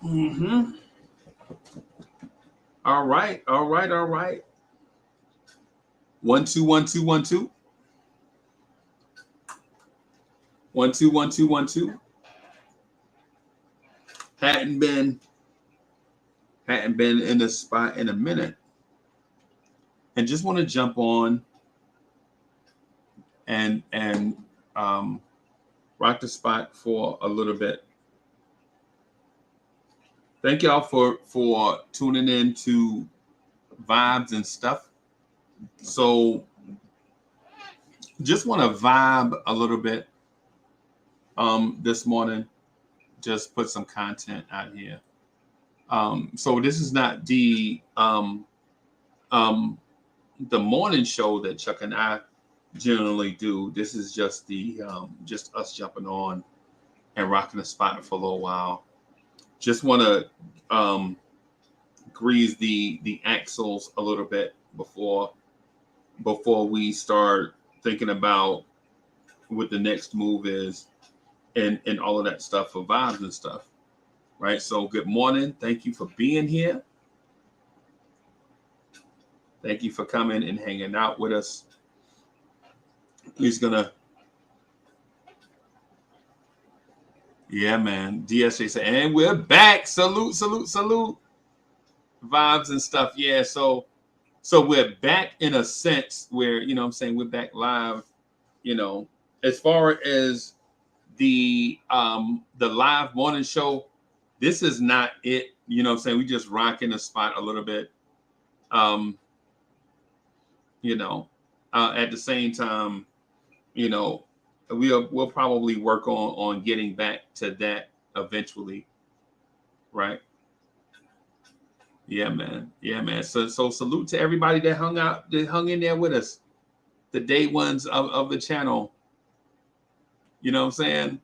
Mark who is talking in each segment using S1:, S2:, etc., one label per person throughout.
S1: Mm-hmm. All right. All right. All right. 1 2 1 2 1 2. 1 2 1 2 1 2. Hadn't been in the spot in a minute, and just want to jump on and um, rock the spot for a little bit. Thank y'all for tuning in to vibes and stuff. So just want to vibe a little bit this morning. Just put some content out here. So this is not um, the morning show that Chuck and I generally do. This is just us jumping on and rocking the spot for a little while. Just want to grease the axles a little bit before we start thinking about what the next move is and all of that stuff for vibes and stuff. Right. So good morning. Thank you for being here. Thank you for coming and hanging out with us. He's gonna, yeah, man. DSJ said, and we're back. Salute, salute, salute. Vibes and stuff. Yeah. So we're back in a sense where, you know what I'm saying, we're back live, you know, as far as the live morning show. This is not it. You know what I'm saying? We just rocking the spot a little bit. Um, you know, at the same time, you know, we'll probably work on getting back to that eventually, right? Yeah, man. Yeah, man. So salute to everybody that hung in there with us, the day ones of the channel. You know what I'm saying?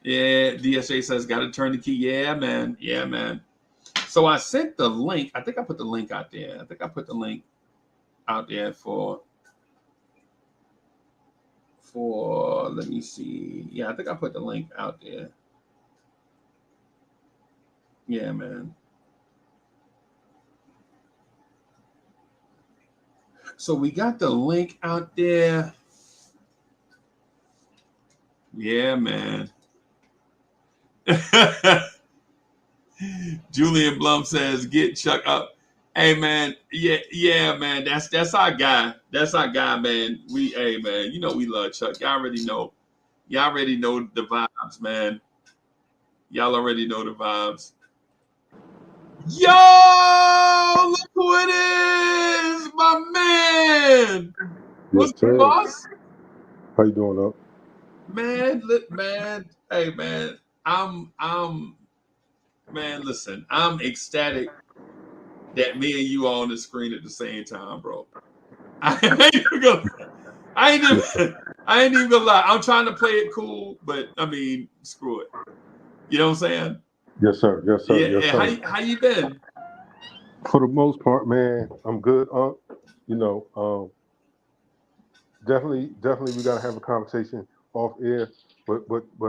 S1: Yeah, DSA says gotta turn the key. Yeah, man. Yeah, man. So I sent the link. I think I put the link out there. I think I put the link out there for let me see. Yeah, I think I put the link out there. Yeah, man. So we got the link out there. Yeah, man. Julian Blum says, "Get Chuck up." Hey, man. Yeah, yeah, man. That's our guy. That's our guy, man. Hey, man. You know we love Chuck. Y'all already know. Y'all already know the vibes, man. Y'all already know the vibes. Yo, look who it is, my man.
S2: Yes,
S1: What's
S2: sir.
S1: up, boss?
S2: How you doing, up?
S1: Man, look, man. Hey, man. I'm, man. Listen, I'm ecstatic that me and you are on the screen at the same time, bro. I ain't even gonna, I ain't
S2: Yes,
S1: even, I ain't even gonna lie. I'm trying to play it cool, but I mean, screw it. You know what I'm saying?
S2: yes, sir. Yes, sir.
S1: Yeah.
S2: Yes,
S1: Yeah.
S2: sir.
S1: How you been?
S2: For the most part, man, I'm good, up. You know, definitely, we gotta have a conversation off air. But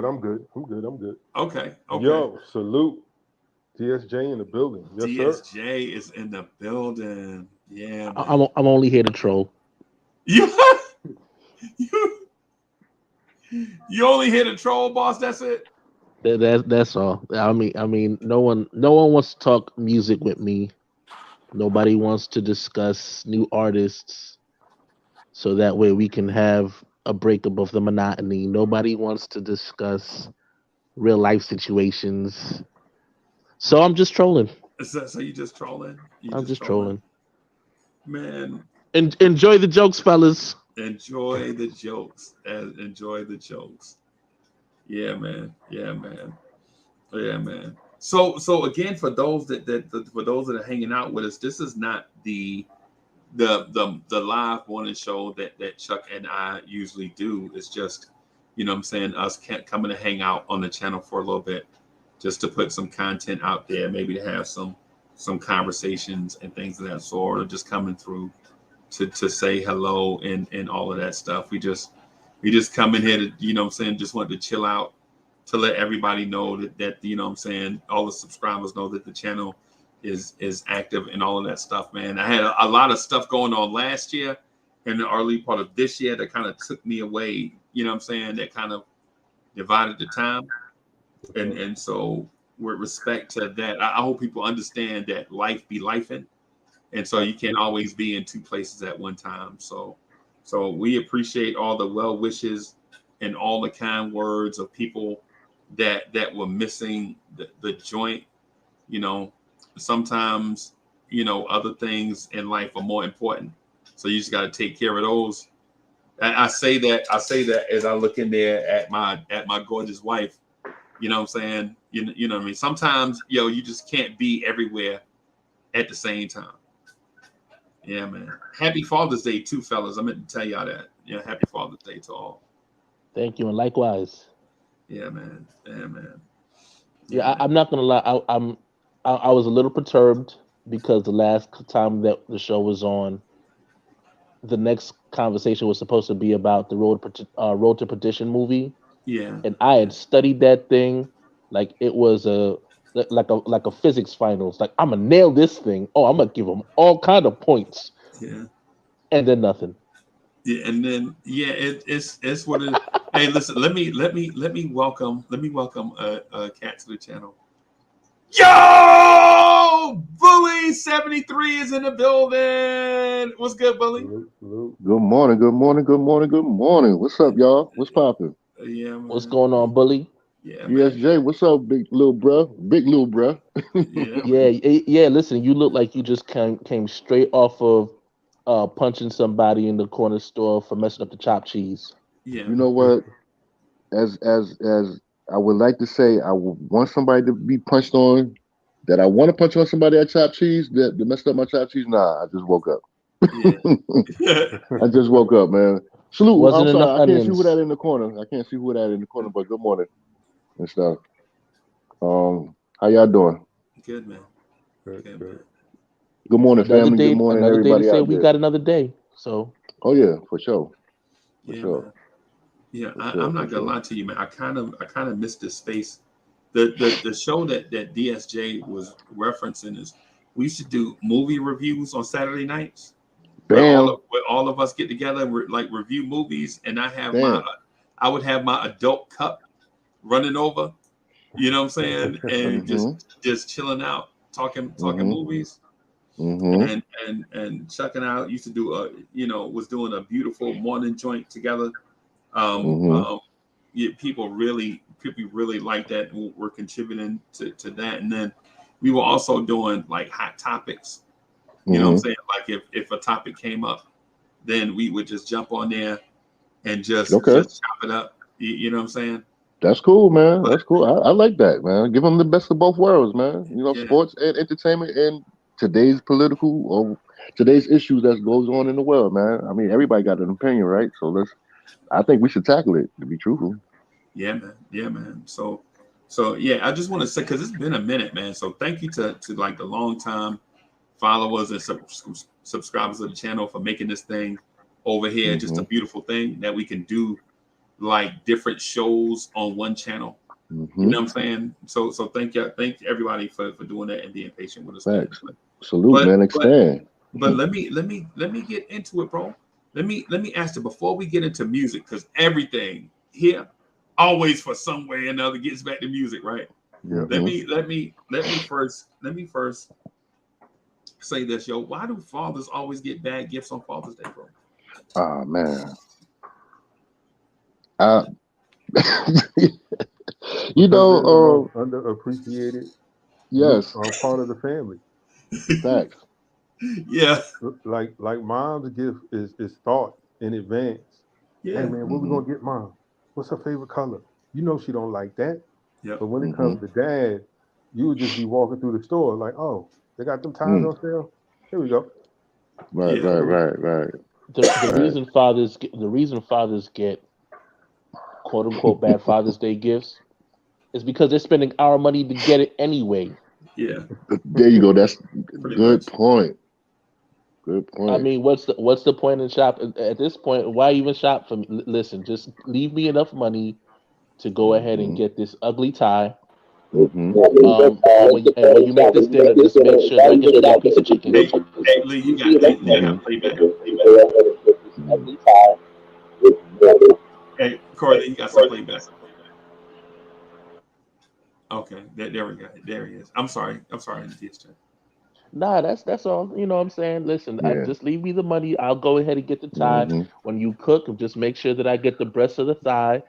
S2: I'm good. I'm good. I'm good.
S1: Okay. Okay.
S2: Yo, salute, DSJ in the building. Yes, sir.
S1: DSJ is in the building. Yeah,
S3: I'm
S1: man.
S3: I'm only here to troll.
S1: You you you only hit a troll, boss. That's it.
S3: That's all. I mean, no one wants to talk music with me. Nobody wants to discuss new artists, so that way we can have a breakup of the monotony. Nobody wants to discuss real life situations. So I'm just trolling.
S1: So you just trolling? You
S3: I'm
S1: just
S3: just
S1: trolling,
S3: trolling.
S1: man.
S3: Enjoy the jokes, fellas.
S1: Enjoy the jokes. Enjoy the jokes. Yeah, man. Yeah, man. Yeah, man. So again, for those for those that are hanging out with us, this is not the live morning show that Chuck and I usually do. It's just, you know what I'm saying, us can't coming to hang out on the channel for a little bit, just to put some content out there, maybe to have some conversations and things of that sort, or just coming through to say hello and all of that stuff. We just come in here to, you know what I'm saying, just want to chill out to let everybody know that you know what I'm saying, all the subscribers know that the channel is active and all of that stuff, man. I had a lot of stuff going on last year and the early part of this year that kind of took me away, you know what I'm saying, that kind of divided the time. And so with respect to that, I hope people understand that life be lifing. And so you can't always be in two places at one time. So we appreciate all the well wishes and all the kind words of people that were missing the joint. You know, sometimes, you know, other things in life are more important. So you just got to take care of those. And I say that as I look in there at my gorgeous wife. You know what I'm saying? You know what I mean? Sometimes, you just can't be everywhere at the same time. Yeah, man. Happy Father's Day too, fellas. I meant to tell y'all that. Yeah, happy Father's Day to all.
S3: Thank you, and likewise.
S1: Yeah, man. Yeah, man.
S3: Yeah, I'm not gonna lie. I was a little perturbed because the last time that the show was on, the next conversation was supposed to be about the Road to Perdition movie,
S1: Yeah.
S3: and I had studied that thing like it was like a physics finals. Like I'm gonna nail this thing. Oh, I'm gonna give them all kind of points,
S1: Yeah.
S3: and then nothing.
S1: Yeah, and then it's what it. Hey, listen. Let me welcome a cat to the channel. Yo, Bully 73 is in the building. What's good, Bully?
S4: Good morning, good morning, good morning, good morning. What's up, y'all? What's poppin'?
S1: Yeah, man.
S3: What's going on, Bully?
S1: Yeah, man.
S4: ESJ, what's up, big little bruh? Big little bruh.
S1: Yeah,
S3: Yeah. Listen, you look like you just came straight off of punching somebody in the corner store for messing up the chopped cheese.
S1: yeah.
S4: You know what? As I would like to say, I would want somebody to be punched on. That I want to punch on somebody at chopped cheese that messed up my chopped cheese. Nah, I just woke up.
S1: Yeah.
S4: I just woke up, man. Salute. I'm
S3: Wasn't enough
S4: sorry, I can't see who
S3: onions.
S4: that in the corner. I can't see who that in the corner. But good morning and stuff. How y'all doing?
S1: Good, man. Good, man.
S4: Good morning, family. Good morning,
S3: Another day to
S4: everybody
S3: say
S4: out
S3: we
S4: there.
S3: got another day. So
S4: Oh yeah, for sure. For
S1: Yeah,
S4: sure.
S1: man. Yeah,
S4: For
S1: I'm
S4: sure,
S1: not
S4: for
S1: gonna
S4: sure.
S1: lie to you, man. I kind of missed this space. The show that DSJ was referencing is we used to do movie reviews on Saturday nights where
S4: Bam.
S1: all of us get together and like review movies, and
S4: Damn.
S1: I would have my adult cup running over, you know what I'm saying, and
S4: Mm-hmm.
S1: just chilling out, talking
S4: Mm-hmm.
S1: movies
S4: Mm-hmm.
S1: and checking out. Used to do was doing a beautiful morning joint together. Um,
S4: Mm-hmm.
S1: um, yeah, people really like that. And we're contributing to that, and then we were also doing like hot topics. You know what I'm
S4: Mm-hmm.
S1: saying? Like if a topic came up, then we would just jump on there and
S4: Okay.
S1: just chop it up. You know what I'm saying?
S4: That's cool, man.
S1: But
S4: That's cool. I like that, man. Give them the best of both worlds, man. You know,
S1: yeah,
S4: sports and entertainment and today's political or today's issues that goes on in the world, man. I mean, everybody got an opinion, right? So I think we should tackle it, to be truthful.
S1: yeah, man, yeah, man. So yeah, I just want to say because it's been a minute, man. So thank you to like the long time followers and subscribers of the channel for making this thing over here just a
S4: Mm-hmm.
S1: beautiful thing that we can do like different shows on one channel. You
S4: Mm-hmm.
S1: know what I'm saying? So thank everybody for doing that and being patient with us, man.
S4: Facts. Salute, man.
S1: But
S4: Expand.
S1: let me get into it, bro. Let me ask you before we get into music, because everything here always for some way or another gets back to music, right?
S2: Yep.
S4: Mm-hmm.
S1: Let me first say this, yo. Why do fathers always get bad gifts on Father's Day, bro?
S4: Oh man. I, you
S2: Because they're the
S4: know,
S2: most underappreciated
S4: yes,
S2: part of the family.
S4: facts.
S1: Yeah,
S2: Like mom's gift is thought in advance. Hey
S1: yeah,
S2: man, what we
S4: Mm-hmm.
S2: gonna get mom? What's her favorite color? You know she don't like that.
S1: yep,
S2: But when it
S4: Mm-hmm.
S2: comes to dad, you would just be walking through the store like, oh, they got them ties
S4: Mm.
S2: on sale. Here we go.
S4: Right,
S1: yeah,
S4: right,
S2: Hey,
S4: right, right,
S3: the
S4: right.
S3: reason fathers get quote unquote bad Father's Day gifts is because they're spending our money to get it anyway.
S1: yeah,
S4: There you go. That's
S1: pretty
S4: good
S1: much.
S4: point. Good
S3: I
S4: point.
S3: mean, what's the point in shop at this point? Why even shop for me? Listen, just leave me enough money to go ahead and get this ugly tie.
S4: Mm-hmm.
S3: And when you make this dinner, just make sure that I get you that piece of chicken.
S1: Hey, Lee, Lee, I got playback. Hey, Corey, you got some playback. Okay, there we go. There he is. I'm sorry, DSJ.
S3: Nah, that's all. You know what I'm saying? Listen, I
S4: Yeah.
S3: just leave me the money. I'll go ahead and get the tie.
S4: Mm-hmm.
S3: When you cook, just make sure that I get the breast of the thigh.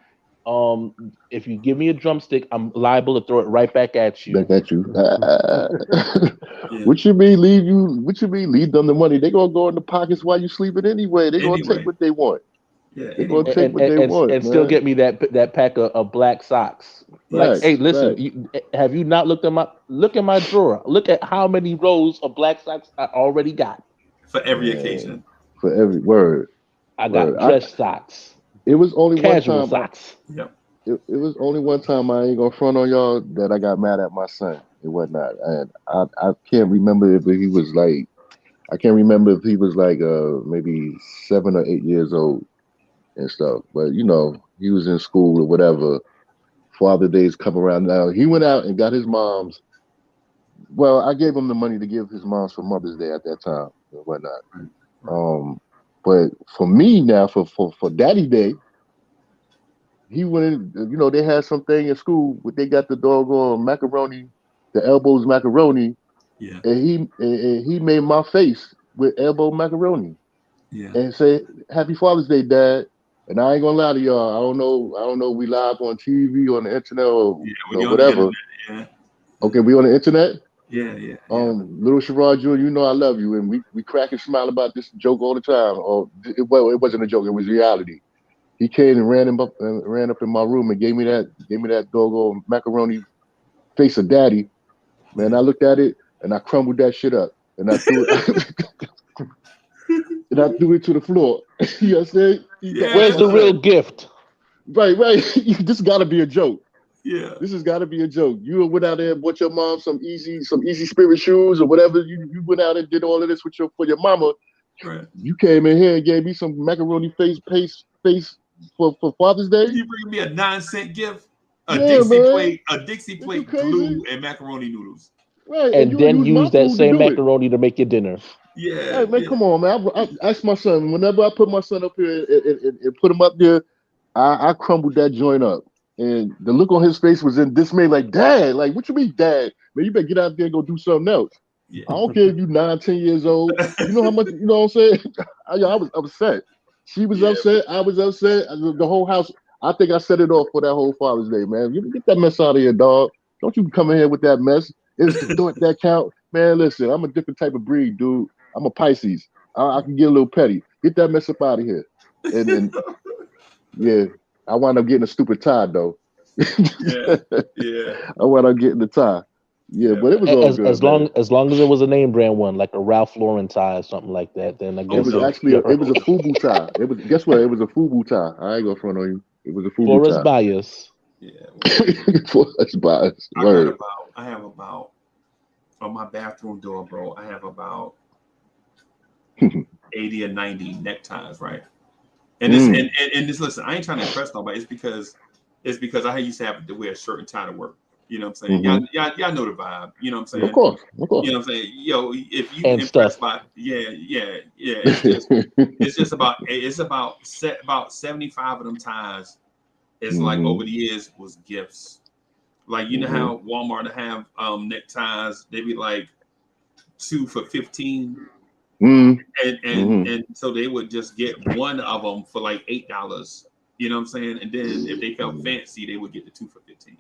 S3: If you give me a drumstick, I'm liable to throw it right back at you.
S4: Back at you.
S1: Yeah.
S4: What you mean leave you? What you mean leave them the money? They gonna go in the pockets while you sleeping anyway. They gonna take what they want.
S1: Yeah.
S4: They gonna
S1: Anyway.
S4: take what they want,
S3: And
S4: man.
S3: still get me that pack of black socks. Like,
S4: Right.
S3: hey, listen,
S4: Right.
S3: have you not looked at my drawer? Look at how many rows of black socks I already got.
S1: For every
S4: Man.
S1: occasion.
S4: For every word.
S3: I got dress socks,
S4: It was only one
S3: casual
S4: time.
S3: socks.
S1: Yep.
S4: It was only one time I ain't gonna front on y'all that I got mad at my son and whatnot. And I can't remember if he was like maybe 7 or 8 years old and stuff. But you know, he was in school or whatever. Father Days come around now. He went out and got his mom's. Well, I gave him the money to give his mom's for Mother's Day at that time and whatnot.
S1: Right.
S4: But for me now, for Daddy Day, he went in, you know, they had something in school, but they got the doggone macaroni, the elbows macaroni,
S1: Yeah.
S4: and he made my face with elbow macaroni
S1: Yeah.
S4: and said, "Happy Father's Day, Dad." And I ain't gonna lie to y'all, I don't know, we live on TV, on the internet, or
S1: Yeah.
S4: you
S1: When
S4: know,
S1: you're on the
S4: whatever.
S1: internet,
S4: Okay, we on the internet.
S1: yeah. Yeah.
S4: Little Sherrod Jr., you know I love you, and we crack and smile about this joke all the time. Or it wasn't a joke; it was reality. He came and ran up in my room and gave me that doggone macaroni face of daddy. Man, I looked at it and I crumbled that shit up and I threw it and I threw it to the floor. You know what I'm saying?
S3: Where's the real gift?
S4: Right. This got to be a joke.
S1: Yeah.
S4: This has got to be a joke. You went out there and bought your mom some easy spirit shoes or whatever. You went out and did all of this for your mama.
S1: Right.
S4: You came in here and gave me some macaroni face for Father's Day.
S1: You bring me a 9-cent gift, a
S4: Yeah, man.
S1: Dixie
S4: Is you
S1: plate,
S4: crazy?
S1: glue, and macaroni noodles.
S4: Right,
S3: And
S4: you
S3: then
S4: use my
S3: use that
S4: food to
S3: same
S4: do it.
S3: macaroni to make your dinner.
S1: Yeah.
S4: Right, man,
S1: Yeah.
S4: come on, man. I ask my son, whenever I put my son up here and put him up there, I crumbled that joint up. And the look on his face was in dismay, like, Dad, like, what you mean, Dad? Man, you better get out there and go do something else.
S1: Yeah.
S4: I don't care if you 9, 10 years old. You know how much, you know what I'm saying? I was upset. She was upset. I was upset. The whole house, I think I set it off for that whole Father's Day, man. You get that mess out of here, dog. Don't you come in here with that mess. It's the thought that count. Man, listen, I'm a different type of breed, dude. I'm a Pisces. I can get a little petty. Get that mess up out of here. And yeah, I wound up getting a stupid tie, though.
S1: Yeah. Yeah.
S4: I wound up getting the tie. Yeah, but it was all good, man.
S3: As long as it was a name brand one, like a Ralph Lauren tie or something like that, then I
S4: It
S3: guess
S4: was actually it was a FUBU tie. It was guess what? It was a FUBU tie. I ain't gonna front on you. It was a FUBU
S3: for us
S4: tie.
S3: bias.
S1: Yeah.
S4: For us bias. Word.
S1: I have about on my bathroom door, bro. I have about 80 or 90 neckties, right? And this and this. Listen, I ain't trying to impress nobody. It's because I used to have to wear a shirt and tie to work. You know what I'm saying? Y'all know the vibe. You know what I'm saying?
S4: Of course.
S1: You know what I'm saying? Yo, if you
S3: And
S1: impressed
S3: stuff.
S1: by it's just about 75 of them ties. It's like over the years was gifts. Like you know how Walmart have neckties, they be like 2 for $15. And so they would just get one of them for like $8. You know what I'm saying? And then if they felt fancy, they would get the 2 for $15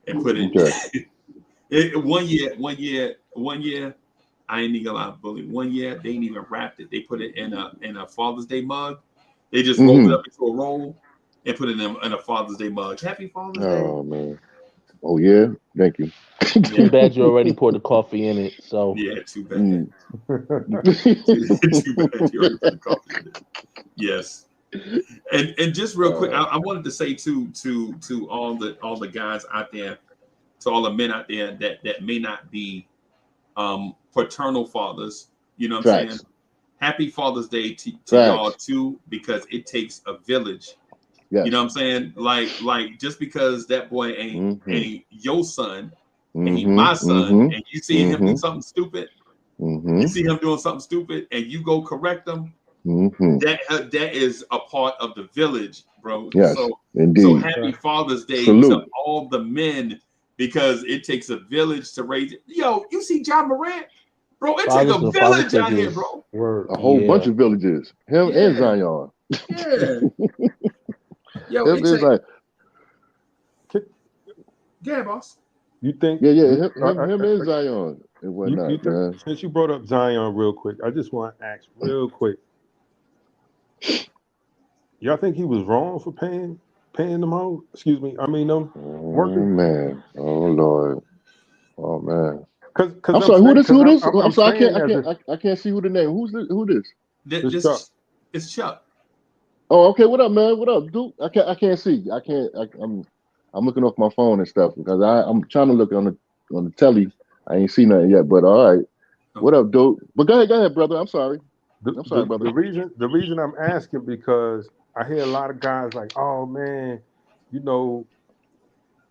S1: and put it. One year, I ain't even gonna lie, bully. One year they ain't even wrapped it. They put it in a Father's Day mug. They just rolled it up into a roll and put it in a Father's Day mug. Happy Father's Day.
S4: Oh man. Oh yeah. Thank you.
S3: Too bad you already poured the coffee in it. So
S1: yeah, too bad. Too bad you already put the coffee in it. Yes. And just real quick, I wanted to say to all the guys out there, to all the men out there that may not be paternal fathers, you know what I'm saying? Happy Father's Day to y'all too, because it takes a village
S4: Yes.
S1: You know what I'm saying? Like just because that boy ain't your son, and he my son, and you see him do something stupid, you see him doing something stupid, and you go correct him. That is a part of the village, bro.
S4: Yes,
S1: so
S4: indeed.
S1: Happy Father's Day
S4: Salute.
S1: to all the men, because it takes a village to raise it. Yo, you see John Morant, bro? It takes a village out here, bro.
S2: Word.
S4: A whole bunch of villages. Him and Zion.
S1: Yeah. Yo,
S4: Him and Zion.
S1: Yeah, boss.
S2: You think?
S4: Yeah. Him and Zion and whatnot, man.
S2: Since you brought up Zion real quick, I just want to ask real quick. Y'all think he was wrong for paying them out? Excuse me. I mean, them working.
S4: Oh man. Oh Lord. Oh man.
S2: Cause
S4: I'm sorry. Who this?
S2: I'm
S4: sorry.
S2: saying
S4: I can't see who the name. Who this?
S1: This it's Chuck.
S4: Oh, okay. What up, man? What up, dude? I can't see. I'm looking off my phone and stuff because I'm trying to look on the telly. I ain't seen nothing yet. But all right. What up, dude? But go ahead, brother. I'm sorry. I'm sorry, brother.
S2: The reason I'm asking because I hear a lot of guys like, oh man, you know,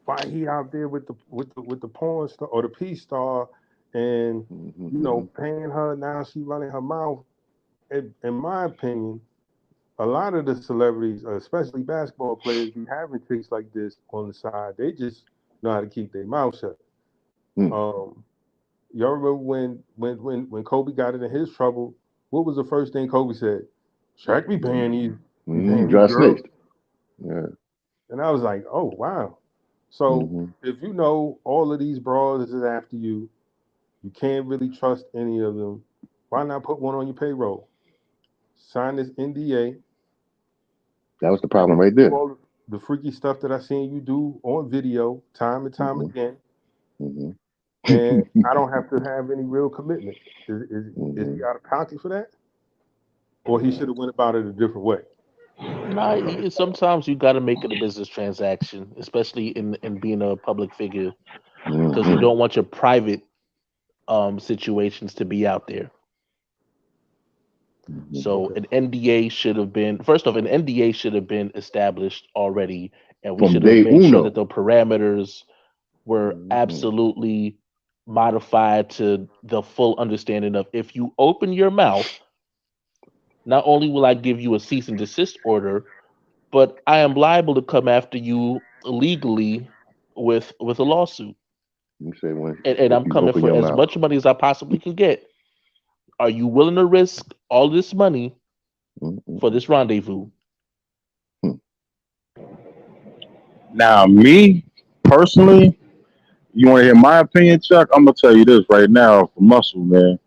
S2: why he out there with the porn star or the P star, and you know, paying her, now she running her mouth. In my opinion, a lot of the celebrities, especially basketball players, be having chicks like this on the side. They just know how to keep their mouth shut. Y'all remember when Kobe got into his trouble? What was the first thing Kobe said? Shaq be paying these
S4: Dry
S2: girls.
S4: snaked. Yeah.
S2: And I was like, oh wow. So if you know all of these bras is after you, you can't really trust any of them. Why not put one on your payroll? Sign this NDA.
S4: That was the problem right there.
S2: All the freaky stuff that I seen you do on video time and time again. And I don't have to have any real commitment. Is he out of pocket for that? Or he should have went about it a different way?
S3: Nah, sometimes you got to make it a business transaction, especially in being a public figure, because you don't want your private situations to be out there. So an NDA should have been, first off, an NDA should have been established already, and we should have made sure that the parameters were absolutely modified to the full understanding of, if you open your mouth, not only will I give you a cease and desist order, but I am liable to come after you legally with a lawsuit.
S4: You say
S3: and I'm coming for as much money as I possibly can get. Are you willing to risk all this money for this rendezvous?
S5: Now, me personally, you want to hear my opinion, Chuck? I'm gonna tell you this right now for Muscle, man.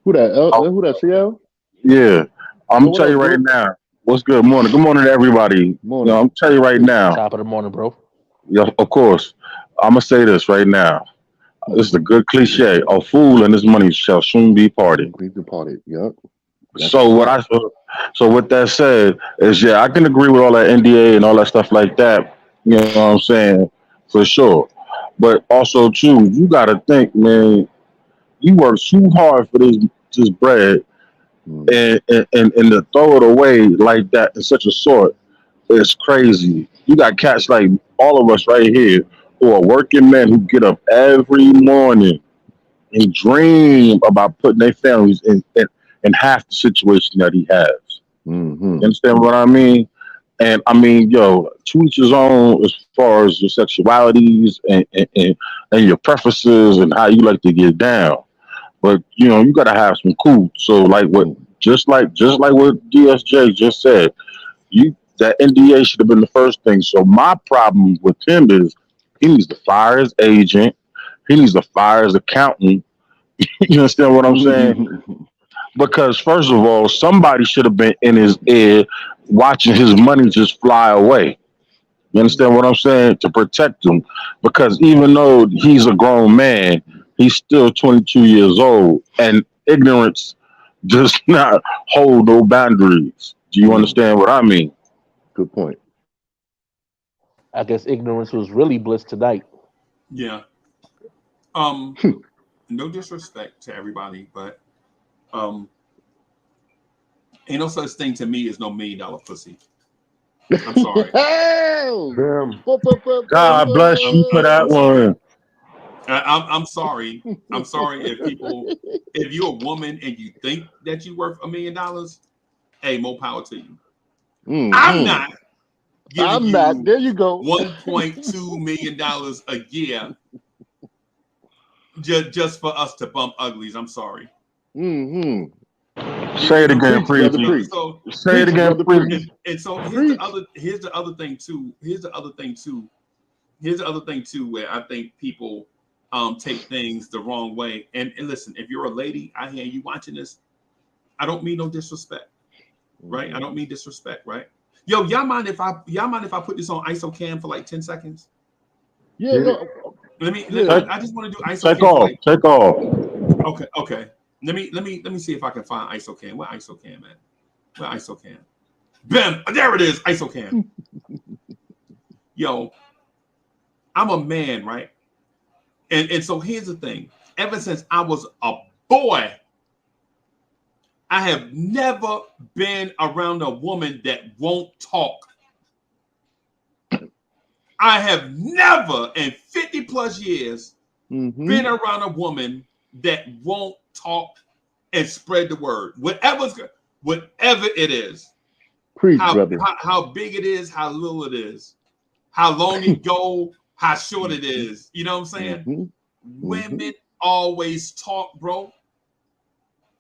S4: Who that? Who that? CL?
S5: Yeah, I'm gonna tell you right now. What's good? Morning. Good morning to everybody.
S4: Morning.
S5: You know, I'm gonna tell you right now.
S3: Top of the morning, bro.
S5: Yeah, of course. I'm gonna say this right now. This is a good cliche. A fool and his money shall soon be parted.
S4: Be departed. Yep.
S5: So with that said, is I can agree with all that NDA and all that stuff like that. You know what I'm saying? For sure. But also too, you gotta think, man, you work too hard for this bread and to throw it away like that in such a sort is crazy. You got cats like all of us right here who are working men who get up every morning and dream about putting their families in half the situation that he has. You understand what I mean? And I mean, yo, to each his own as far as your sexualities and your preferences and how you like to get down. But you know, you gotta have some cool. So like just like what DSJ just said, that NDA should have been the first thing. So my problem with him is he needs to fire his agent. He needs to fire his accountant. You understand what I'm saying? Because first of all, somebody should have been in his ear watching his money just fly away. You understand what I'm saying? To protect him. Because even though he's a grown man, he's still 22 years old. And ignorance does not hold no boundaries. Do you understand what I mean?
S4: Good point.
S3: I guess ignorance was really bliss tonight.
S1: Yeah. No disrespect to everybody, but ain't no such thing to me as no $1 million pussy. I'm sorry.
S2: Them.
S5: God bless you for that
S1: I'm sorry.
S5: one.
S1: I'm sorry. I'm sorry if you're a woman and you think that you're worth $1 million, hey, more power to you. I'm not giving you
S4: There you go.
S1: $1.2 million a year just for us to bump uglies. I'm sorry.
S5: Say it again,
S4: Preach, brother,
S5: Preachy.
S4: preach.
S1: So
S5: Say it
S4: Preach,
S5: again,
S4: brother,
S5: Preachy.
S4: preach.
S1: and so
S4: Preach.
S1: here's the other thing too. Here's the other thing too where I think people take things the wrong way. And listen, if you're a lady, I hear you watching this. I don't mean no disrespect, right? I don't mean disrespect, right? Yo, y'all mind if I put this on ISO cam for like 10 seconds?
S4: Yeah, no,
S1: I just want to do ISO cam.
S5: Take off.
S1: Okay. Let me see if I can find ISO cam. Where ISO cam at? Where ISO cam? Bam! There it is, ISO cam. Yo, I'm a man, right? And so here's the thing. Ever since I was a boy, I have never been around a woman that won't talk. I have never in 50 plus years been around a woman that won't talk and spread the word. Whatever it is.
S4: preach,
S1: How
S4: brother.
S1: how big it is, how little it is, how long it go, how short it is. You know what I'm saying? Women always talk, bro.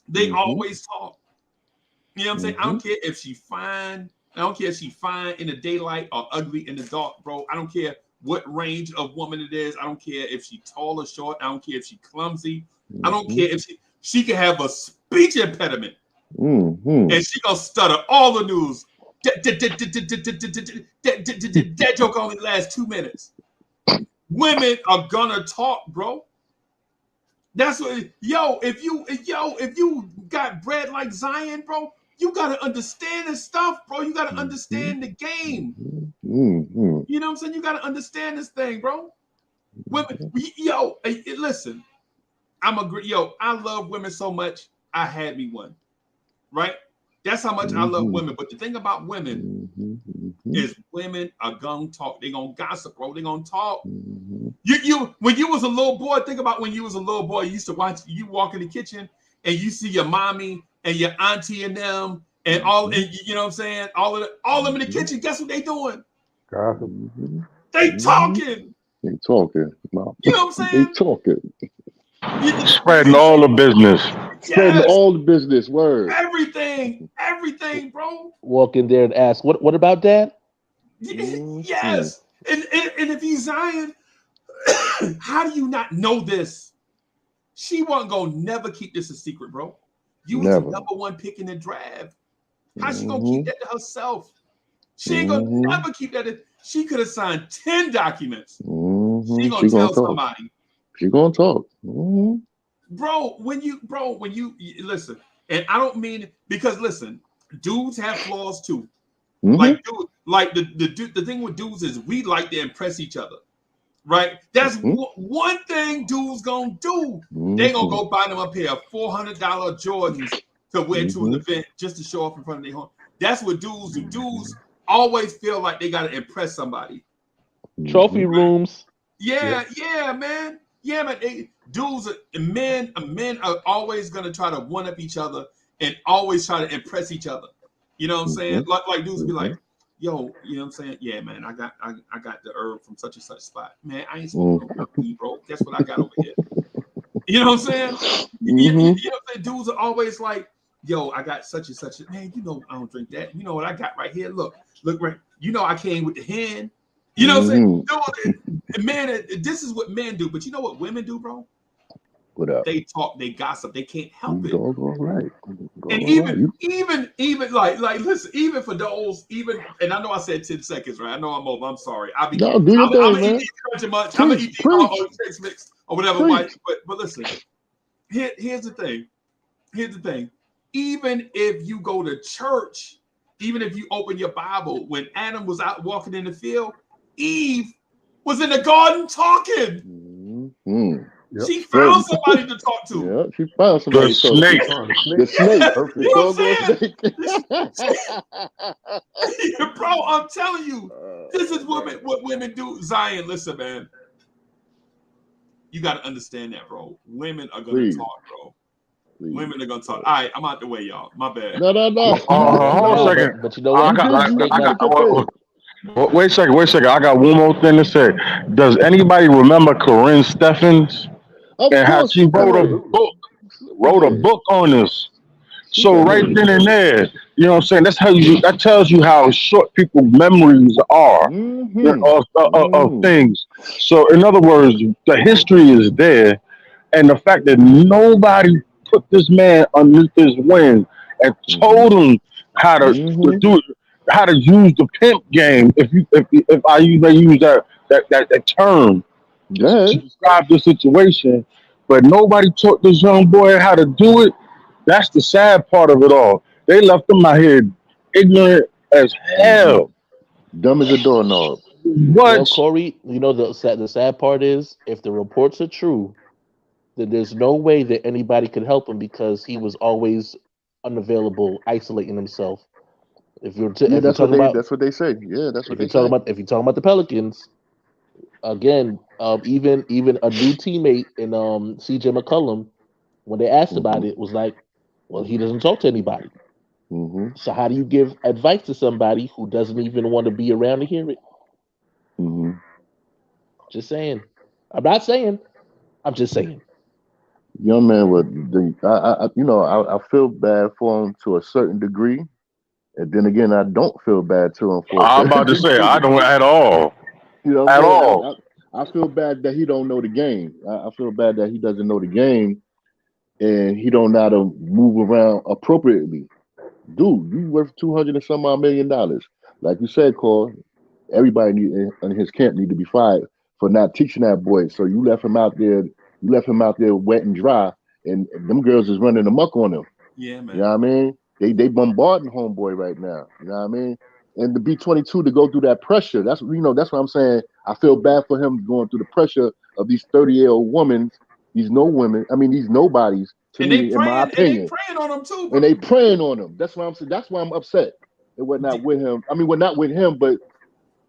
S1: They always talk. You know what I'm saying? I don't care if she fine. I don't care if she fine in the daylight or ugly in the dark, bro. I don't care what range of woman it is. I don't care if she tall or short. I don't care if she clumsy. I don't care if she can have a speech impediment. And she gonna stutter all the news. That joke only lasts 2 minutes. Women are gonna talk, bro. That's what if you got bred like Zion, bro, you gotta understand this stuff, bro. You gotta understand the game. You know what I'm saying? You gotta understand this thing, bro. Women, listen, I love women so much. I had me one, right? That's how much I love women. But the thing about women is women are gonna talk. They're gonna gossip, bro. They're gonna talk. You when you was a little boy, think about when you was a little boy, you used to watch, you walk in the kitchen and you see your mommy and your auntie and them and all, and you know what I'm saying? All of them in the kitchen, guess what they doing?
S2: Gossip.
S1: They talking.
S4: They talking.
S1: You know what I'm
S4: They
S1: saying?
S4: talking.
S5: Spreading all the business.
S4: Spreading
S1: Yes,
S4: all the business. Word.
S1: everything, bro.
S3: Walk in there and ask, what about that?
S1: Yes. And if he's Zion, how do you not know this? She wasn't gonna never keep this a secret, bro. You was the number one pick in the draft. How she gonna keep that to herself? She ain't gonna never keep that. She could have signed 10 documents. She gonna tell somebody.
S4: She gonna talk.
S1: Bro, when you listen, and I don't mean, because listen, dudes have flaws too. Like the thing with dudes is we like to impress each other. Right? That's one thing dudes gonna do. They gonna go buy them a pair of $400 Jordans to wear to an event just to show off in front of their home. That's what dudes do. Dudes always feel like they gotta impress somebody.
S3: Trophy rooms.
S1: Yeah, man. Yeah, man. Men are always gonna try to one up each other and always try to impress each other. You know what I'm saying? Like dudes would be like, yo, you know what I'm saying? Yeah, man, I got the herb from such and such spot. Man, I ain't smoking no weed, bro. Guess what I got over here? You know what I'm saying? You know what I'm saying? Dudes are always like, yo, I got such and such. Man, you know I don't drink that. You know what I got right here? Look right. You know I came with the hand. You know what I'm saying? No, man, this is what men do. But you know what women do, bro?
S4: What up?
S1: They talk, they gossip, they can't help it.
S4: All right.
S1: And even like listen, even for those, and I know I said 10 seconds, right? I know I'm over. I'm sorry. I'm gonna eat these country much. I'm gonna eat these all Trace Mix or whatever. But listen, here's the thing. Here's the thing. Even if you go to church, even if you open your Bible, when Adam was out walking in the field, Eve was in the garden talking.
S2: Yep.
S1: She found somebody to talk to.
S4: Yeah, she found
S5: The
S4: somebody. So
S5: snake.
S4: the snake,
S2: Perfect.
S4: the doggone snake.
S1: Bro, I'm telling you, this is what women do. Zion, listen, man. You got to understand that, bro. Women are going to talk, bro.
S4: Please.
S1: Women are going to talk. All right, I'm out the way, y'all. My bad.
S4: No.
S5: Hold a second.
S3: But you know what?
S5: Wait a second. I got one more thing to say. Does anybody remember Corinne Steffens
S4: Of
S5: and how
S4: course
S5: she
S4: you
S5: wrote a
S4: did.
S5: book on this?
S4: She
S5: So
S4: got
S5: right
S4: it.
S5: then and there, you know what I'm saying? That tells you how short people's memories are of things. So in other words, the history is there, and the fact that nobody put this man underneath his wing and told him how to do it, how to use the pimp game. If I may use that term to describe the situation, but nobody taught this young boy how to do it. That's the sad part of it all. They left him out here ignorant as hell.
S4: Dumb as a doorknob.
S3: Well,
S5: What?
S3: Corey, you know the sad part is if the reports are true, then there's no way that anybody could help him because he was always unavailable, isolating himself. If you're
S4: Yeah,
S3: if you're talking about
S4: that's what they say. Yeah, that's what
S3: if
S4: they
S3: you're talking
S4: say.
S3: about if you're talking about the Pelicans, again, even a new teammate in CJ McCollum, when they asked about it, was like, well, he doesn't talk to anybody. So how do you give advice to somebody who doesn't even want to be around to hear it? Just saying. I'm not saying. I'm just saying.
S4: Young man I feel bad for him to a certain degree, and then again, I don't feel bad to him for a
S5: I'm
S4: certain
S5: about to say I
S4: degree.
S5: don't at all.
S4: You know what
S5: At
S4: I'm saying?
S5: all.
S4: I feel bad that he don't know the game. I feel bad that he doesn't know the game, and he don't know how to move around appropriately. Dude, you worth 200 and some odd $1 million. Like you said, Cole, everybody in his camp need to be fired for not teaching that boy. So you left him out there. You left him out there wet and dry, and them girls is running amok on him.
S1: Yeah, man.
S4: You know what I mean? They bombarding homeboy right now. You know what I mean? And to be 22 to go through that pressure, that's what I'm saying. I feel bad for him going through the pressure of these 30-year-old women, these these nobodies to
S1: And
S4: me,
S1: they
S4: in my
S1: praying, and they
S4: opinion.
S1: praying on him too, bro.
S4: And they praying on him. That's why I'm saying. That's why I'm upset. It was not with him. I mean, we're not with him, but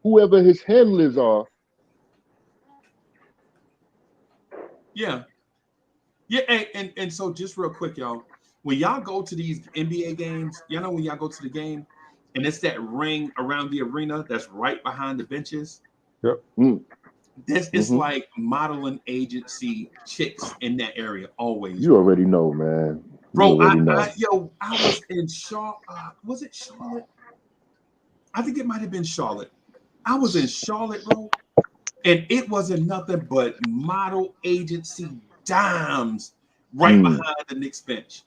S4: whoever his handlers are.
S1: Yeah. And so just real quick, y'all. When y'all go to these NBA games, y'all know when y'all go to the game, and it's that ring around the arena that's right behind the benches.
S2: Yep.
S1: This is like modeling agency chicks in that area always.
S4: You already know, man.
S1: Bro, I was in Charlotte. Was it Charlotte? I think it might have been Charlotte. I was in Charlotte, bro, and it wasn't nothing but model agency dimes right behind the Knicks bench.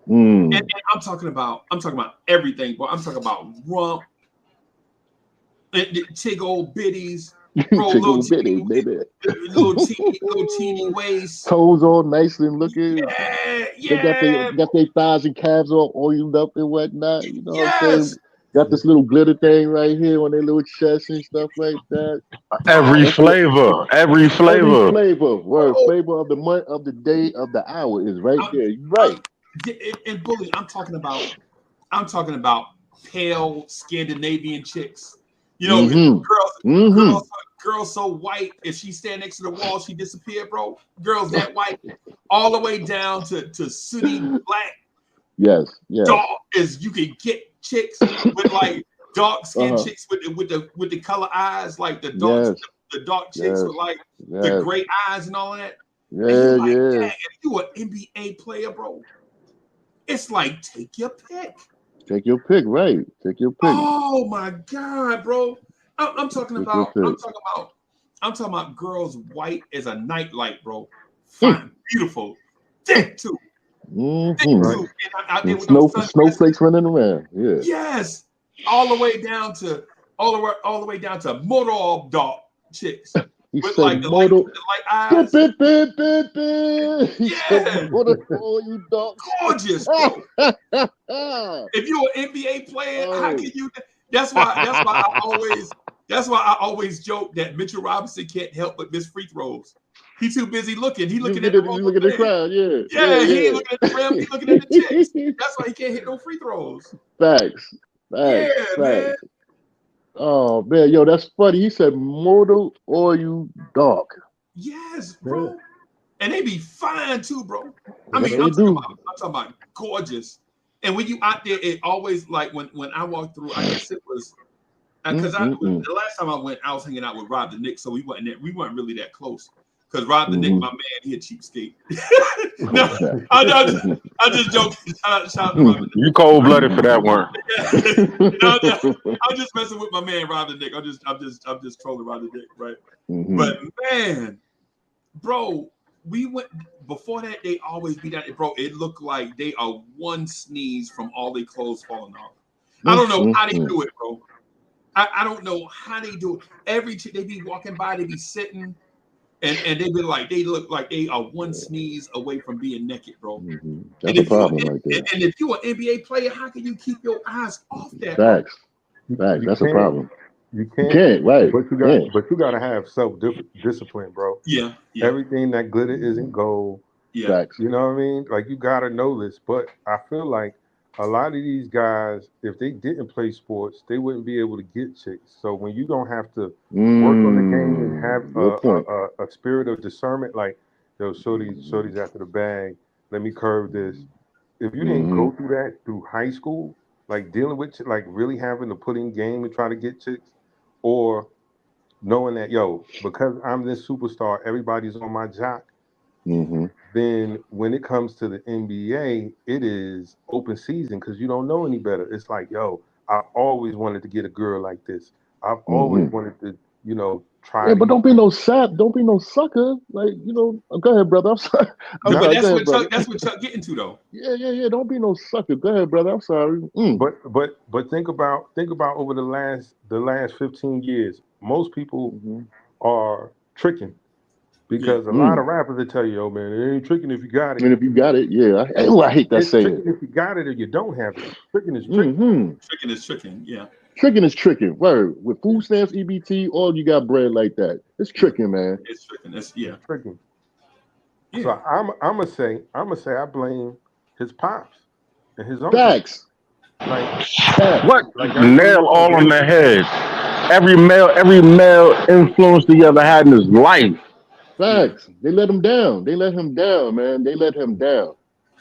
S1: And I'm talking about everything, bro. I'm talking about rump, tig old biddies, bro, little teeny waist,
S4: toes all nice and looking.
S1: Yeah.
S4: They got their thighs and calves all oiled up and whatnot. You know what I'm saying? Got this little glitter thing right here on their little chest and stuff like that.
S5: Every flavor.
S4: Every flavor. Word flavor of the month, of the day, of the hour is right there. You're right.
S1: And Bully, I'm talking about pale Scandinavian chicks. You know, girls so white. If she stand next to the wall, she disappeared, bro. Girls that white, all the way down to sooty black.
S4: Yes.
S1: Dark as you can get chicks with like dark skinned chicks with the color eyes, like the dark chicks with like the gray eyes and all of that.
S4: Yeah.
S1: If you an NBA player, bro, it's like take your pick.
S4: Take your pick, right? Take your pick.
S1: Oh my God, bro! I'm talking about girls white as a nightlight, bro. Fine, beautiful, thick too. Thick too. And
S4: snowflakes running around. Yeah.
S1: Yes, all the way down to motor dog chicks.
S4: He
S1: with
S4: said
S1: like the
S4: motor.
S1: light eyes.
S4: He said motor, you dog.
S1: Gorgeous, bro. If you're an NBA player, how can you? That's why I always joke that Mitchell Robinson can't help but miss free throws. He too busy looking. He looking
S4: You
S1: at the
S4: look at the crowd. Yeah,
S1: Yeah, he ain't
S4: yeah.
S1: looking at the rim. He looking at the chicks. That's why he can't hit no free throws.
S4: Facts.
S1: Yeah,
S4: Facts.
S1: man.
S4: Facts. Oh man, yo, that's funny. He said mortal oil dark.
S1: Yes, bro. And they be fine too, bro. I
S4: Yes,
S1: mean,
S4: they do.
S1: I'm talking about gorgeous. And when you out there, it always like when I walked through, I guess it was because the last time I went, I was hanging out with Rob the Nick, so we weren't really that close. Because Rob the Nick, my man, he a cheapskate. No, I just joking. Shout out to Rob the Nick.
S5: You cold blooded for that one.
S1: I'm just messing with my man Rob the Nick. I'm just trolling Rob the Nick, right? But man, bro, we went before that. They always be that, bro. It looked like they are one sneeze from all their clothes falling off. I don't know how they do it, bro. I don't know how they do it. They be walking by, they be sitting, and they be like, they look like they are one sneeze away from being naked, bro.
S4: That's a problem right there.
S1: And if you're an NBA player, how can you keep your eyes off that?
S4: Facts. Facts. That's a problem.
S2: You
S4: can't, right?
S2: But you got to have self-discipline, bro.
S1: Yeah.
S2: Everything that glitter isn't gold.
S1: Yeah.
S4: Facts.
S2: You know what I mean? Like, you got to know this. But I feel like a lot of these guys, if they didn't play sports, they wouldn't be able to get chicks. So when you don't have to work on the game and have a spirit of discernment, like, yo, shorty's after the bag, let me curve this. If you didn't go through that through high school, like dealing with, like really having to put in game to try to get chicks, or knowing that, yo, because I'm this superstar, everybody's on my jock, then when it comes to the NBA, it is open season because you don't know any better. It's like, yo, I've always wanted to get a girl like this. I've always wanted to, try.
S4: Yeah, but don't be no sap. Don't be no sucker. Like, go ahead, brother. I'm sorry.
S1: But that's what Chuck getting to, though.
S4: Yeah. Don't be no sucker. Go ahead, brother. I'm sorry.
S2: But think about over the last 15 years, most people are tricking. Because a lot of rappers will tell you, oh man, it ain't tricking if you got it.
S4: And if you got it, yeah. I hate that saying.
S2: Tricking if you got it or you don't have it. Tricking is tricking.
S1: Tricking is tricking, yeah.
S4: Tricking is tricking. Word. With food stamps, EBT, all you got bread like that. It's tricking, man.
S1: It's tricking. It's
S2: tricking. Yeah. So I'm gonna say I blame his pops and his uncle.
S4: Facts.
S5: Nail all on the head. Every male influence he ever had in his life.
S4: Facts. They let him down. They let him down, man. They let him down.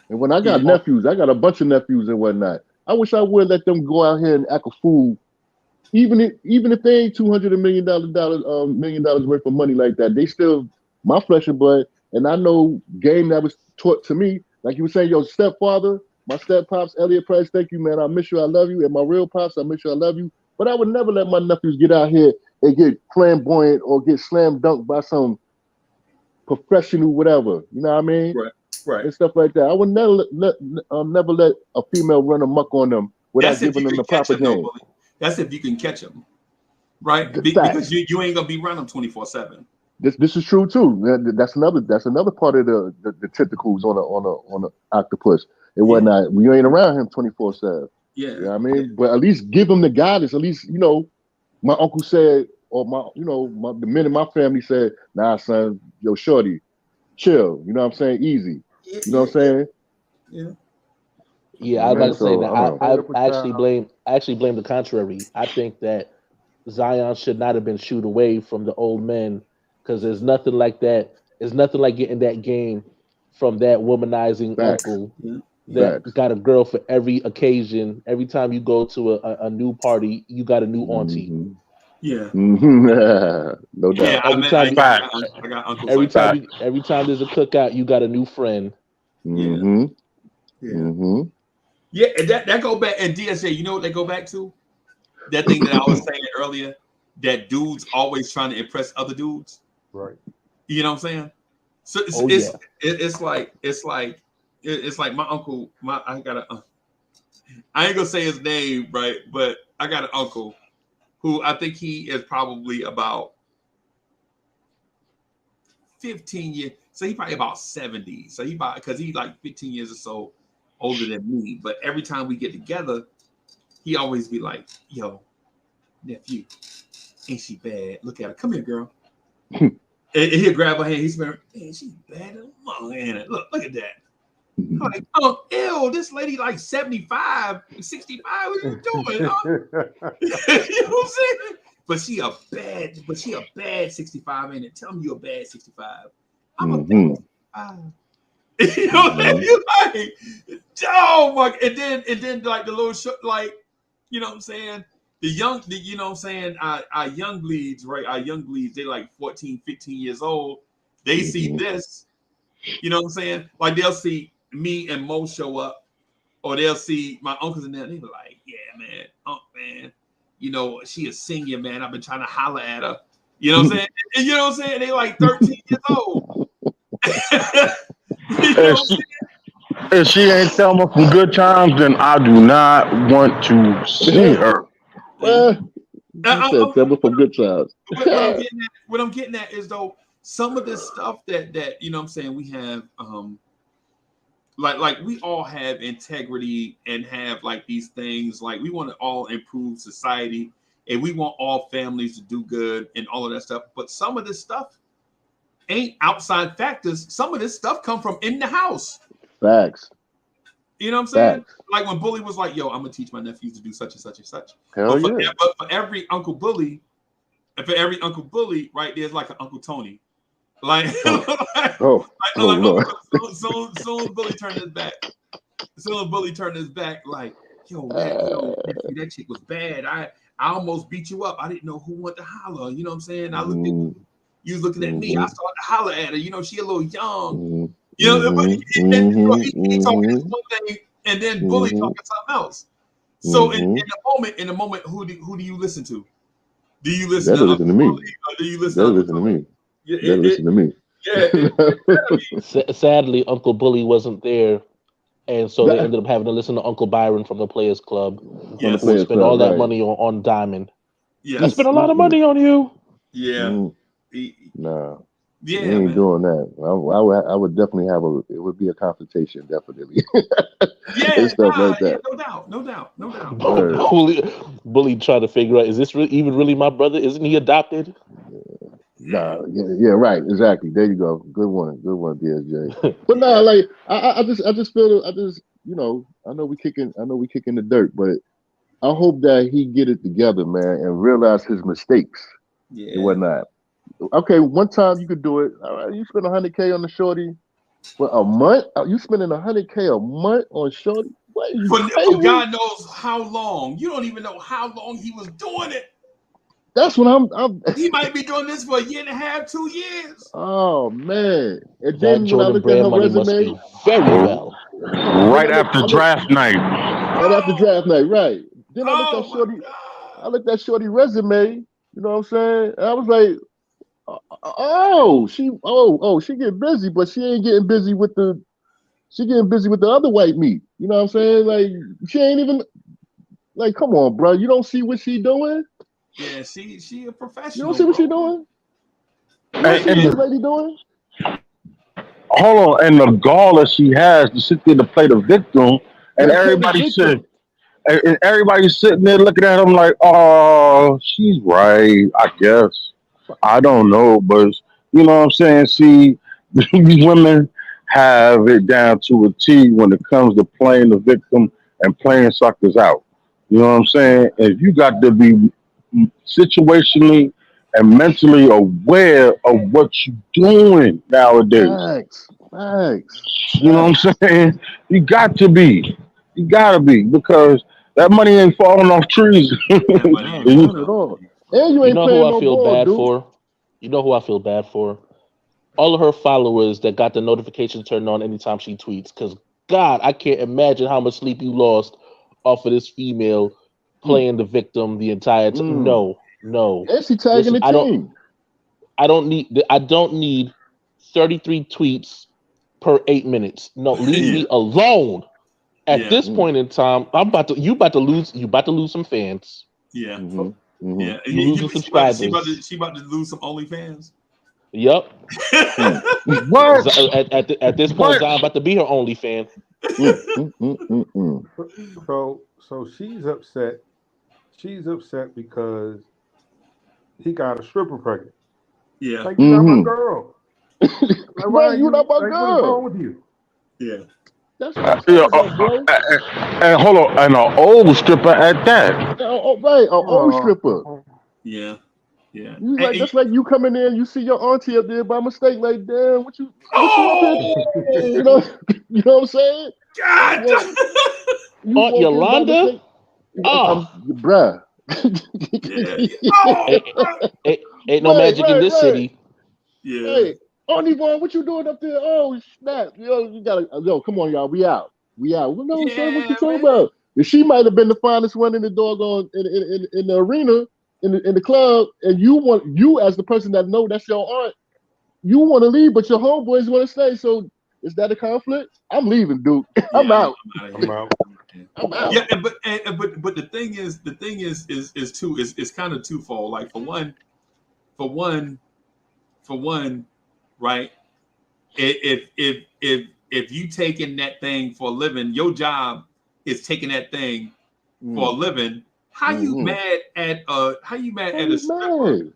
S4: And when I got nephews, I got a bunch of nephews and whatnot. I wish I would let them go out here and act a fool. Even if they ain't $200 million worth of money like that, they still my flesh and blood. And I know game that was taught to me, like you were saying, your stepfather, my step pops, Elliot Price, thank you, man. I miss you, I love you. And my real pops, I miss you, I love you. But I would never let my nephews get out here and get flamboyant or get slam dunked by some professional whatever. You know what I mean?
S1: Right.
S4: And stuff like that. I would never let a female run amok on them without giving them the proper game.
S1: That's if you can catch them, right? Because you ain't gonna be around them 24/7.
S4: This is true too. That's another part of the tentacles on a octopus and whatnot. You ain't around him 24/7.
S1: Yeah,
S4: you know what I mean. But at least give him the guidance. At least my uncle said, or the men in my family said, "Nah, son, yo, shorty, chill." You know what I'm saying? Easy. You know what I'm saying?
S1: Yeah.
S3: Yeah, I'd like to say that I actually blame the contrary. I think that Zion should not have been shooed away from the old men because there's nothing like that. There's nothing like getting that game from that womanizing uncle that got a girl for every occasion. Every time you go to a new party, you got a new auntie.
S1: Yeah.
S4: No doubt.
S1: Yeah, I got uncles
S3: every
S1: like that.
S3: Every time there's a cookout, you got a new friend.
S1: Yeah, and that go back, and DSJ, you know what they go back to? That thing that I was saying earlier, that dudes always trying to impress other dudes.
S2: Right.
S1: You know what I'm saying? So it's like my uncle, I ain't gonna say his name, right? But I got an uncle who I think he is probably about 15 years. So he probably about 70. So because he like 15 years or so older than me. But every time we get together, he always be like, yo, nephew, ain't she bad? Look at her. Come here, girl. And he'll grab her hand. He's man, she's bad as a mother. Look at that. I'm like, oh, ew, this lady like 75, 65. What are you doing? Huh? You know what I'm saying? But she a bad 65, ain't it? Tell me you're a bad 65. I'm a bad 65. You know what I'm saying? You're like, oh my, and then like the little like, you know what I'm saying? You know what I'm saying? Our young bleeds, right? Our young bleeds, they like 14, 15 years old. They see this, you know what I'm saying? Like they'll see me and Mo show up, or they'll see my uncles and them. They be like, yeah, man, you know, she a senior, man. I've been trying to holler at her. You know what I'm saying? And you know what I'm saying? They like 13 years old. You know what I'm saying?
S5: If she ain't telling me some good times, then I do not want to see her.
S4: Well, you said tell me some good times.
S1: What I'm getting at is though some of this stuff that you know what I'm saying we have like we all have integrity and have like these things, like we want to all improve society and we want all families to do good and all of that stuff, but some of this stuff ain't outside factors. Some of this stuff come from in the house.
S4: Facts.
S1: You know what I'm saying?
S4: Facts.
S1: Like when Bully was like, yo, I'm gonna teach my nephews to do such and such and such.
S4: Hell
S1: But for every Uncle Bully, right, there's like an Uncle Tony. Like,
S4: Lord.
S1: Soon Bully turned his back. Like, yo, that chick was bad. I almost beat you up. I didn't know who wanted to holler. You know what I'm saying? I looked at you. You was looking at me. I started to holler at her. You know, she a little young. You know, but he talking this one thing, and then Bully talking something else. So in the moment, who do you listen to? Do you listen to Uncle Bully, or do you listen to
S4: me?
S1: Yeah,
S4: listen to me.
S1: Yeah.
S3: Sadly, Uncle Bully wasn't there, and so they ended up having to listen to Uncle Byron from the Players Club.
S1: Yes.
S3: Who spent all that money on Diamond.
S1: Yes.
S3: I spent a lot of money on you.
S1: Yeah.
S4: Nah.
S1: Yeah,
S4: we ain't doing that. I would definitely it would be a confrontation, definitely.
S1: Yeah,
S4: stuff like that.
S1: Yeah, no doubt.
S3: Bully trying to figure out, is this even really my brother? Isn't he adopted?
S4: Yeah, right, exactly. There you go. Good one, DSJ. But no, like I just feel you know, I know we kicking the dirt, but I hope that he get it together, man, and realize his mistakes and whatnot. Okay, one time you could do it. All right, you spend $100K on the shorty for a month. You spending $100K a month on shorty? What are you
S1: for God knows how long. You don't even know how long he was doing it.
S4: That's what I'm.
S1: He might be doing this for a year and a half, 2 years.
S4: Oh man! And
S3: That
S4: then when I
S3: Jordan
S4: looked at
S3: Brand
S4: her
S3: money must
S4: resume,
S3: be very well.
S5: Right after draft night.
S4: Right after draft night, right? Then I looked at shorty.
S1: God.
S4: I looked at shorty resume. You know what I'm saying? And I was like, she get busy, but she ain't getting busy with the. She getting busy with the other white meat. You know what I'm saying? Like she ain't even. Like, come on, bro. You don't see what she doing?
S1: Yeah, she a professional.
S4: You don't see what she doing? You don't see what this lady doing?
S5: Hold on, and the gall that she has to sit there to play the victim, and everybody's sitting there looking at him like, oh, she's right, I guess. I don't know, but you know what I'm saying? See, these women have it down to a T when it comes to playing the victim and playing suckers out. You know what I'm saying? And you got to be situationally and mentally aware of what you're doing nowadays.
S4: Facts.
S5: You know what I'm saying? You got to be. You gotta be because that money ain't falling off trees.
S4: Not at all. And you
S3: You
S4: ain't
S3: know who
S4: playing
S3: I
S4: no
S3: feel
S4: ball,
S3: bad
S4: dude.
S3: for? You know who I feel bad for? All of her followers that got the notification turned on anytime she tweets. Because God, I can't imagine how much sleep you lost off of this female playing the victim the entire time. No.
S4: And she tagging
S3: Listen,
S4: the team.
S3: I don't need 33 tweets per 8 minutes. No, leave me alone. At this point in time, you about to lose some fans.
S1: Yeah.
S3: You losing subscribers.
S1: She about to lose some OnlyFans.
S3: Yep.
S5: What?
S3: At this point, Zion about to be her only fan.
S2: So she's upset. She's upset because he got a stripper pregnant.
S1: Yeah.
S2: Like, you're not my girl. Like, why
S4: Right, you not my
S2: like, what is wrong
S4: girl.
S2: with you?
S1: Yeah.
S4: That's what I'm
S5: Yeah,
S4: talking about, bro.
S5: and hold on, and an old stripper at that.
S4: Right, an old stripper.
S2: Oh,
S1: Yeah. Yeah.
S4: You like that's like you coming in, you see your auntie up there by mistake, like damn, what you up here? You know,
S1: Oh
S4: you know what I'm saying?
S1: God.
S4: Well, you
S3: Aunt
S4: walk in by
S3: Yolanda?
S4: mistake,
S3: Oh,
S4: bruh.
S1: Yeah. Oh.
S3: ain't, ain't no
S4: Right,
S3: magic in
S4: right,
S3: this
S4: right.
S3: city.
S1: Yeah.
S4: Hey, Auntie Vaughn, what you doing up there? Oh snap! You gotta come on, y'all. We out. We out. Well, no, son, what you
S1: Yeah,
S4: talking
S1: man.
S4: about? And she might have been the finest one in the doggone in the arena, in the club, and you as the person that know that's your aunt, you want to leave, but your homeboys want to stay. So is that a conflict? I'm leaving, Duke. I'm
S1: Yeah,
S4: out.
S1: I'm out of
S2: I'm
S1: here.
S2: out.
S4: I'm out.
S1: Yeah, but the thing is too is kind of twofold. Like for one, right? If you taking that thing for a living, your job is taking that thing for a living. How you
S4: Mm-hmm.
S1: mad at
S4: How
S1: a
S4: you
S1: stripper?
S4: mad?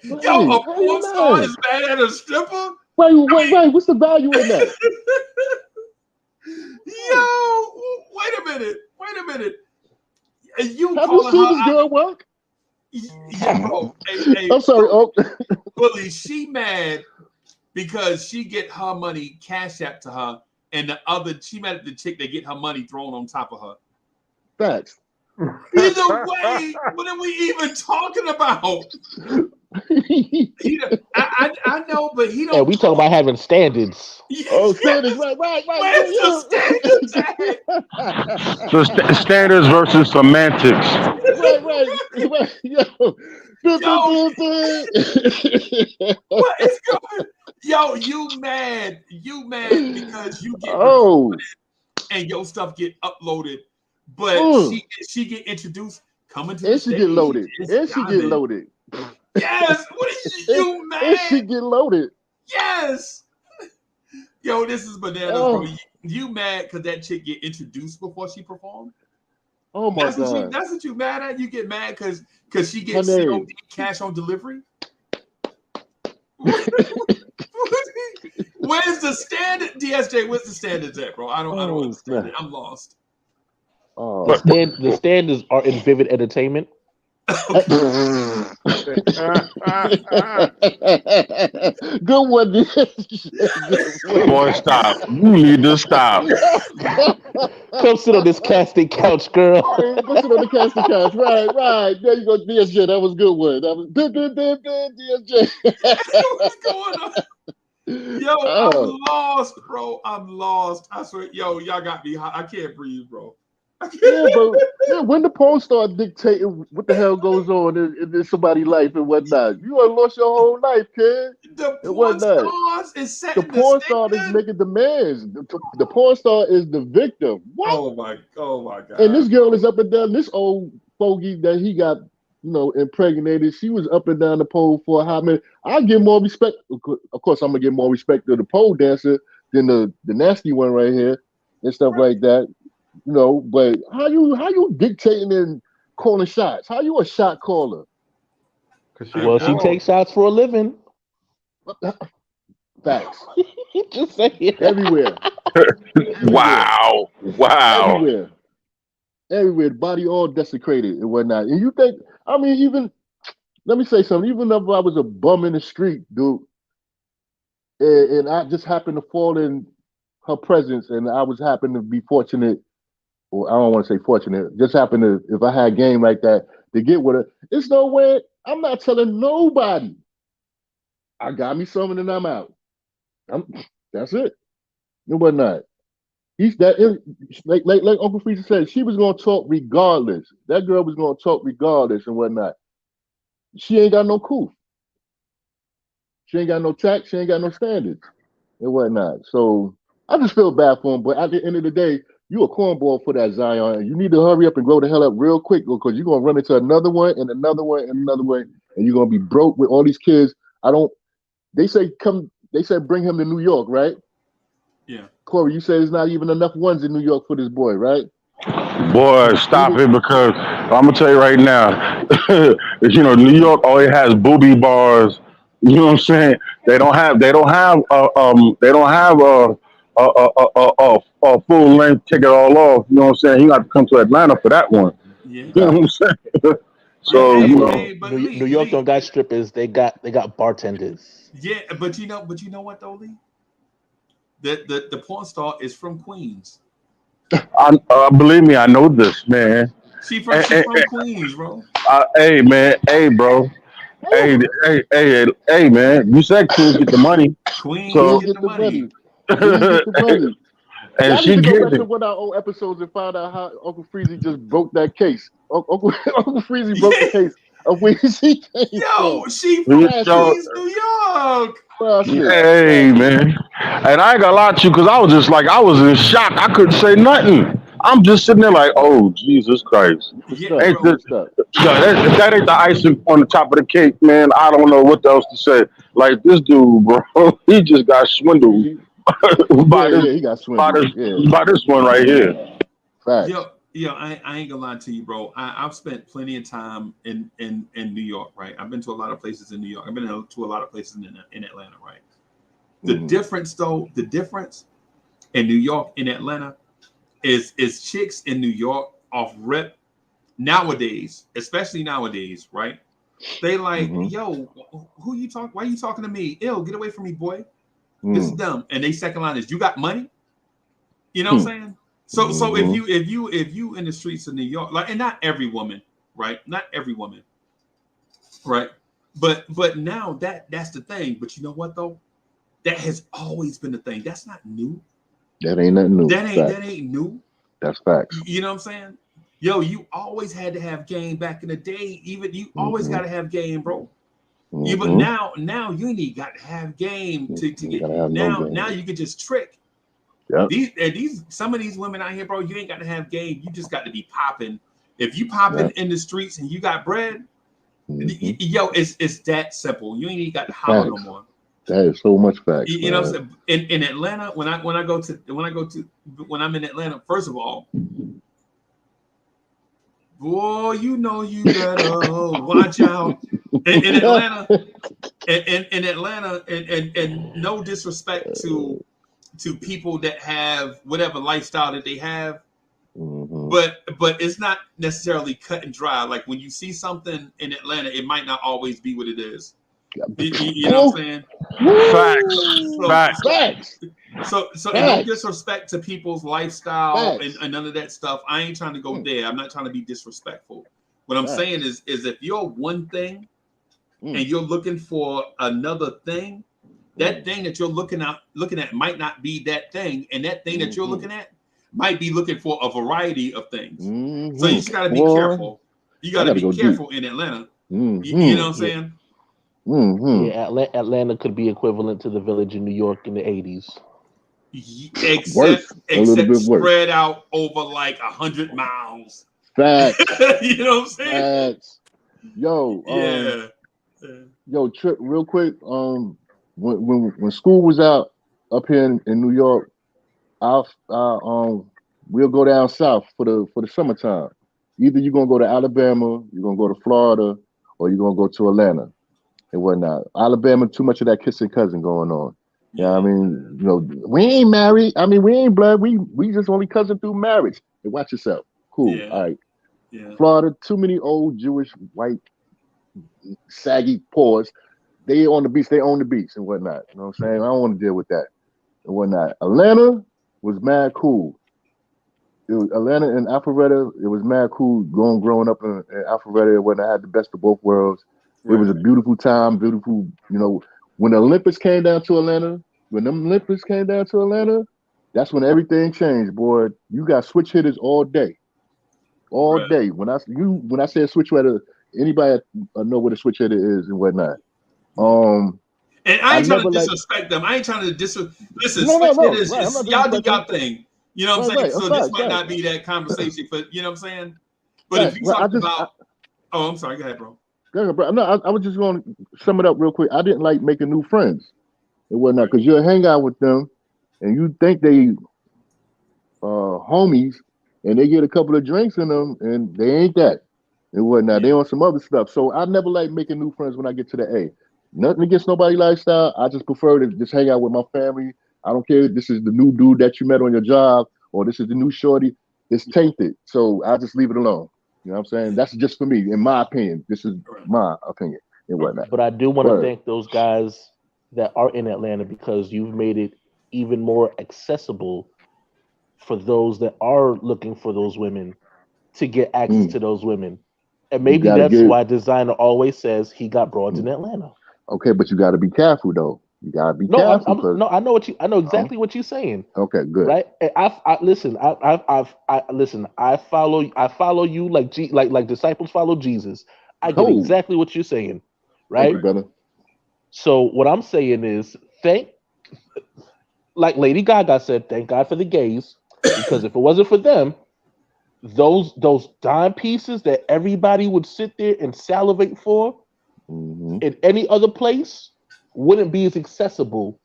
S1: Yo,
S4: Right.
S1: a
S4: How
S1: porn
S4: you
S1: star
S4: mad?
S1: is mad at a stripper?
S4: Wait. What's the value in that? Right.
S1: Yo, wait a minute. And you
S4: Have you
S1: calling
S4: seen
S1: her
S4: this
S1: out?
S4: girl work?
S1: Yeah, bro.
S4: I'm sorry. Oh,
S1: Fully, she mad because she get her money cash app to her, and she mad at the chick that get her money thrown on top of her.
S4: facts.
S1: Either way, what are we even talking about? I know, but he
S3: And
S1: don't
S3: we talk
S1: talk.
S3: about having standards.
S4: Oh,
S1: Yes.
S4: standards, right.
S1: Where's the standards at?
S5: So standards versus semantics.
S4: right. Yo,
S1: Yo, what is going? Yo, you mad because you get
S4: oh,
S1: recorded and your stuff get uploaded, but
S4: mm.
S1: she get introduced coming to the
S4: And she get
S1: stage.
S4: loaded.
S1: It's
S4: And she get
S1: diamond.
S4: loaded.
S1: Yes. What is
S4: And,
S1: you
S4: and she
S1: mad?
S4: get loaded.
S1: Yes. Yo, this is bananas, bro.
S4: Oh,
S1: You mad because that chick get introduced before she performed?
S4: oh my God,
S1: That's what you mad at? You get mad because she gets
S4: honey.
S1: COD cash on delivery? Where's the standard, DSJ? Where's the standards at, bro? I don't
S4: Oh
S1: understand it.
S4: snap.
S1: I'm lost.
S3: The
S4: Oh.
S3: standards are in vivid entertainment.
S1: Okay.
S4: Good one, good one.
S5: Boy, stop. You need to stop.
S3: Come sit on this casting couch, girl.
S4: Go sit on the casting couch. Right. There you go, DSJ. That was a good one. That was good, DSJ.
S1: What's going on? Yo,
S4: Oh,
S1: I'm lost, bro. I'm lost. I swear, yo, y'all got me hot. I can't breathe, bro.
S4: yeah, but yeah, when the porn start dictating what the hell goes on in somebody's life and whatnot, you have lost your whole life, kid,
S1: The
S4: and
S1: porn
S4: whatnot.
S1: stars is
S4: The
S1: setting the
S4: porn star is
S1: standard.
S4: making demands. The porn star is the victim. What?
S1: Oh my
S4: And
S1: god.
S4: this girl is up and down. This old fogey that he got, impregnated. She was up and down the pole for how many? I give more respect. Of course, I'm gonna give more respect to the pole dancer than the nasty one right here and stuff like that. But how you dictating and calling shots? How you a shot caller?
S2: Cause she a
S3: Well, she
S2: boss.
S3: takes shots for a living.
S4: Facts
S3: Just saying.
S4: everywhere, everywhere,
S5: Wow. Wow.
S4: everywhere, everywhere. The body all desecrated and whatnot. And you think? I mean, even let me say something. Even if I was a bum in the street, dude, and I just happened to fall in her presence, and I was happened to be fortunate, or I don't want to say fortunate, just happened to, if I had game like that, to get with her. It's no way. I'm not telling nobody. I got me something and I'm out. That's it. And whatnot. He's that like Uncle Freezer said, she was gonna talk regardless. That girl was gonna talk regardless and whatnot. She ain't got no coof. She ain't got no tact. She ain't got no standards and whatnot. So I just feel bad for him. But at the end of the day, you a cornball for that Zion, and you need to hurry up and grow the hell up real quick because you're gonna run into another one and another one and another one, and you're gonna be broke with all these kids. I don't. They say come. They said bring him to New York, right?
S1: Yeah.
S4: Corey, you said there's not even enough ones in New York for this boy, right?
S5: Boy, stop it because I'm gonna tell you right now. New York always has booby bars, You know what I'm saying? They don't have a full length take it all off. You know what I'm saying? You got to come to Atlanta for that one.
S1: Yeah.
S5: You know
S4: Facts.
S5: what I'm saying?
S1: Yeah.
S5: So
S1: Hey,
S5: you
S3: Well,
S5: know,
S1: hey, but
S3: New
S1: Lee,
S3: York don't
S1: Lee.
S3: got strippers. They got bartenders.
S1: Yeah, but you know what though, Lee? The porn star is from Queens.
S5: believe me, I know this, man.
S1: She from Queens, bro.
S5: Hey, man, hey, bro,
S4: Woo!
S5: hey, hey, man. You said Queens get the money,
S1: Queens
S5: so
S4: Queens
S1: get
S4: get
S1: the
S4: the
S1: money.
S4: money. Queens get the money.
S5: and
S4: Y'all need
S5: she
S4: to go
S5: get
S4: back to
S5: it.
S4: one of our old episodes and find out how Uncle Freezy just broke that case. Uncle Uncle Freezy broke the
S1: Yeah.
S4: case of where she came from.
S1: Yo, she from
S5: Yo,
S4: Classic,
S1: Queens, New York.
S4: classic,
S5: hey,
S4: classic.
S5: man. And I ain't gonna lie to you because I was in shock. I couldn't say nothing. I'm just sitting there like, oh, Jesus Christ.
S4: Was
S1: Yeah,
S4: stuck.
S5: Ain't
S1: bro.
S4: Was
S5: this,
S4: stuck.
S5: if that ain't the icing on the top of the cake, man, I don't know what else to say. Like this dude, bro, he just got swindled
S4: She,
S5: by
S4: yeah,
S5: this,
S4: yeah, he got
S5: by
S4: swindled.
S5: this,
S4: Yeah,
S5: by this one right here.
S4: facts.
S1: Yo, I ain't gonna lie to you, bro. I've spent plenty of time in New York, right? I've been to a lot of places in New York. I've been to a lot of places in Atlanta, right? The
S4: Mm-hmm.
S1: difference, though, the difference in New York and Atlanta is chicks in New York off rip nowadays, especially nowadays, right? They like,
S4: Mm-hmm.
S1: yo, who you talk? Why you talking to me? Ew, get away from me, boy. This is
S4: Mm.
S1: dumb. And they second line is, you got money? You know what
S4: Hmm.
S1: I'm saying? So
S4: Mm-hmm.
S1: if you in the streets of New York, like, and not every woman, right? Not every woman, right? But now that's the thing. But you know what though? That has always been the thing. That's not new.
S4: That ain't nothing new.
S1: That
S4: Facts.
S1: ain't new.
S4: That's facts.
S1: You know what I'm saying? Yo, you always had to have game back in the day. Even you always
S4: Mm-hmm.
S1: got to have game, bro. You but
S4: Mm-hmm.
S1: now you ain't got to have game to
S4: You
S1: get
S4: gotta have no
S1: now
S4: game.
S1: you can just trick
S4: Yep.
S1: these some of these women out here, bro. You ain't got to have game. You just got to be popping. If you popping
S4: Yep.
S1: in the streets and you got bread,
S4: Mm-hmm.
S1: yo, it's that simple. You ain't even got to holler no
S4: Facts.
S1: more.
S4: That is so much facts,
S1: You know what
S4: man.
S1: I'm saying? In Atlanta, when I'm in Atlanta, first of all, boy, you know you better watch out. In Atlanta, in Atlanta, and no disrespect to people that have whatever lifestyle that they have,
S4: Mm-hmm.
S1: but it's not necessarily cut and dry. Like when you see something in Atlanta, it might not always be what it is. You know what I'm
S4: Woo!
S1: saying?
S5: Facts,
S4: Woo!
S1: So
S5: facts.
S1: so
S4: Facts.
S1: and no
S4: Facts.
S1: disrespect to people's lifestyle
S4: Facts.
S1: and none of that stuff. I ain't trying to go
S4: Mm.
S1: there. I'm not trying to be disrespectful. What I'm saying
S4: Facts.
S1: is if you're one thing
S4: Mm.
S1: and you're looking for another thing, that
S4: Mm.
S1: thing that you're looking at might not be that thing, and that thing that you're
S4: Mm-hmm.
S1: looking at might be looking for a variety of things. So you
S4: Mm-hmm.
S1: just got to be
S4: Boy,
S1: careful. You got
S4: I
S1: to
S4: gotta
S1: be
S4: go deep.
S1: careful in Atlanta. You know
S4: Mm-hmm.
S1: what I'm
S3: Yeah,
S1: saying?
S4: Mm-hmm.
S3: yeah. Atlanta could be equivalent to the village in New York in the '80s.
S1: Except
S4: Worse. A little bit worse.
S1: spread out over like 100 miles.
S4: Facts.
S1: You know what I'm saying?
S4: Facts. Yo,
S1: Yeah.
S4: yo, Trip, real quick. When school was out up here in New York, we'll go down south for the summertime. Either you're gonna go to Alabama, you're gonna go to Florida, or you're gonna go to Atlanta and whatnot. Alabama, too much of that kissing cousin going on. Yeah, I
S1: Yeah.
S4: mean, we ain't married. I mean, we ain't blood. We just only cousin through marriage. Hey, watch yourself. Cool.
S1: Yeah.
S4: All right.
S1: Yeah.
S4: Florida, too many old Jewish white saggy paws. They on the beach. They own the beach and whatnot. You know what I'm saying? I don't want to deal with that and whatnot. Atlanta was mad cool. Atlanta and Alpharetta, it was mad cool growing up in Alpharetta when I had the best of both worlds. It
S1: Right.
S4: was a beautiful time, beautiful, when the Olympics came down to Atlanta, when them Olympics came down to Atlanta, that's when everything changed, boy. You got switch hitters all day. All
S1: Right.
S4: day. When I say a switch hitter, anybody know what a switch hitter is and whatnot.
S1: Yeah.
S4: Um
S1: And I
S4: I
S1: ain't trying to
S4: never like
S1: disrespect them. I ain't trying to listen,
S4: no, no,
S1: switch
S4: no.
S1: hitters
S4: Right. I'm
S1: is
S4: not
S1: y'all do
S4: disrespecting.
S1: y'all thing. You know what
S4: Right,
S1: I'm saying?
S4: right.
S1: So this
S4: Facts,
S1: might
S4: right.
S1: not be that conversation, but you know what I'm saying? But if
S4: Facts.
S1: you
S4: Right.
S1: talk about oh, I'm sorry, go ahead, bro.
S4: Yeah, bro. No, I was just going to sum it up real quick. I didn't like making new friends and whatnot
S1: Right.
S4: because you'll hang out with them and you think they homies and they get a couple of drinks in them and they ain't that and whatnot.
S1: Yeah.
S4: They on some other stuff. So I never like making new friends when I get to the A. Nothing against nobody lifestyle. I just prefer to just hang out with my family. I don't care if this is the new dude that you met on your job or this is the new shorty. It's tainted. So I just leave it alone. You know what I'm saying? That's just for me, in my opinion. This is my opinion and whatnot.
S3: But I do want to
S4: Word.
S3: thank those guys that are in Atlanta because you've made it even more accessible for those that are looking for those women to get access to those women. And
S4: You
S3: maybe
S4: gotta
S3: that's
S4: get
S3: why designer always says he got broads in Atlanta.
S4: okay, but you gotta be careful though. You gotta be
S3: No,
S4: careful because
S3: no, I know exactly what you're saying.
S4: okay, good.
S3: Right? And listen. Listen. I follow you like disciples follow Jesus. I get
S4: Oh,
S3: exactly what you're saying.
S4: thank you,
S3: Right?
S4: brother.
S3: So what I'm saying is, like Lady Gaga said, thank God for the gays, because if it wasn't for them, those dime pieces that everybody would sit there and salivate for in any other place wouldn't be as accessible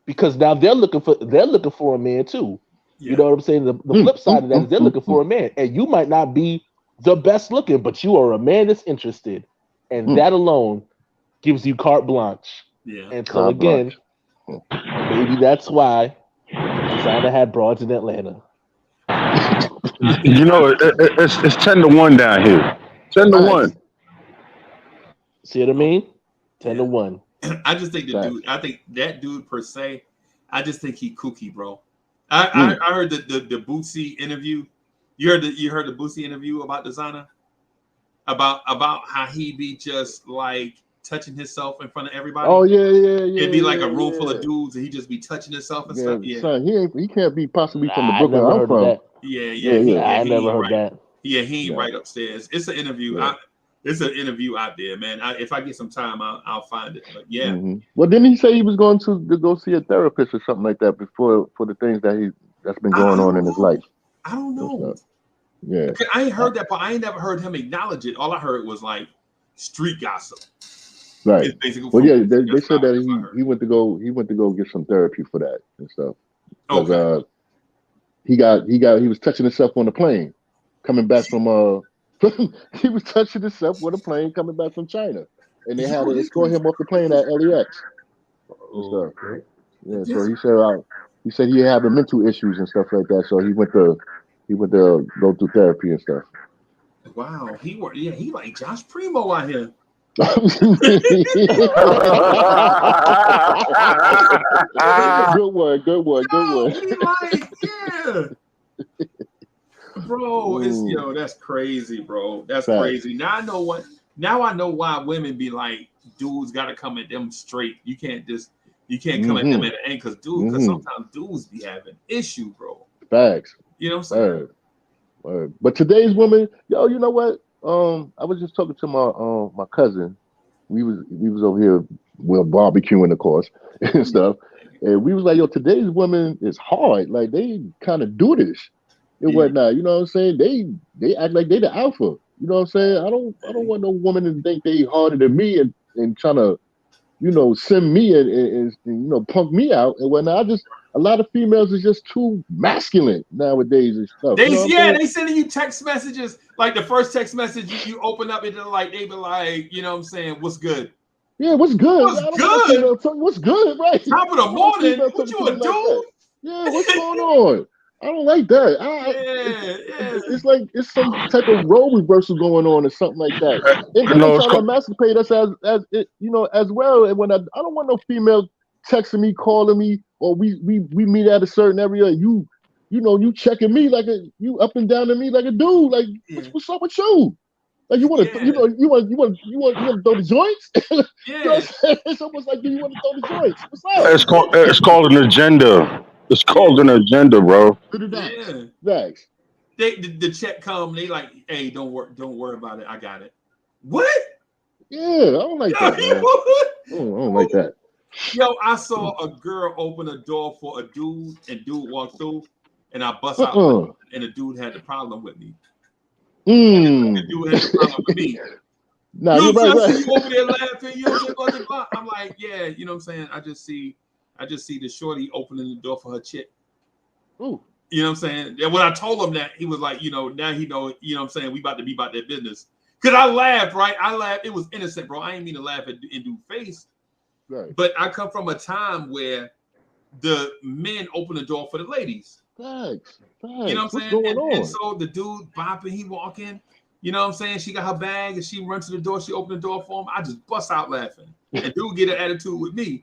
S3: because now they're looking for a man too. You know what I'm saying? The flip side of that is they're looking for a man, and you might not be the best looking, but you are a man that's interested, and that alone gives you carte blanche.
S1: Yeah.
S3: And so again, maybe that's why designer had broads in Atlanta.
S5: You know, it's 10-1 down here. 10-1.
S3: See what I mean? 10-1.
S1: I just think I think that dude per se, I just think he kooky, bro. I heard the Bootsy interview. You heard the Bootsy interview about designer? About how he be just like touching himself in front of everybody.
S4: Oh yeah.
S1: It'd be like a room full of dudes and he just be touching himself and stuff. Yeah.
S4: Son, he can't be possibly from the
S3: I
S4: Brooklyn
S3: never
S4: I'm
S3: heard
S4: from.
S3: of that.
S1: Yeah.
S3: I never heard that.
S1: Yeah, he ain't right upstairs. It's an interview.
S4: Yeah.
S1: It's an interview out there, man. If I get some time, I'll find it. But yeah.
S4: Well, didn't he say he was going to go see a therapist or something like that before for the things that's been going on in his life?
S1: I don't know.
S4: Yeah,
S1: I ain't heard that, but I ain't never heard him acknowledge it. All I heard was like street gossip.
S4: Right. Well, yeah, they said that he went to go get some therapy for that and stuff. Okay. He was touching himself on the plane coming back from he was touching himself on a plane coming back from China, and they had to escort him off the plane at LAX and stuff. Yeah, so he said he had mental issues and stuff like that, so he went to go through therapy and stuff.
S1: Wow, he like Josh Primo out here.
S4: Good one.
S1: Bro, that's crazy, bro. That's crazy. Now I know why women be like, dudes gotta come at them straight. You can't come at them at the end because sometimes dudes be having issue, bro.
S4: Facts.
S1: You know what I'm saying?
S4: Word. But today's women, you know what? I was just talking to my cousin. We was over here, barbecuing, of course, and stuff. And we was like, today's women is hard. Like they kind of do this and whatnot. You know what I'm saying? They act like they the alpha. You know what I'm saying? I don't want no woman to think they harder than me and trying to, send me and punk me out and whatnot. A lot of females is just too masculine nowadays and stuff.
S1: They sending you text messages. Like the first text message you open up, they be like, you know what I'm saying, what's good?
S4: Yeah, what's good?
S1: What's
S4: good, right?
S1: Top of the morning, what you a dude?
S4: Like yeah, what's going on? I don't like that. It's like it's some type of role reversal going on or something like that. And then they try to emancipate us as well. And when I don't want no female texting me, calling me, or we meet at a certain area. You checking me you up and down to me like a dude. Like what's up with you? Like you want to you want to throw the joints? It's almost like, do you want to throw the joints? What's up?
S5: It's called an agenda. It's called an agenda, bro.
S4: Thanks.
S1: The check come, they like, hey, don't worry about it. I got it. What?
S4: Yeah, I don't like that. I don't like that.
S1: Yo, I saw a girl open a door for a dude, and dude walked through, and I bust out, and the dude had the problem with me. The dude had the problem with me.
S4: Nah, you're right.
S1: You over there laughing, I'm like, yeah, you know what I'm saying? I just see the shorty opening the door for her chick.
S4: Ooh.
S1: You know what I'm saying? And when I told him that, he was like, now he know, you know what I'm saying? We about to be about that business. Because I laughed, right? It was innocent, bro. I ain't mean to laugh in dude's face.
S4: Right.
S1: But I come from a time where the men open the door for the ladies.
S4: Facts.
S1: You know what I'm
S4: What's
S1: saying?
S4: going
S1: And
S4: on?
S1: so the dude bopping, he walk in. You know what I'm saying? She got her bag and she runs to the door. She opened the door for him. I just bust out laughing. And dude get an attitude with me.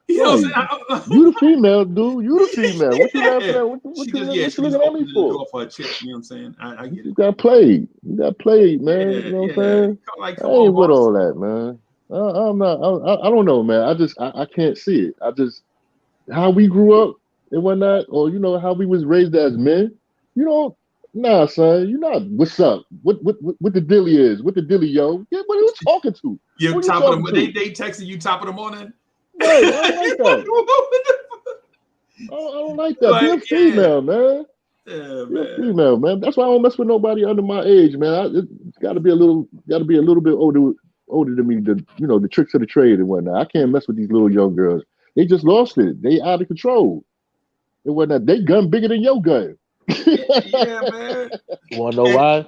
S1: You know what I'm saying?
S4: You the female, dude. You the female. What you laughing at? What
S1: She
S4: you
S1: just
S4: looking at me
S1: opening the
S4: for?
S1: door for a chick. You know what I'm saying? I get
S4: You
S1: it.
S4: got played. You got played, man.
S1: Yeah,
S4: You know what I'm
S1: yeah.
S4: saying?
S1: Like,
S4: I
S1: come on,
S4: ain't with
S1: boss.
S4: all that, man. I'm not. I don't know, man. I can't see it. I just how we grew up and whatnot, or how we was raised as men. You know, nah, son. You not. What's up? What the dilly is? What the dilly, yo? Yeah, what are you talking to?
S1: You
S4: Who you
S1: top
S4: talking
S1: of the
S4: to?
S1: they texted you top of the morning.
S4: Right. I don't like that. I don't like that. Be a
S1: Like,
S4: female, man.
S1: yeah,
S4: Be a
S1: man.
S4: female, man. That's why I don't mess with nobody under my age, man. It's got to be a little bit older than me. The tricks of the trade and whatnot. I can't mess with these little young girls. They just lost it. They out of control and whatnot. They gun bigger than your gun.
S1: Yeah, man.
S3: You wanna know why?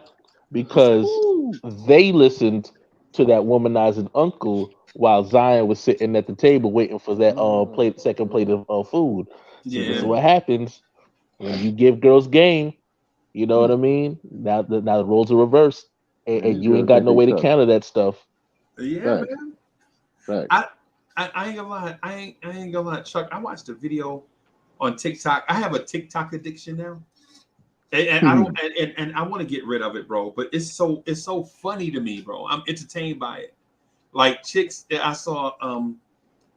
S3: Because
S4: Ooh.
S3: they listened to that womanizing uncle while Zion was sitting at the table waiting for that second plate of food. See, this is
S1: Yeah.
S3: what happens when you give girls game. You know what I mean? Now the roles are reversed, and,
S4: Man,
S3: and
S4: these
S3: you ain't
S4: girls
S3: got
S4: think
S3: no
S4: they
S3: way to
S4: tough.
S3: counter that stuff.
S1: Yeah,
S4: Facts.
S1: man.
S4: Facts.
S1: I ain't gonna lie. I ain't gonna lie, Chuck. I watched a video on TikTok. I have a TikTok addiction now. And I don't and I want to get rid of it, bro. But it's so funny to me, bro. I'm entertained by it. Like chicks, I saw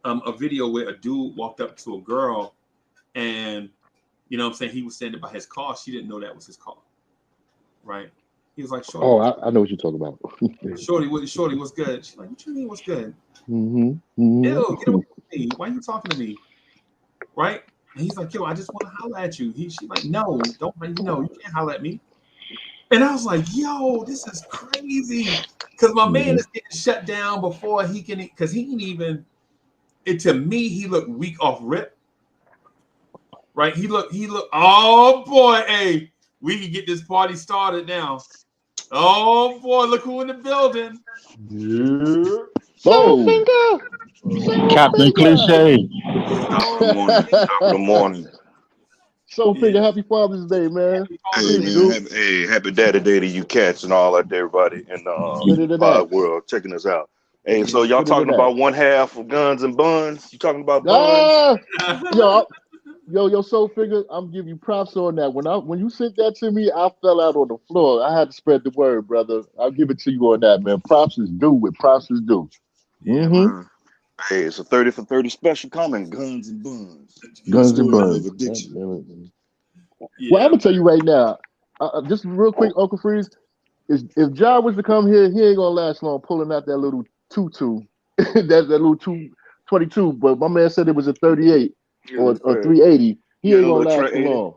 S1: a video where a dude walked up to a girl and you know what I'm saying, he was standing by his car. She didn't know that was his car. Right? He was like, Shorty,
S4: Oh, I know what you're talking about.
S1: Shorty, what's good? She's like, what you mean what's good?
S4: Mm-hmm.
S1: Ew, get away from me. Why are you talking to me? Right? And he's like, yo, I just want to holler at you. She's like, no, don't you can't holler at me. And I was like, yo, this is crazy. Because my man is getting shut down before he can, because he ain't even, to me, he looked weak off rip. Right? He looked, oh boy, hey, we can get this party started now. Oh boy, look who in the building.
S4: Yeah.
S3: Soul
S4: Oh,
S3: finger.
S5: Captain Cliche.
S1: So
S6: Good morning. Top of the morning.
S4: So
S1: Yeah.
S4: figure happy Father's Day, man.
S1: Happy
S6: Hey
S1: Father's
S4: Peace,
S1: Day.
S6: man,
S4: dude.
S6: happy Daddy Day to you cats and all that, everybody in
S4: Put
S6: the
S4: it in
S6: pod
S4: X.
S6: world checking us out. Hey, so y'all
S4: Put it
S6: talking
S4: in X.
S6: about one half of Guns and Buns? You talking about buns?
S4: Ah, yo, Soul Figure, I'm giving you props on that. When you sent that to me, I fell out on the floor. I had to spread the word, brother. I'll give it to you on that, man. Props is due what props is due.
S1: Yeah,
S6: Man. Hey, it's a 30 for 30 special coming. Guns and Buns. True
S4: Guns and
S6: stories
S4: Buns.
S6: of addiction.
S4: Well,
S1: yeah,
S4: I'm gonna tell you right now, just real quick, Uncle Freeze. If John was to come here, he ain't gonna last long pulling out that little tutu, that little 222. But my man said it was a 38 or 380. He
S6: Yeah,
S4: ain't
S6: a
S4: gonna
S6: little
S4: last
S6: Trey
S4: for
S6: 80.
S4: long.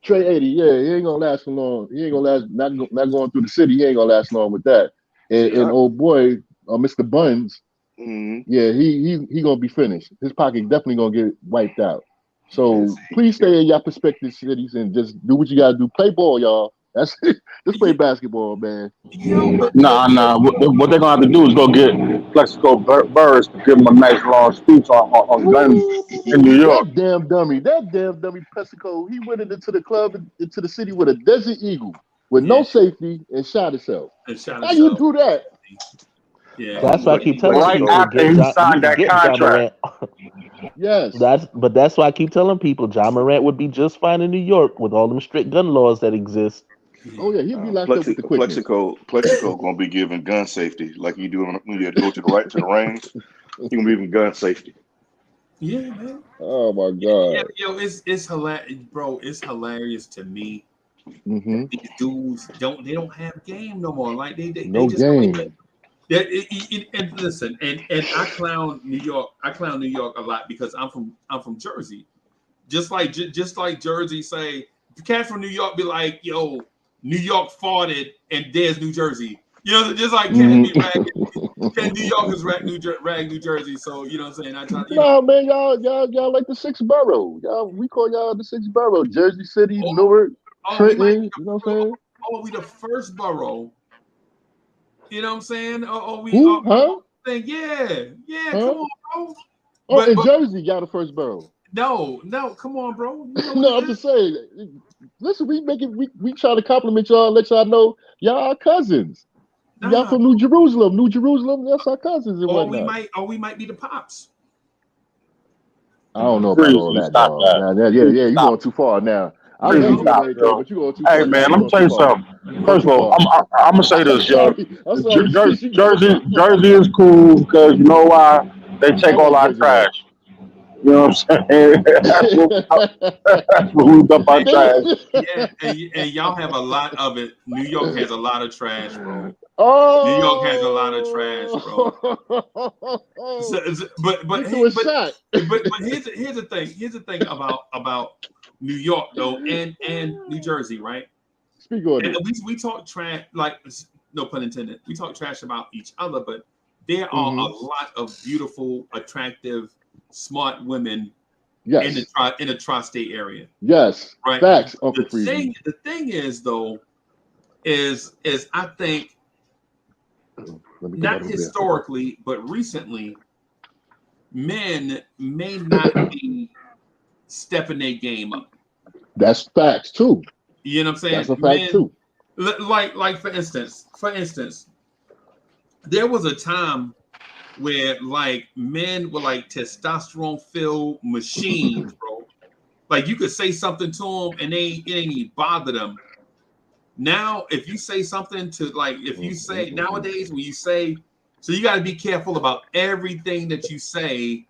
S4: Trey 80, yeah, he ain't gonna last for long. He ain't gonna last. Not going through the city. He ain't gonna last long with that. And,
S6: Yeah.
S4: and old boy, Mr. Buns,
S6: Mm-hmm.
S4: yeah, he gonna be finished. His pocket definitely gonna get wiped out. So
S6: Yes.
S4: please stay in your prospective cities and just do what you gotta do. Play ball, y'all. That's just play basketball, man.
S1: yo, but
S5: Nah. What they're gonna have to do is go get Plexico Burris to give them a nice long speech on guns in New
S4: Ooh,
S5: York.
S4: that damn dummy Pesico, he went into the club, into the city with a Desert Eagle with
S1: yeah,
S4: no safety and shot himself.
S1: and shot
S4: How you
S1: himself.
S4: do that?
S1: Yeah,
S3: That's why I keep telling
S5: Right
S3: people
S5: after
S3: get
S5: he
S3: John. You
S5: signed
S3: can
S5: that
S3: get John
S5: contract.
S3: Morant.
S4: Yes.
S3: That's why I keep telling people John Morant would be just fine in New York with all them strict gun laws that exist.
S4: Oh yeah, he'll be locked up with the quickness.
S6: Plexico gonna be giving gun safety like you do when you go to the right to the range. He gonna be giving gun safety.
S1: yeah, man.
S4: Oh my
S1: Yeah,
S4: God.
S1: yo, it's hilarious, bro. It's hilarious to me
S4: Mm-hmm.
S1: that these dudes don't have game no more. Like they
S4: No
S1: just come in.
S4: game.
S1: Yeah, and listen, and I clown New York. I clown New York a lot because I'm from Jersey. Just like Jersey say, the cat from New York be like, yo, New York farted and there's New Jersey. You know, just like Ken be ragging. Ken New Yorkers rag New Jersey. So you know what I'm saying? I try,
S4: No man, y'all like the six borough. Y'all, we call y'all the six borough. Jersey City,
S1: oh,
S4: Newark,
S1: we might be
S4: Trenton. You know what I'm saying?
S1: we the first borough. You know what I'm saying?
S4: Who? Huh?
S1: Saying, yeah, come
S4: Huh?
S1: on, bro.
S4: Oh, in
S1: But
S4: Jersey, y'all the first borough.
S1: no, come on, bro. You know
S4: No,
S1: what
S4: I'm
S1: it
S4: just saying. Listen, we try to compliment y'all, let y'all know y'all are cousins. Y'all
S1: Nah,
S4: from New Jerusalem. New Jerusalem, that's our cousins and
S1: or
S4: whatnot.
S1: we might be the pops.
S4: I don't know about all
S5: Breezy,
S4: that,
S5: stop
S4: dog.
S5: that.
S4: Now, yeah,
S5: Breezy,
S4: you
S5: stop.
S4: going too far now. I
S1: You
S4: love
S5: Breezy,
S1: know,
S4: you and
S5: stop,
S4: everything,
S5: yo.
S4: but you going too
S5: Hey
S4: far now.
S5: man,
S4: You
S5: let me
S4: going
S5: tell
S4: too
S5: you
S4: far.
S5: something.
S4: You going
S5: First
S4: too
S5: of all,
S4: far.
S5: I'm gonna say
S4: I'm
S5: this, yo.
S4: sorry. I'm sorry, Chris. You going
S5: Jersey,
S4: too far.
S5: Jersey, Jersey is cool because they take
S4: I
S5: all
S4: like
S5: our
S4: Jersey though.
S5: trash. You know what I'm saying? That's what we dump our trash.
S1: yeah, and y'all have a lot of it. New York has a lot of trash, bro. New York has a lot of trash, bro. But
S4: Get to a shot.
S1: but here's the thing. Here's the thing about New York though, and New Jersey, right?
S4: Speak on
S1: And
S4: it.
S1: we talk trash, like no pun intended. We talk trash about each other, but there are a
S4: Mm-hmm.
S1: lot of beautiful, attractive, smart women
S4: Yes.
S1: in the tri-state area,
S4: Yes.
S1: right?
S4: Facts, Uncle Freezy.
S1: The thing is though, is I think
S4: Let me come
S1: not
S4: out over there.
S1: historically, but recently, men may not be stepping their game up.
S4: That's facts too.
S1: You know what I'm
S4: That's
S1: saying?
S4: a fact
S1: Men,
S4: too.
S1: like for instance, there was a time where like men were like testosterone filled machines, bro. Like you could say something to them and it ain't even bother them. Now, if you say something to like, if you say nowadays when you say, so you got to be careful about everything that you say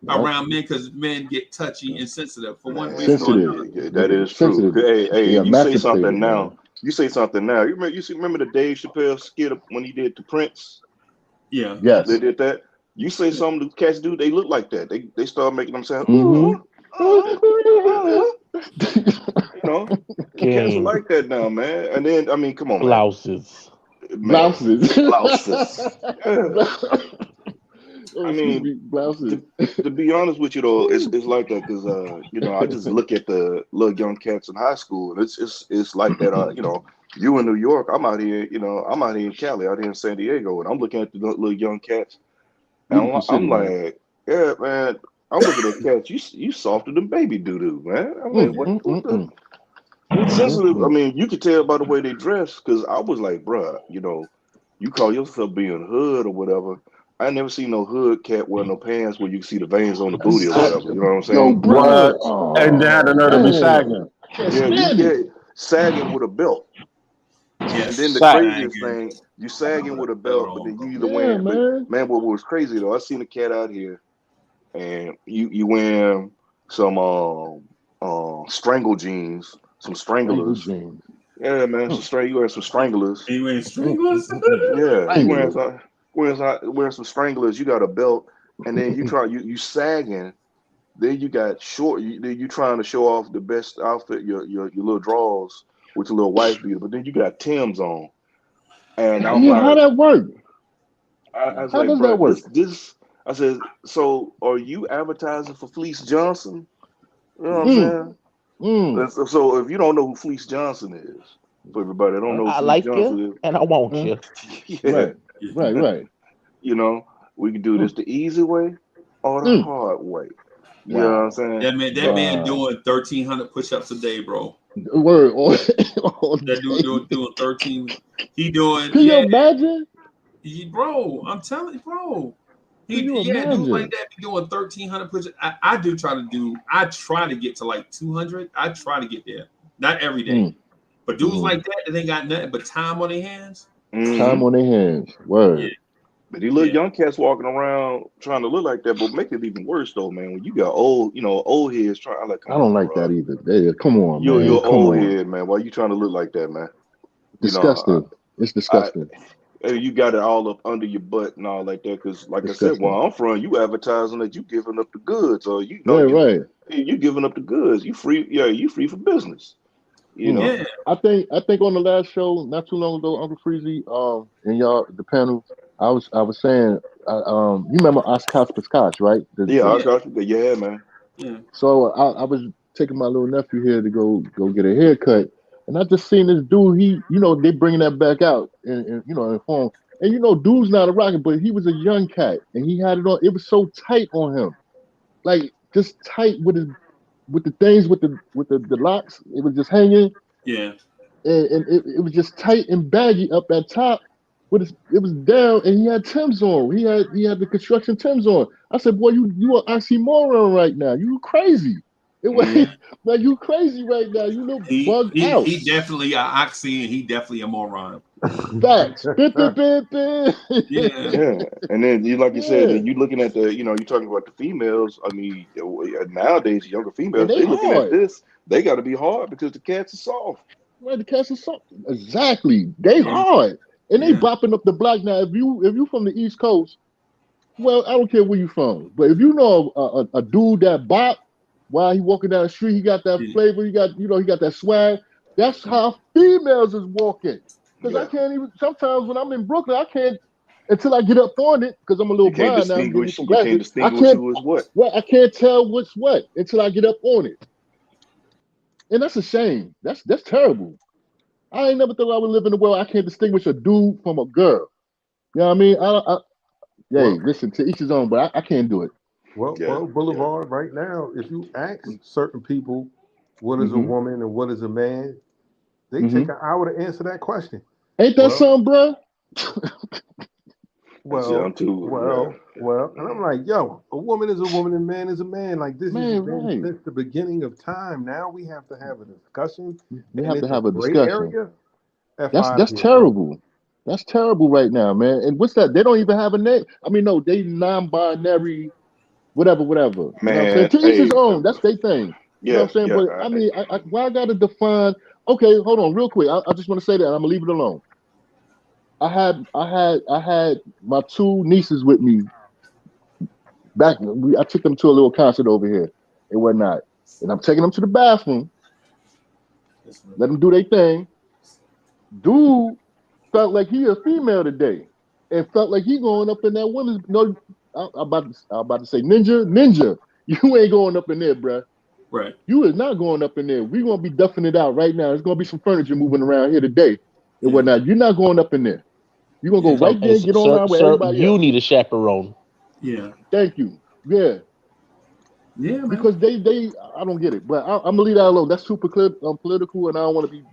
S4: Yep.
S1: around men because men get touchy and sensitive for one
S6: Man,
S1: reason or
S4: Sensitive.
S1: another.
S6: yeah, that is true.
S4: Sensitive.
S6: Hey,
S4: They
S6: you say something
S4: emancipated,
S6: now.
S4: man.
S6: You say something now. Remember the Dave Chappelle skit when he did the Prince?
S1: Yeah.
S6: They
S4: Yes.
S6: did that. You say something the cats do, they look like that. They start making them sound,
S4: Mm-hmm.
S6: you know. Cats are
S3: Game
S6: like that now, man. And then I mean, come on, man,
S3: blouses.
S6: man,
S4: Blouses.
S6: blouses. Yeah.
S4: Oh,
S6: I
S4: excuse
S6: mean,
S4: me, blouses.
S6: to be honest with you though, it's like that because I just look at the little young cats in high school, and it's like that. You in New York, I'm out here, I'm out here in Cali, out here in San Diego, and I'm looking at the little young cats, and
S4: Beautiful city,
S6: I'm
S4: man.
S6: like, yeah, man. I'm looking at cats. You softer than baby doo doo, man. I'm like, what the sensitive? I mean, you could tell by the way they dress because I was like, bruh, you call yourself being hood or whatever. I never seen no hood cat wear no pants where you can see the veins on the booty or whatever. You know what I'm
S4: Yo,
S6: saying?
S4: brother.
S5: What? And they had
S4: Oh,
S5: the nerve to be
S4: man.
S5: sagging.
S4: Can't
S6: Yeah,
S4: stand it.
S6: sagging with a belt. And then the
S1: Yes.
S5: Sag.
S6: craziest
S1: Sagging
S6: thing, you sagging
S1: with
S6: with
S1: a
S6: a
S1: belt
S6: belt, but
S1: on,
S6: then you
S1: bro.
S6: either
S4: Yeah,
S6: wearing, but
S4: man.
S6: man, what was crazy though, I seen a cat out here and you wearing some strangle jeans, some
S4: Strangle
S6: stranglers.
S4: jeans.
S6: Yeah, man, you wearing some stranglers.
S1: Are you wearing stranglers?
S6: Yeah, you
S4: Stranglers.
S6: wearing some stranglers. You got a belt, and then you sagging. Then you got short. Then you trying to show off the best outfit, your little drawers with your little wife beater. But then you got Tim's on, and I'm
S4: Yeah, how
S6: like,
S4: that work?
S6: I was
S4: How
S6: like,
S4: does
S6: bro,
S4: that work?
S6: this. I said, so are you advertising for Fleece Johnson? You know what I'm
S4: Mm,
S6: saying?
S4: mm,
S6: So if you don't know who Fleece Johnson is, for everybody that don't know who
S3: I
S6: Fleece
S3: like you
S6: Johnson
S3: and I want
S4: mm.
S3: you.
S6: is, yeah,
S4: Right, right.
S6: you know, we can do
S4: Mm,
S6: this the easy way or the
S4: mm.
S6: hard way. You know what I'm
S4: Wow,
S6: saying?
S1: That
S6: And
S1: man
S4: wow.
S1: doing 1,300 push-ups a day, bro.
S4: Word all
S1: That dude
S4: day.
S1: doing 13. He doing,
S4: Can you
S1: yeah,
S4: imagine?
S1: bro. I'm telling you, bro.
S4: Can you
S1: Dudes like
S4: imagine?
S1: that be doing 1,300 push. I do try to do. I try to get to like 200. I try to get there. Not every day,
S4: Mm,
S1: but dudes
S4: hmm
S1: like that ain't got nothing but time on their hands.
S6: hmm
S4: Time on their hands.
S1: Yeah,
S4: Word.
S6: but these little
S1: yeah.
S6: young cats walking around trying to look like that, but make it even worse though, man. When you got old heads trying, I'm like, come
S4: I don't
S6: on,
S4: like
S6: bro.
S4: that either. Come on,
S6: You're
S4: man.
S6: an
S4: Come
S6: old
S4: on.
S6: head, man. Why you trying to look like that, man? You know,
S4: Disgusting. It's
S6: I,
S4: disgusting.
S6: you got it all up under your butt and all like that. Because, like I said, where
S4: Disgusting.
S6: I'm from, you advertising that you giving up the goods, or
S4: Yeah, right.
S6: you giving up the goods. You free, yeah, you free for business. You
S4: Mm.
S6: know,
S1: Yeah,
S4: I think on the last show, not too long ago, Uncle Freezy, and y'all the panel, I was saying, you remember Oscar Piscotch, right?
S6: yeah, I
S1: yeah,
S6: got you. Yeah, man.
S1: yeah.
S4: So I was taking my little nephew here to go get a haircut, and I just seen this dude. They bringing that back out in form. And you know, dude's not a rocket, but he was a young cat, and he had it on. It was so tight on him, like just tight with the things with the locks. It was just hanging,
S1: Yeah.
S4: and it was just tight and baggy up at top. But it was down, and he had Timbs on. He had the construction Timbs on. I said, "Boy, you are oxymoron right now. You crazy? It was
S6: Mhm.
S4: like you crazy right now. You look
S1: He
S4: bugged
S1: he
S4: out."
S1: he definitely a oxy, and he definitely a moron.
S4: Facts. Yeah.
S1: Yeah.
S6: Yeah, and then like you said, then
S4: And
S6: you looking at the, you talking about the females. I mean, nowadays younger females,
S4: they
S6: they looking at
S4: hard.
S6: this, they got to be hard because the cats are soft.
S4: Right, the cats are soft. Exactly. They
S1: Yeah.
S4: hard. And they
S1: Yeah.
S4: bopping up the block now. If you from the East Coast, well, I don't care where you from, but if you know a dude that bop while he walking down the street, he got that
S1: Yeah.
S4: flavor, he got that swag. That's how females is walking. Because I
S6: Yeah,
S4: can't even sometimes when I'm in Brooklyn, I can't until I get up on it, because I'm a little blind now, I'm getting some
S6: you can't
S4: glasses. I
S6: distinguish
S4: can't
S6: who is what.
S4: I can't tell what's what until I get up on it. And that's a shame. That's terrible. I ain't never thought I would live in a world I can't distinguish a dude from a girl. You know what I mean? Hey,
S2: Well,
S4: listen, to each his own, but I can't do it.
S6: Yeah, yeah.
S2: Boulevard right now, if you ask certain people what is a
S4: Hmm.
S2: woman and what is a man, they
S4: Hmm.
S2: take an hour to answer that question.
S4: Ain't that
S2: Well,
S4: something, bruh?
S6: That's yeah. I'm too.
S2: and I'm like, yo, a woman is a woman and man is a man. Like this has
S4: Man,
S2: been
S4: right.
S2: since the beginning of time. Now we have to have a discussion,
S4: We
S2: and
S4: have to
S2: it's a
S4: have a
S2: gray
S4: discussion.
S2: area.
S4: That's
S2: F5 here, bro.
S4: terrible. That's terrible right now, man. And what's that? They don't even have a name. I mean, no, they non-binary, whatever, whatever. You know what I'm saying?
S6: Man,
S4: To each his
S6: hey,
S4: own. That's their thing. You know what
S6: yeah,
S4: I'm saying?
S6: yeah.
S4: But I mean, why I gotta define? Okay, hold on, real quick. I just want to say that, and I'm gonna leave it alone. I had my two nieces with me back. I took them to a little concert over here and whatnot, and I'm taking them to the bathroom. Let them do their thing. Dude felt like he a female today, and felt like he going up in that women's. No, I'm about to say ninja. You ain't going up in there, bruh.
S1: Right.
S4: You is not going up in there. We gonna be duffing it out right now. There's gonna be some furniture moving around here today and
S1: Yeah.
S4: whatnot. You're not going up in there. You're gonna go
S1: Yeah.
S4: right there and get
S3: Sir,
S4: online with
S3: sir,
S4: everybody
S3: you
S4: else.
S3: need a chaperone.
S1: Yeah.
S4: Thank you. Yeah,
S1: Yeah, man.
S4: because they I don't get it, but I'm gonna leave that alone. That's super political, and I don't want to be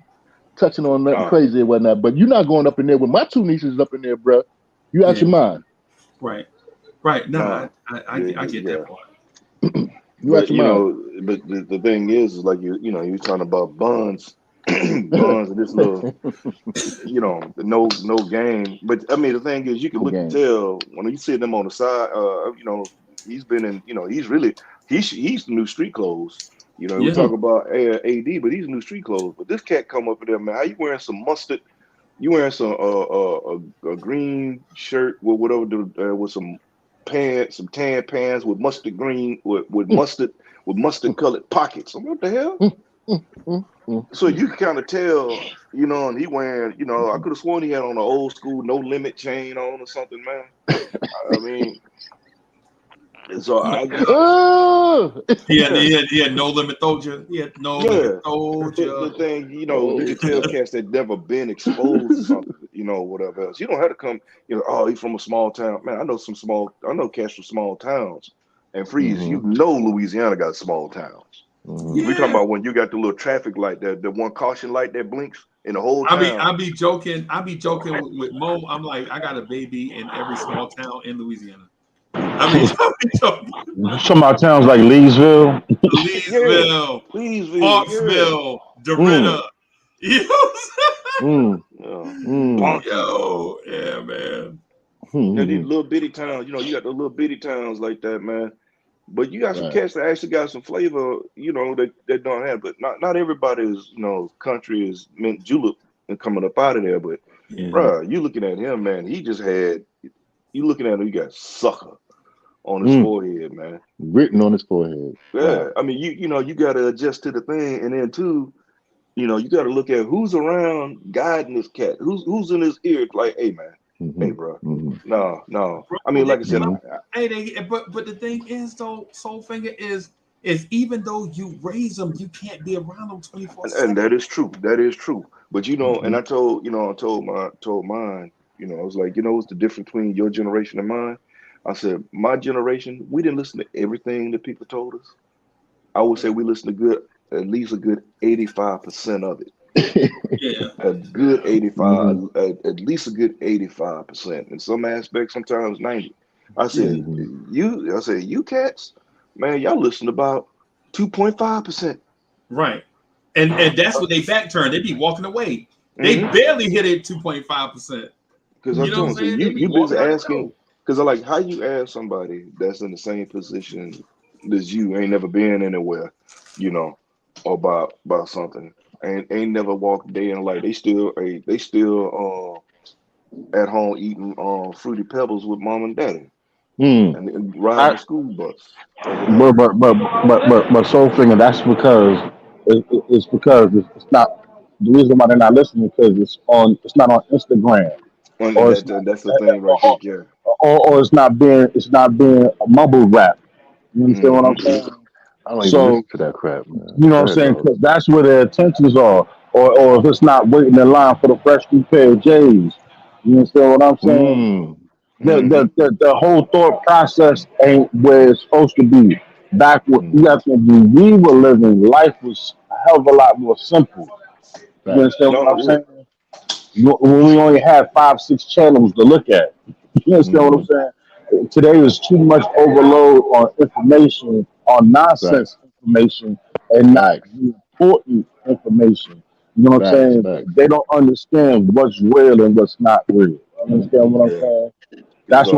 S4: touching on nothing
S6: Nah,
S4: crazy and whatnot. But you're not going up in there with my two nieces up in there, bruh. You out
S1: Yeah.
S4: your mind.
S1: Right. Right.
S6: nah.
S1: Nah, I
S6: Yeah,
S1: get
S6: yeah.
S1: that part.
S4: You out
S6: But
S4: your mind.
S6: but the thing is like you're talking about buns, buns, and this little, no game. But I mean, the thing is, you can
S4: No
S6: look and
S4: game.
S6: tell when you see them on the side. He's been in. He's really he's the new street clothes. We
S1: Yeah.
S6: talk about AD, but he's new street clothes. But this cat come up with there, man. How you wearing some mustard? You wearing some a green shirt with whatever with some pants, some tan pants with mustard green with mustard colored pockets. I'm like, what the hell?
S4: Mm, mm, mm, mm,
S6: So
S4: mm.
S6: you can kind of tell, and he wearing, I could have sworn he had on an old school no limit chain on or something, man. I mean, so
S1: Yeah.
S6: I
S4: Oh!
S6: yeah.
S1: He had no limit told you. He had no limit
S6: Yeah,
S1: told
S6: but
S1: you.
S6: the thing, you
S4: Oh,
S6: can tell cats that never been exposed to something, whatever else. You don't have to come, oh, he's from a small town. Man, I know cats from small towns. And Freeze,
S4: hmm
S6: Louisiana got small towns.
S4: hmm
S6: We talking
S1: Yeah.
S6: about when you got the little traffic light, the one caution light that blinks in the whole
S1: I
S6: town.
S1: be joking. I be joking with Mo. I'm like, I got a baby in every small town in Louisiana. I be joking.
S5: You talking about towns like Leesville?
S6: Yeah,
S1: Leesville,
S6: Pleaseville, yeah.
S1: Parksville,
S4: mm,
S1: Doretta. You know
S4: mm,
S6: Yeah.
S4: mm,
S6: Bonky.
S1: Yo, yeah, man.
S6: Yeah, these
S4: mm.
S6: little bitty towns, you got the little bitty towns like that, man. But you got some
S4: Right.
S6: cats that actually got some flavor, that don't have. But not everybody is, country is mint julep and coming up out of there. But
S1: Yeah.
S4: hmm
S6: bruh, you looking at him, man. He just had. You looking at him, you got sucker on his
S4: Mm.
S6: forehead, man.
S4: Written on his forehead.
S6: Yeah,
S4: Wow.
S6: I mean, you got to adjust to the thing, and then too, you got to look at who's around guiding this cat. Who's in his ear, like, hey man,
S4: Hmm
S6: hey bro,
S4: hmm
S6: no, no. I
S1: Bro,
S6: mean, like I said,
S4: hmm
S1: hey, but the thing is though, Soulfinger is even though you raise them, you can't be around them
S6: and
S1: 24/7.
S6: that is true. That is true. But and
S4: hmm
S6: I told, I told mine, I was like, what's the difference between your generation and mine? I said, my generation, we didn't listen to everything that people told us. I would say we listened to at least a good 85% of it.
S1: Yeah.
S6: A good 85,
S4: Mhm.
S6: at least a good 85%. In some aspects, sometimes 90. I said,
S4: Mhm.
S6: you cats, man, y'all listen to about 2.5%.
S1: Right. And that's what they back turn. They be walking away. They
S6: Mm-hmm.
S1: barely hit it 2.5%.
S6: Because I
S1: You know what
S6: told
S1: I'm
S6: him, so
S1: saying? They be
S6: you busy
S1: walking out the
S6: asking,
S1: door.
S6: because I like how you ask somebody that's in the same position as you, ain't never been anywhere, you know, or about something, ain't never walked a day in life. They still at home eating fruity pebbles with mom and daddy,
S4: Mm.
S6: and riding
S5: I,
S6: the school bus or whatever.
S5: but Soul Finger, that's because it's because it's not the reason why they're not listening because it's not on Instagram
S6: And
S5: or it's
S6: that's the thing right there, yeah.
S5: or it's not being a mumble rap. You understand what I'm
S6: Mm-hmm.
S5: saying?
S4: I don't even
S5: So
S4: listen to that crap, man.
S5: you know
S4: Go
S5: what I'm
S4: ahead,
S5: saying?
S4: dog.
S5: Because that's where their attentions are, or if it's not waiting in line for the fresh new pair of J's. You understand what I'm saying?
S4: Mm.
S6: Mm-hmm.
S5: The whole thought process ain't where it's supposed to be. Back when you
S4: Mhm.
S5: got to be, we were living, life was a hell of a lot more simple. You
S4: Facts.
S5: understand what
S6: No,
S5: I'm
S6: yeah.
S5: saying? When we only had 5, 6 channels to look at. You understand what I'm
S4: Mhm.
S5: saying? Today is too much overload on information, on
S4: Facts.
S5: nonsense information, and not
S4: Facts.
S5: the important information. You know what I'm
S4: Facts.
S5: saying?
S4: Facts.
S5: They don't understand what's real and what's not real. You understand what I'm
S6: Yeah.
S5: saying?
S6: Because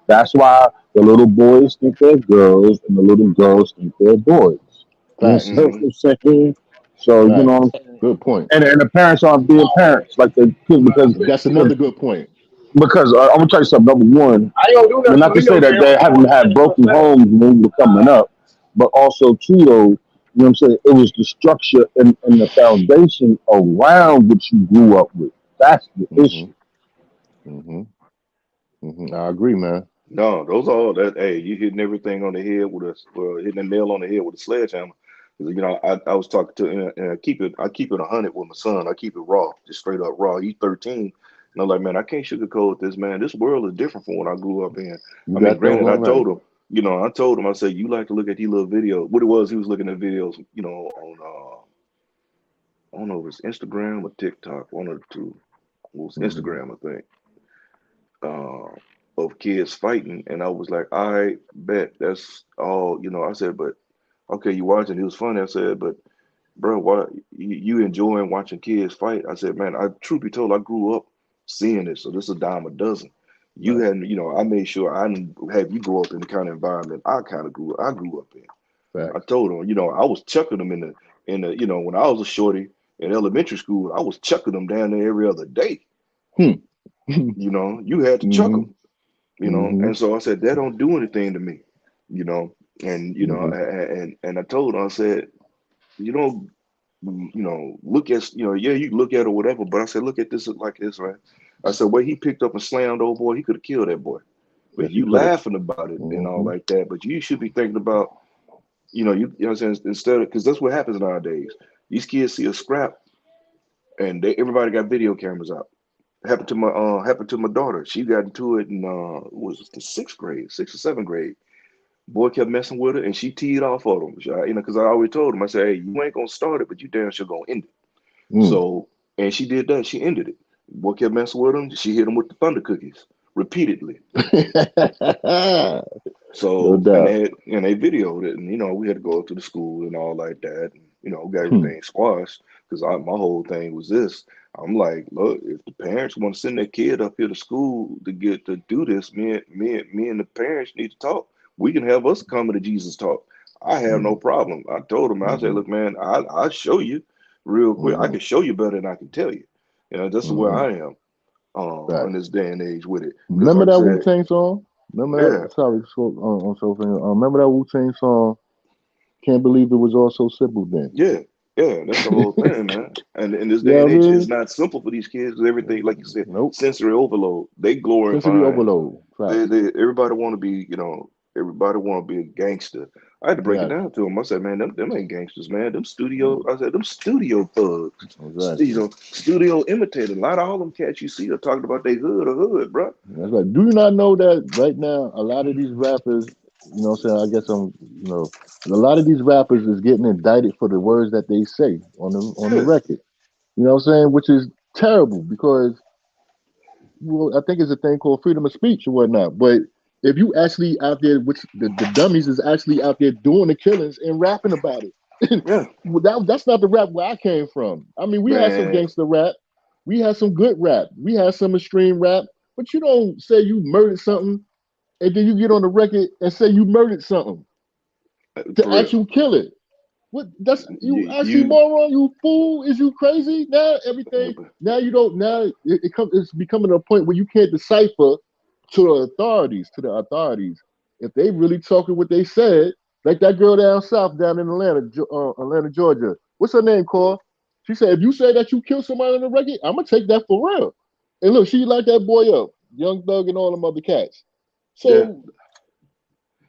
S5: That's why the little boys think they're girls and the little girls think they're boys. You
S4: Facts.
S5: understand what
S6: mm-hmm.
S5: I'm saying? So you know what
S4: Facts.
S5: I'm saying?
S4: Good point.
S5: And the parents aren't being parents like they could
S4: That's another good point.
S5: because I'm gonna tell you something. Number one, and not to say that they haven't had broken homes when we were coming up, but also too though, you know what I'm saying? It was the structure and the foundation around what you grew up with. That's the
S4: Mhm.
S5: issue.
S4: Mhm. Mhm. I agree, man.
S6: No, those are all that. Hey, you hitting everything on the head with hitting the nail on the head with a sledgehammer. 'Cause, I was talking to, and I keep it 100 with my son. I keep it raw, just straight up raw. He's 13, and I'm like, man, I can't sugarcoat this, man. This world is different from what I grew up in.
S4: You
S6: I mean,
S4: got
S6: granted,
S4: doggone right.
S6: I told him, I said, you like to look at these little videos. What it was, he was looking at videos, on I don't know if it's Instagram or TikTok, one of the two. It was
S4: Mhm.
S6: Instagram, I think, of kids fighting, and I was like, I bet that's all. I said, but okay, you watching? It was funny. I said, but bro, why you enjoying watching kids fight? I said, man, truth be told, I grew up seeing it, so this is a dime a dozen. You
S4: Right.
S6: hadn't, I made sure I didn't have you grow up in the kind of environment I grew up in. I
S4: Facts.
S6: told him, I was chucking them in the, when I was a shorty in elementary school, I was chucking them down there every other day.
S4: Hmm.
S6: You had to chuck
S4: Mhm.
S6: them,
S4: Mhm.
S6: and so I said, that don't do anything to me, you know, and,
S4: Mhm.
S6: and I told him, I said, you don't, look at, yeah, you look at it or whatever, but I said, look at this like this, right? I said, where he picked up and slammed old boy, he could have killed that boy. But
S4: Yes, you
S6: you
S4: could have.
S6: laughing about it and all
S4: Mhm.
S6: like that, but you should be thinking about, you know what I'm saying, instead of, because that's what happens nowadays. These kids see a scrap and everybody got video cameras out. Happened to my daughter. She got into it in was it the 6th grade, 6th or 7th grade. Boy kept messing with her, and she teed off of him. Because I always told him, I said, "Hey, you ain't gonna start it, but you damn sure gonna end it."
S4: Mm.
S6: So, and she did that. She ended it. Boy kept messing with him. She hit him with the thunder cookies repeatedly.
S4: No
S6: So, and
S4: doubt.
S6: they videoed it, and we had to go up to the school and all like that, and got
S4: Hmm.
S6: everything squashed because my whole thing was this. I'm like, look, if the parents want to send their kid up here to school to get to do this, me and the parents need to talk. We can have us come to Jesus talk. I have no
S4: Mhm.
S6: problem. I told him, I said,
S4: Mhm.
S6: look, man, I'll show you real quick. I
S4: Mhm.
S6: can show you better than I can tell you. That's where
S4: Mhm.
S6: I am in
S4: Facts.
S6: this day and age with it. Because
S4: Remember
S6: like I
S4: that Wu
S6: said,
S4: Tang song? Remember
S6: yeah.
S4: that? Sorry, spoke on something. Remember that Wu Tang song? Can't believe it was all so simple then.
S6: Yeah, yeah, that's the whole thing, man. And in this
S4: You
S6: day
S4: know
S6: and
S4: what I
S6: age, it's
S4: mean?
S6: not simple for these kids. 'Cause everything, like you said,
S4: Nope.
S6: sensory overload. They
S4: Sensory
S6: glorifying.
S4: overload.
S6: They,
S4: Facts.
S6: they everybody want to be, everybody want to be a gangster. I had to break it down to him. I said, man, them ain't gangsters, man. Them studio. I said, them studio thugs.
S4: Exactly.
S6: You know, studio imitating. A lot of all them cats you see are talking about they hood, bro.
S4: That's right. Do you not know that right now a lot of these rappers, you know what I'm saying? I guess you know, a lot of these rappers is getting indicted for the words that they say on the record. You know what I'm saying? Which is terrible because well, I think it's a thing called freedom of speech or whatnot. But if you actually out there, which the dummies is actually out there doing the killings and rapping about it,
S6: Yeah,
S4: that's not the rap where I came from. I mean, we had some
S6: man.
S4: gangster rap, we had some good rap, we had some extreme rap, but you don't say you murdered something and then you get on the record and say you murdered something to
S6: For real.
S4: actually kill it. What that's you
S6: You
S4: oxymoron, you fool, is you crazy? Now everything now you don't now it's becoming a point where you can't decipher to the authorities. If they really talking what they said, like that girl down south down in Atlanta, Georgia. What's her name, Cole? She said, if you say that you killed somebody on the record, I'm gonna take that for real. And look, she locked that boy up, Young Thug and all them other cats.
S6: yeah.
S4: So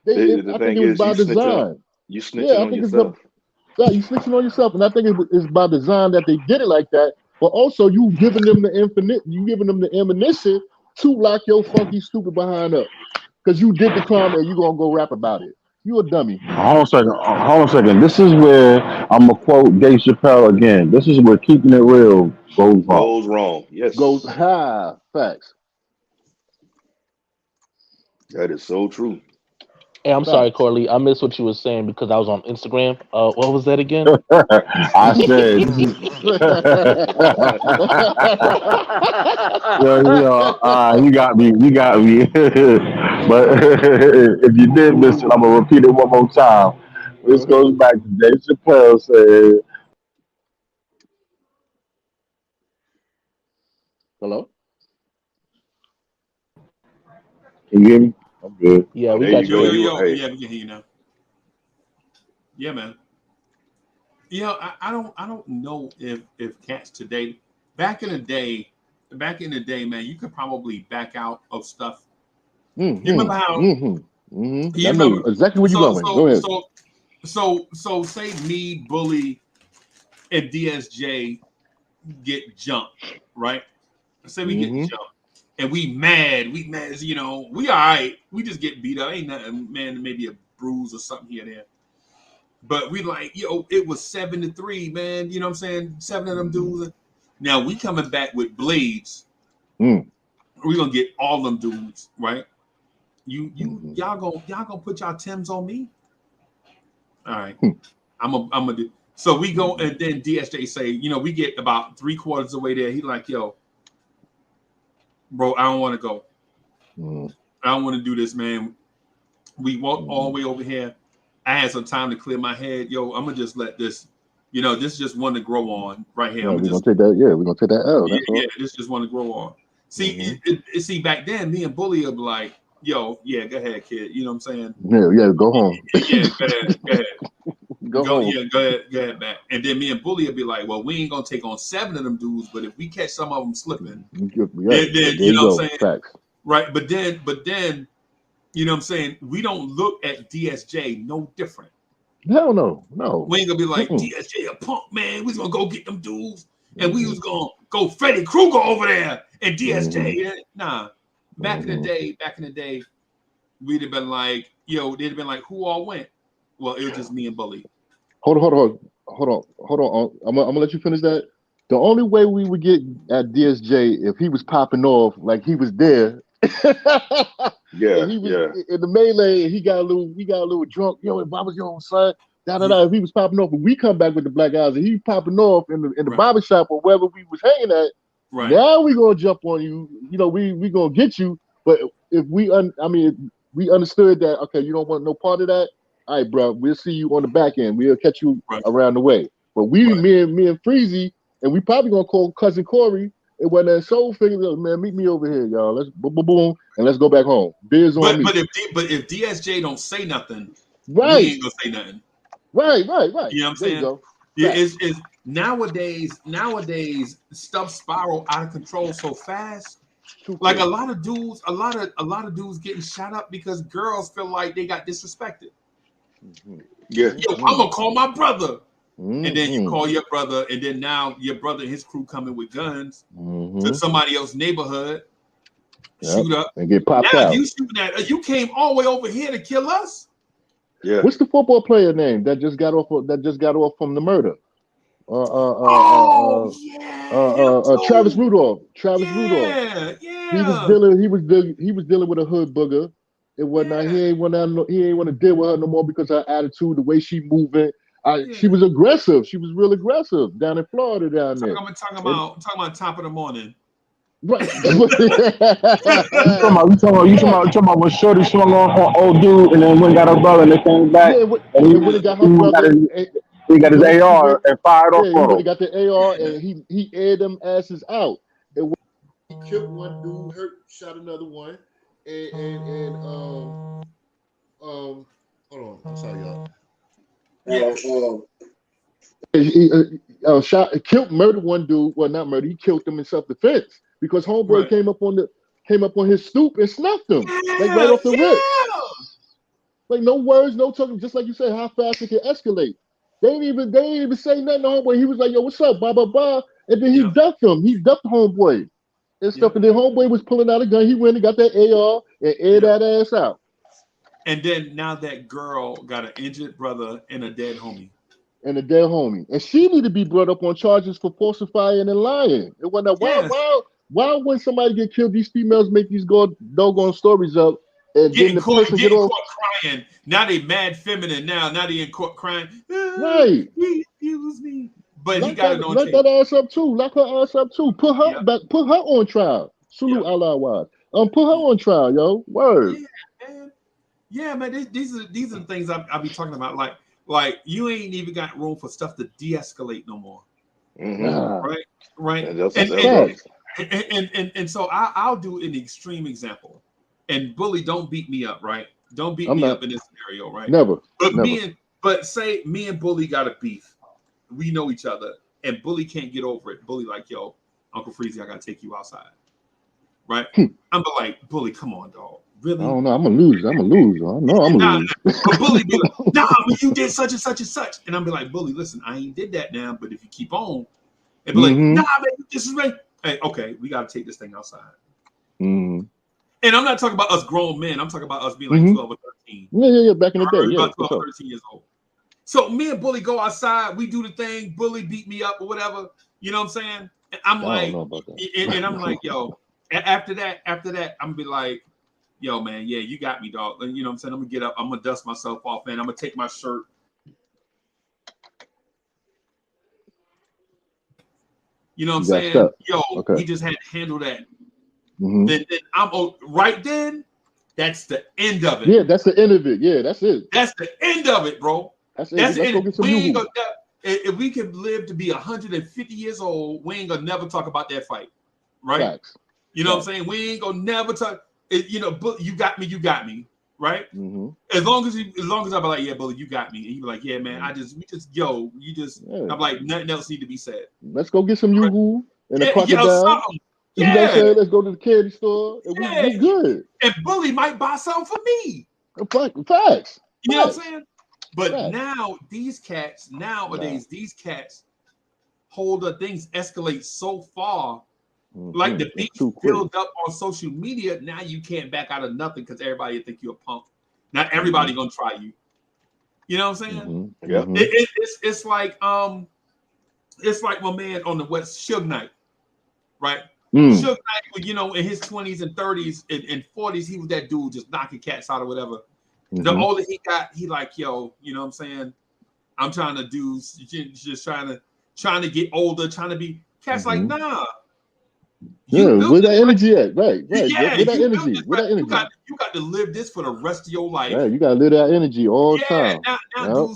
S6: The
S4: I think
S6: thing
S4: it was
S6: is,
S4: by design.
S6: you
S4: Yeah,
S6: snitching
S4: I
S6: on
S4: think it's
S6: yourself.
S4: you snitching on yourself, and I think it's by design that they did it like that. But also, you giving them the ammunition to lock your funky stupid behind up because you did the crime and you gonna go rap about it. You a dummy.
S5: Hold on a second. Hold on a second. This is where I'm gonna quote Dave Chappelle again. This is where keeping it real goes wrong.
S6: Goes wrong.
S4: Goes
S6: Yes,
S4: facts,
S6: that is so true.
S3: Hey, I'm sorry,
S4: facts.
S3: Corley. I missed what you were saying because I was on Instagram. What was that again?
S5: I said, you got me. You got me. But if you did miss it, I'm gonna repeat it one more time. This goes back to Dave Chappelle said,
S4: Hello.
S5: "Can you hear me? I'm good."
S3: Yeah, we
S6: There you
S3: got you,
S1: Yo,
S6: go.
S1: yo,
S3: Corey.
S6: You
S1: yo.
S6: hey,
S1: Yeah, we can hear you now. Yeah, man. I don't know if cats today, back in the day, man, you could probably back out of stuff. You remember how?
S4: I
S1: You
S4: know
S1: remember?
S4: exactly where you're
S1: So
S4: going. Go
S1: so
S4: ahead.
S1: so so say me, Bully, and DSJ get jumped, right? Say we get
S4: Mm-hmm.
S1: jumped, and we mad as we all right. We just get beat up, ain't nothing, man. Maybe a bruise or something here and there. But we like, it was 7-3, man. You know what I'm saying? Seven of them dudes. Now we coming back with blades.
S4: Mm-hmm.
S1: We gonna get all them dudes, right?
S4: Mm-hmm.
S1: Y'all gonna put y'all Tims on me? All right. I'm a do. So we go, and then DSJ say, we get about 3/4 of the way there. He like, yo, bro, I don't want to go.
S4: Mm-hmm.
S1: I don't want to do this, man. We walked all
S4: Mm-hmm.
S1: the way over here. I had some time to clear my head. Yo, I'm gonna just let this, this is just one to grow on right here. I'm
S4: Right,
S1: gonna
S4: we're gonna
S1: just,
S4: take that. Yeah, we're gonna take that L.
S1: yeah,
S4: That's
S1: yeah,
S4: all.
S1: this just one to grow on.
S4: Mm-hmm.
S1: See, back then, me and Bully would be like, yo, yeah, go ahead, kid. You know what I'm saying?
S4: Yeah, yeah. Go home.
S1: Yeah, go ahead.
S4: Go home.
S1: Go ahead, back. And then me and Bully would be like, well, we ain't gonna take on 7 of them dudes, but if we catch some of them slipping,
S4: Yeah,
S1: then
S4: there
S1: you
S4: you
S1: know what
S4: go.
S1: I'm saying?
S4: Facts.
S1: Right. But then, you know what I'm saying? We don't look at DSJ no different.
S4: Hell no, no.
S1: We ain't gonna be like
S4: Mm-mm.
S1: DSJ a punk, man. We was gonna go get them dudes, and we
S4: Mm-hmm.
S1: was gonna go Freddy Krueger over there and
S4: Mm-hmm.
S1: DSJ. Nah.
S4: Mm-hmm.
S1: Back in the day, we'd have been like, they'd have been like, who all went? Well, it was just me and Bully.
S4: Hold on. I'm gonna let you finish that. The only way we would get at DSJ if he was popping off like he was there, and
S6: yeah,
S4: he was
S6: yeah.
S4: in the melee, and he got a little drunk. Yo, if I was your son, da da
S1: Yeah,
S4: da. If he was popping off, and we come back with the black eyes, and he popping off in the
S1: right,
S4: barber shop or wherever we was hanging at.
S1: right.
S4: Now we gonna jump on you. We gonna get you. But if if we understood that. Okay, you don't want no part of that. All right, bro. We'll see you on the back end. We'll catch you
S1: Right,
S4: around the way. But
S1: right.
S4: me and Freezy, and we probably gonna call cousin Corey. And when that soul figure, man, meet me over here, y'all. Let's boom, boom, boom, and let's go back home. Beers on
S1: But
S4: me.
S1: if DSJ don't say nothing, we
S4: Right,
S1: ain't gonna say nothing.
S4: right.
S1: You know what I'm
S4: There you
S1: saying?
S4: go.
S1: Yeah,
S4: Facts.
S1: it's nowadays stuff spiral out of control so fast.
S4: Too
S1: Like
S4: quick.
S1: a lot of dudes getting shot up because girls feel like they got disrespected.
S6: Yeah.
S1: Yo, I'm gonna call my brother. And then you call your brother, and then now your brother and his crew coming with guns to somebody else's neighborhood, shoot up,
S4: and get popped
S1: now
S4: out.
S1: You shooting at you came all the way over here to kill us.
S6: Yeah.
S4: What's the football player name that just got off from the murder? Travis Rudolph. Rudolph.
S1: Yeah.
S4: He was dealing with a hood booger and whatnot. He ain't want to deal with her no more because her attitude, the way she moving. She was aggressive. She was real aggressive down in Florida down there.
S1: I'm talking about top of the morning.
S4: Right.
S5: You talking about when Shorty swung on old dude and then went and got her brother and they came back
S4: and he went and got her brother.
S5: He got his AR and fired off.
S4: He went and got the AR and he aired them asses out. And he killed one dude, shot another one, and hold on, I'm sorry, y'all. Murdered one dude. Well, not murder. He killed him in self-defense because homeboy came up on his stoop and snuffed him right off the rip. Like no words, no talking. Just like you said, how fast it can escalate. They ain't even say nothing to homeboy. He was like, "Yo, what's up?" Blah blah blah, and then he ducked him. He ducked homeboy and stuff. And then homeboy was pulling out a gun. He went and got that AR and aired that ass out.
S1: And then now that girl got an injured brother and a dead homie.
S4: And she need to be brought up on charges for falsifying and lying. It wasn't why when somebody get killed, these females make these doggone stories up, and then the person get off
S1: crying. Now they mad feminine. Now they in court crying.
S4: Right.
S1: He was me. But
S4: lock
S1: he got it on tape.
S4: That ass up too. Lock her ass up too. Put her back. Put her on trial. Salute Allah wise. Put her on trial, yo. Word.
S1: Yeah, man. These are the things I be talking about. Like you ain't even got room for stuff to de-escalate no more. Right. And so I'll do an extreme example. And Bully, don't beat me up, right? Don't beat me up in this scenario, right?
S4: Never.
S1: But say me and Bully got a beef. We know each other, and Bully can't get over it. Bully like, yo, Uncle Freezy, I gotta take you outside. Right? I'm like, Bully, come on, dog. Really?
S4: I don't know. I'm gonna lose. I know I'm gonna lose.
S1: But Bully be like, nah, but you did such and such and such. And I'm be like, Bully, listen, I ain't did that now, but if you keep on, and be like, nah, man, this is right. Hey, okay, we gotta take this thing outside. And I'm not talking about us grown men. I'm talking about us being like 12 or 13.
S4: Yeah. Back in the day,
S1: about 12 or 13 years old. So me and Bully go outside. We do the thing. Bully beat me up or whatever. You know what I'm saying? And I'm like, and I'm like, yo. After that, I'm gonna be like, yo, man, yeah, you got me, dog. And you know what I'm saying? I'm gonna get up. I'm gonna dust myself off, man. I'm gonna take my shirt. You know what I'm saying? Yo, he just had to handle that. Then I'm right then. That's the end of it.
S4: Yeah, that's the end of it. Yeah, that's it.
S1: That's the end of it, bro.
S4: That's the end.
S1: If we could live to be 150 years old, we ain't gonna never talk about that fight, right?
S4: Facts.
S1: You know what I'm saying? We ain't gonna never talk. You know, you got me, right? As long as I be like, yeah, Bully, you got me, and you be like, yeah, man, I'm like, nothing else need to be said.
S4: Let's go get some yoo-hoo and a crocodile. You know what I'm saying? Let's go to the candy store and we good.
S1: And Bully might buy something for me.
S4: Facts.
S1: You know what I'm saying? But now nowadays, these cats things escalate so far. Like the beef build up on social media, now you can't back out of nothing because everybody think you're a punk. Not everybody gonna try you. You know what I'm saying?
S6: Yeah.
S1: It's like my man on the West, Suge Knight, right? Suge Knight, you know, in his 20s and 30s and 40s, he was that dude just knocking cats out or whatever. The older he got, he like, yo, you know what I'm saying? I'm trying to do just trying to get older, trying to be cats like, nah.
S4: Where that energy at? Right.
S1: Yeah,
S4: where that energy?
S1: You got to live this for the rest of your life.
S4: Yeah, you gotta live that energy all the time.
S1: Now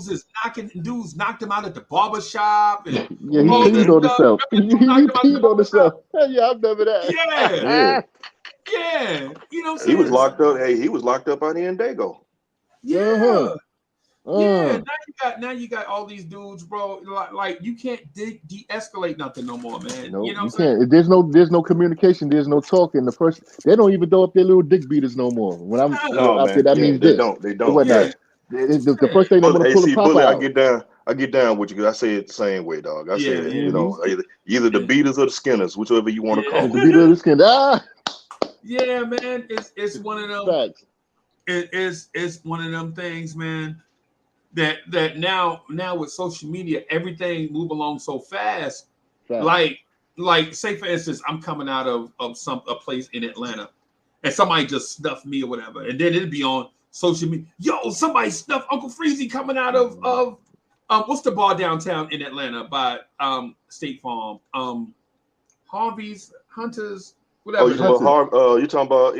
S1: dudes knocked him out at the barber shop. And
S4: he peed on himself. He peed on himself. Yeah, I remember that.
S1: Yeah. You know what I'm saying?
S6: He was locked up. Hey, he was locked up out here in Dago.
S1: Yeah. Yeah, now you got all these dudes, bro. Like you can't de-escalate nothing no more, man.
S4: No,
S1: you know
S4: you can't. There's no communication. There's no talking. The person they don't even throw up their little dick beaters no more. When I'm out there, that means
S6: they
S4: this.
S6: don't.
S4: Whatnot. The first thing I'm gonna
S6: Hey,
S4: pull a
S6: see,
S4: pop
S6: Bully,
S4: out.
S6: I get down with you because I say it the same way, dog. I
S1: Yeah,
S6: said,
S1: yeah.
S6: you know, either the Beatles or the Skinners, whichever you want to call
S4: The
S6: them.
S4: beat of the skin. Ah,
S1: Yeah, man. It's one of them.
S4: facts.
S1: It's one of them things, man. That now with social media, everything move along so fast.
S4: Facts.
S1: Like say for instance, I'm coming out of a place in Atlanta, and somebody just snuffed me or whatever, and then it'd be on social media. Yo, somebody snuffed Uncle Freezy coming out of what's the bar downtown in Atlanta by State Farm? Harvey's, Hunters,
S6: Oh,
S1: whatever.
S6: you talking
S4: Hunters.
S6: about Harvey? You talking about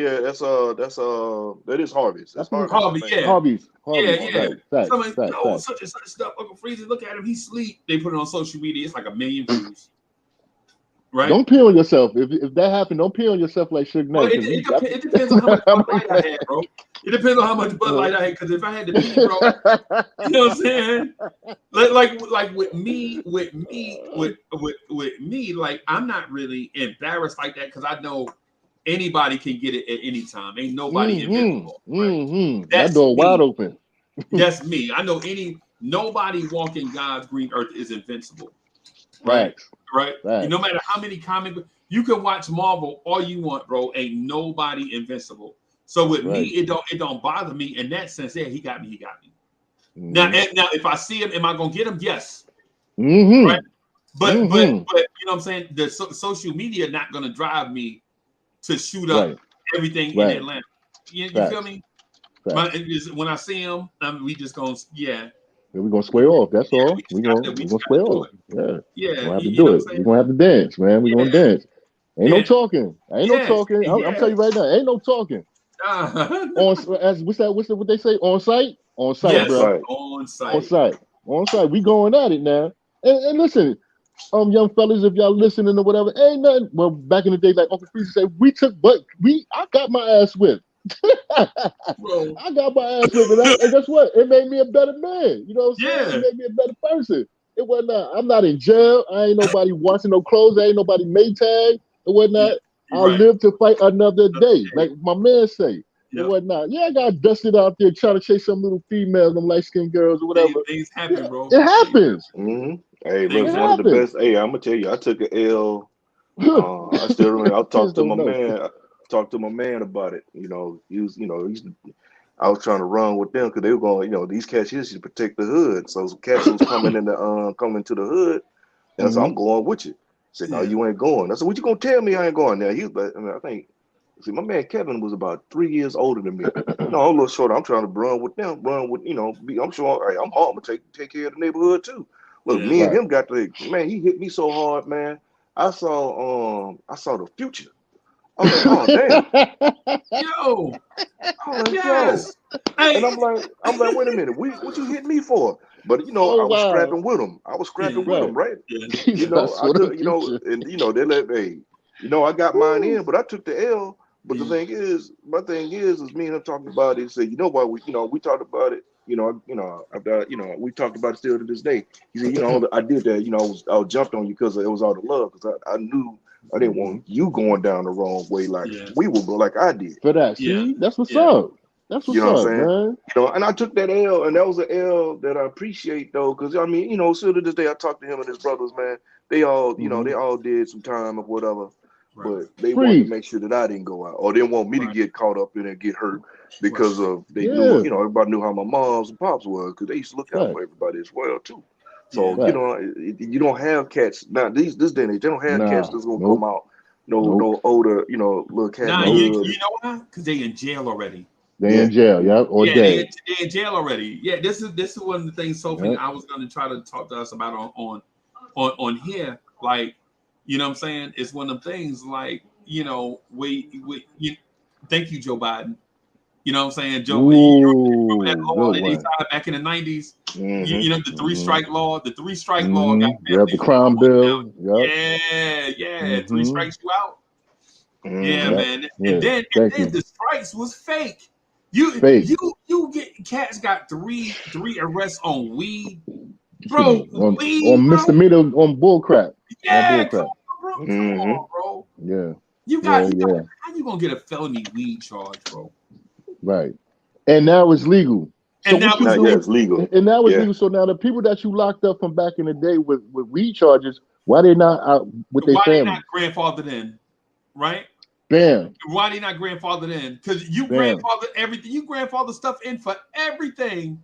S6: that is Harvey's. That's
S4: I think
S6: Harvey's, I
S1: Harvey,
S6: think.
S1: yeah.
S4: Harvey's.
S1: Yeah.
S4: Facts.
S1: Somebody,
S4: Facts.
S1: yo, such and such stuff. Uncle Freezy, look at him. He's asleep. They put it on social media. It's like 1 million views. Right?
S4: Don't pee on yourself. If that happened, don't pee on yourself like Suge
S1: Well,
S4: Knight.
S1: it depends on how much Bud Light I had, bro. It depends on how much Bud Light I had. Because if I had to pee, bro, you know what I'm saying? Like with me, like I'm not really embarrassed like that because I know anybody can get it at any time. Ain't nobody invincible. Right?
S4: That
S1: That's
S4: door wide
S1: me.
S4: open.
S1: That's me. I know nobody walking God's green earth is invincible. Right?
S4: Facts.
S1: Right?
S4: Facts.
S1: No matter how many comic you can watch Marvel all you want, bro. Ain't nobody invincible. So with me, it don't bother me in that sense. Yeah, he got me. Now if I see him, am I gonna get him? Yes. Right. But you know what I'm saying? The social media not gonna drive me to shoot up everything in Atlanta. You feel me? When I see him, we just gonna
S4: we're gonna square off. That's all. We're gonna square off.
S1: Yeah.
S4: We're gonna have to do it. We're gonna have to dance, man. We're gonna dance. Ain't no talking. Ain't no talking. I'm telling you right now, ain't no talking. What's what they say? On site? On site, bro.
S1: On
S4: site. We going at it now. And listen, young fellas, if y'all listening or whatever, ain't nothing. Well, back in the day, like Uncle Freezy said, I got my ass whipped. I got my ass whipped, and guess what? It made me a better man. You know what I'm saying? It made me a better person. It wasn't. I'm not in jail. I ain't nobody washing no clothes. I ain't nobody Maytag. It wasn't. I'll live to fight another day, like my man say. It wasn't. Yeah, I got dusted out there trying to chase some little females, them light skinned girls or whatever.
S1: Things happen, bro.
S4: It happens.
S6: Hey, bro, it's one of the best. Hey, I'm gonna tell you, I took an L. I still remember. I talked to my man. I talked to my man about it. You know, I was trying to run with them because they were going. You know, these cats used to protect the hood. So some cats was coming coming to the hood, and so I'm going with you. Said, no, you ain't going. I said, what you gonna tell me I ain't going? Now I think. See, my man Kevin was about 3 years older than me. No, I'm a little shorter. I'm trying to run with them. I'm sure. Hey, I'm hard. I'm gonna take care of the neighborhood too. Look, me and him got man. He hit me so hard, man. I saw the future. I was like, oh damn,
S1: yo,
S6: yes. And I'm like, wait a minute, what you hit me for? But I was scrapping with him. I was scrapping with him, right? I took, and they let I got mine in, but I took the L. But my thing is me and him talking about it. He said, what, we talked about it. We talked about it still to this day. He said, I did that. I was jumped on you because it was all the love. Because I knew I didn't want you going down the wrong way like we will go, like I did.
S4: For that, see, that's what's up. That's what's up, man.
S6: And I took that L, and that was an L that I appreciate though, because still to this day I talked to him and his brothers, man. They all, they all did some time or whatever. But they wanted to make sure that I didn't go out, or they didn't want me to get caught up in it and get hurt because of they knew, everybody knew how my moms and pops were, because they used to look out for everybody as well too. So you don't have cats now. This day and age, they don't have cats that's gonna come out. No older, little cat.
S1: Nah, you know why? Because they in jail already.
S4: They in jail, or dead.
S1: They in jail already. Yeah, this is one of the things, Sophie. I was going to try to talk to us about on here, like. You know what I'm saying? It's one of them things like, thank you, Joe Biden. You know what I'm saying? Joe, remember that law that they tried back in the 90s? The 3-strike law. The 3-strike law got
S4: the crime bill.
S1: Yeah. 3 strikes you out. Yeah, man. And then the strikes was fake. You get cats got three arrests on weed. Bro,
S4: on misdemeanor on bull crap.
S1: Yeah, come on, bro.
S4: Yeah.
S1: You got how you gonna get a felony weed charge, bro?
S4: Right. And now it's legal. So
S1: And now
S4: what you
S6: Now,
S4: do,
S6: yeah, it's legal.
S4: and now it's
S6: Yeah.
S4: legal. So now the people that you locked up from back in the day with weed charges, why they not out with their
S1: why they
S4: family?
S1: not grandfathered in, right?
S4: Bam,
S1: Why they not grandfathered in? Because you
S4: bam.
S1: grandfather everything. You grandfather stuff in for everything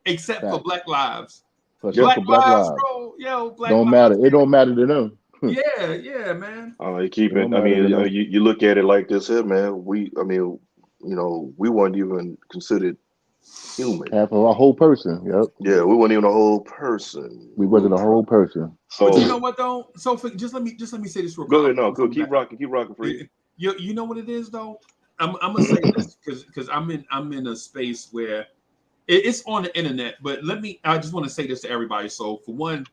S1: except for
S4: Facts.
S1: Black lives.
S4: Except for Black Lives.
S1: Bro. Yo, Black
S4: Don't
S1: lives.
S4: matter. It don't matter to them.
S1: Yeah, man.
S6: You keep
S4: It
S6: it.
S4: don't
S6: I
S4: matter to
S6: mean,
S4: them.
S6: you look at it like this here, man. We weren't even considered human.
S4: Half of a whole person. Yep.
S6: Yeah, we weren't even a whole person.
S4: We wasn't a whole person.
S1: But you know
S6: So
S1: what though? So just let me say this real quick.
S6: go ahead, no,
S1: I'll come
S6: keep
S1: back.
S6: rocking, free.
S1: You know what it is though? I'm gonna say this because I'm in a space where it's on the internet. But I just want to say this to everybody. So for one,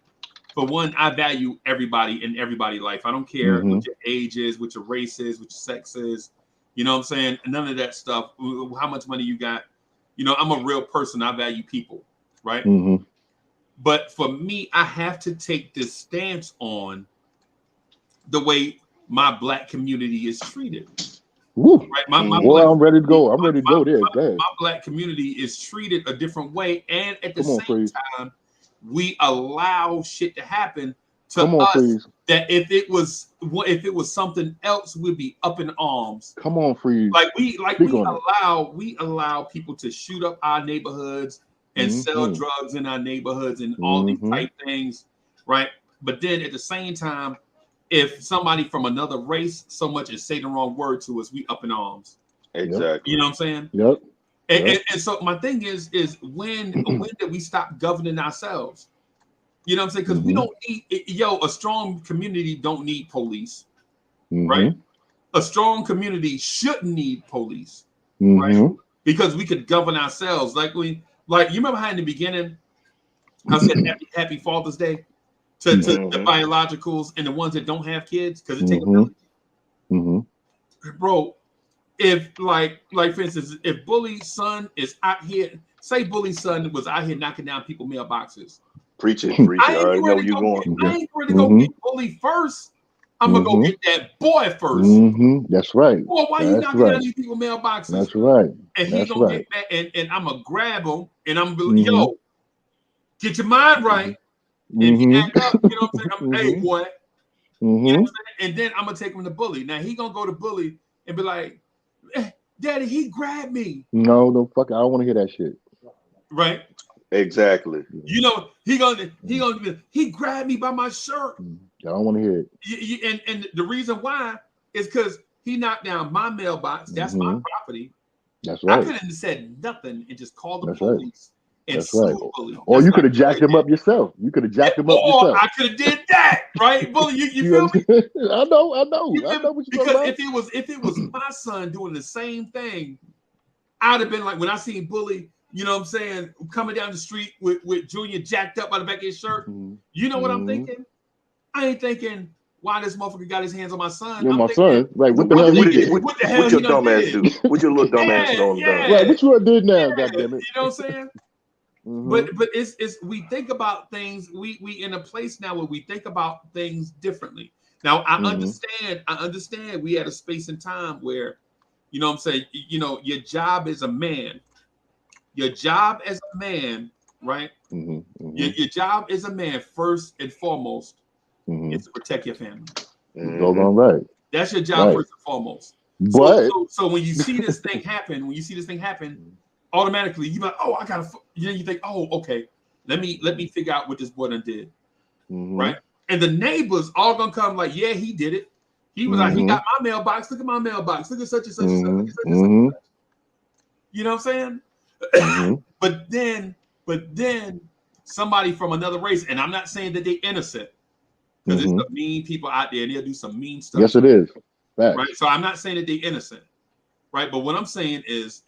S1: I value everybody in everybody's life. I don't care what your age is, what your race is, what your sex is. You know what I'm saying? None of that stuff. How much money you got? You know, I'm a real person. I value people, right?
S4: Mm-hmm.
S1: But for me, I have to take this stance on the way my Black community is treated.
S4: Woo.
S1: Right? My
S4: Boy,
S1: Black
S4: I'm ready to go. I'm
S1: my-
S4: ready to go there. Go ahead.
S1: my Black community is treated a different way, and at the
S4: Come on,
S1: same
S4: Freeze.
S1: time, we allow shit to happen to
S4: Come on,
S1: us
S4: Freeze.
S1: that if it was something else, we'd be up in arms.
S4: Come on, Freeze.
S1: We
S4: Speak on it.
S1: allow people to shoot up our neighborhoods and sell drugs in our neighborhoods and all these type things, right? But then at the same time, if somebody from another race so much as say the wrong word to us, we up in arms.
S6: Exactly.
S1: You know what I'm saying?
S4: Yep.
S1: And so my thing is when did we stop governing ourselves? You know what I'm saying? Because we don't need a strong community don't need police, right? A strong community shouldn't need police, right? Because we could govern ourselves. Like you remember how in the beginning I said happy Father's Day to the biologicals and the ones that don't have kids because it takes a village. Bro, if like for instance, if Bully's son is out here, say Bully's son was out here knocking down people's mailboxes.
S6: Preach it.
S1: I
S6: I already know where you're going.
S1: I ain't ready to go get Bully first. I'm gonna go get that boy first.
S4: That's right.
S1: Boy, why you knocking down these people's mailboxes?
S4: That's right.
S1: And he's gonna get mad, and I'm gonna grab him, and I'm gonna be like, yo, get your mind right. And he act up, you know what I'm saying? Hey, boy. You know what I'm saying? And then I'm gonna take him to Bully. Now he gonna go to Bully and be like, Daddy, he grabbed me.
S4: No, fuck it. I don't want to hear that shit.
S1: Right?
S6: Exactly.
S1: You know, he grabbed me by my shirt.
S4: I don't want to hear it.
S1: And the reason why is because he knocked down my mailbox. That's my property.
S4: That's right.
S1: I could have said nothing and just called the police. And
S4: That's right.
S1: Bully.
S4: Or you could have jacked him up yourself. You could have jacked him up yourself.
S1: I could have did that, right? Bully, you feel me?
S4: I know what you're talking
S1: because
S4: about.
S1: if it was my son doing the same thing, I'd have been like, when I seen Bully, you know what I'm saying, coming down the street with Junior jacked up by the back of his shirt. You know what I'm thinking? I ain't thinking why this motherfucker got his hands on my son.
S4: You're
S1: I'm
S4: my
S1: thinking,
S4: son. Right. What the hell he did?
S1: What the hell
S6: what your dumb ass do? What your little dumb ass done?
S4: Right. What you did now, goddammit.
S1: You know what I'm saying? But it's we think about things, we in a place now where we think about things differently. Now I understand we had a space and time where, you know what I'm saying, you know, your job as a man, right? Your job as a man, first and foremost, is to protect your family.
S4: Go on, right.
S1: That's your job first and foremost.
S4: But
S1: so when you see this thing happen, automatically you like, oh, I gotta, you think, oh, okay, let me figure out what this boy done did, right? And the neighbors all gonna come like, yeah, he did it. He was like, he got my mailbox. Look at my mailbox. Look at such and such and such. Look at such and such. You know what I'm saying? But then somebody from another race, and I'm not saying that they're innocent, because there's some mean people out there and they'll do some mean stuff.
S4: Yes, it is.
S1: Right. So I'm not saying that they're innocent, right? But what I'm saying is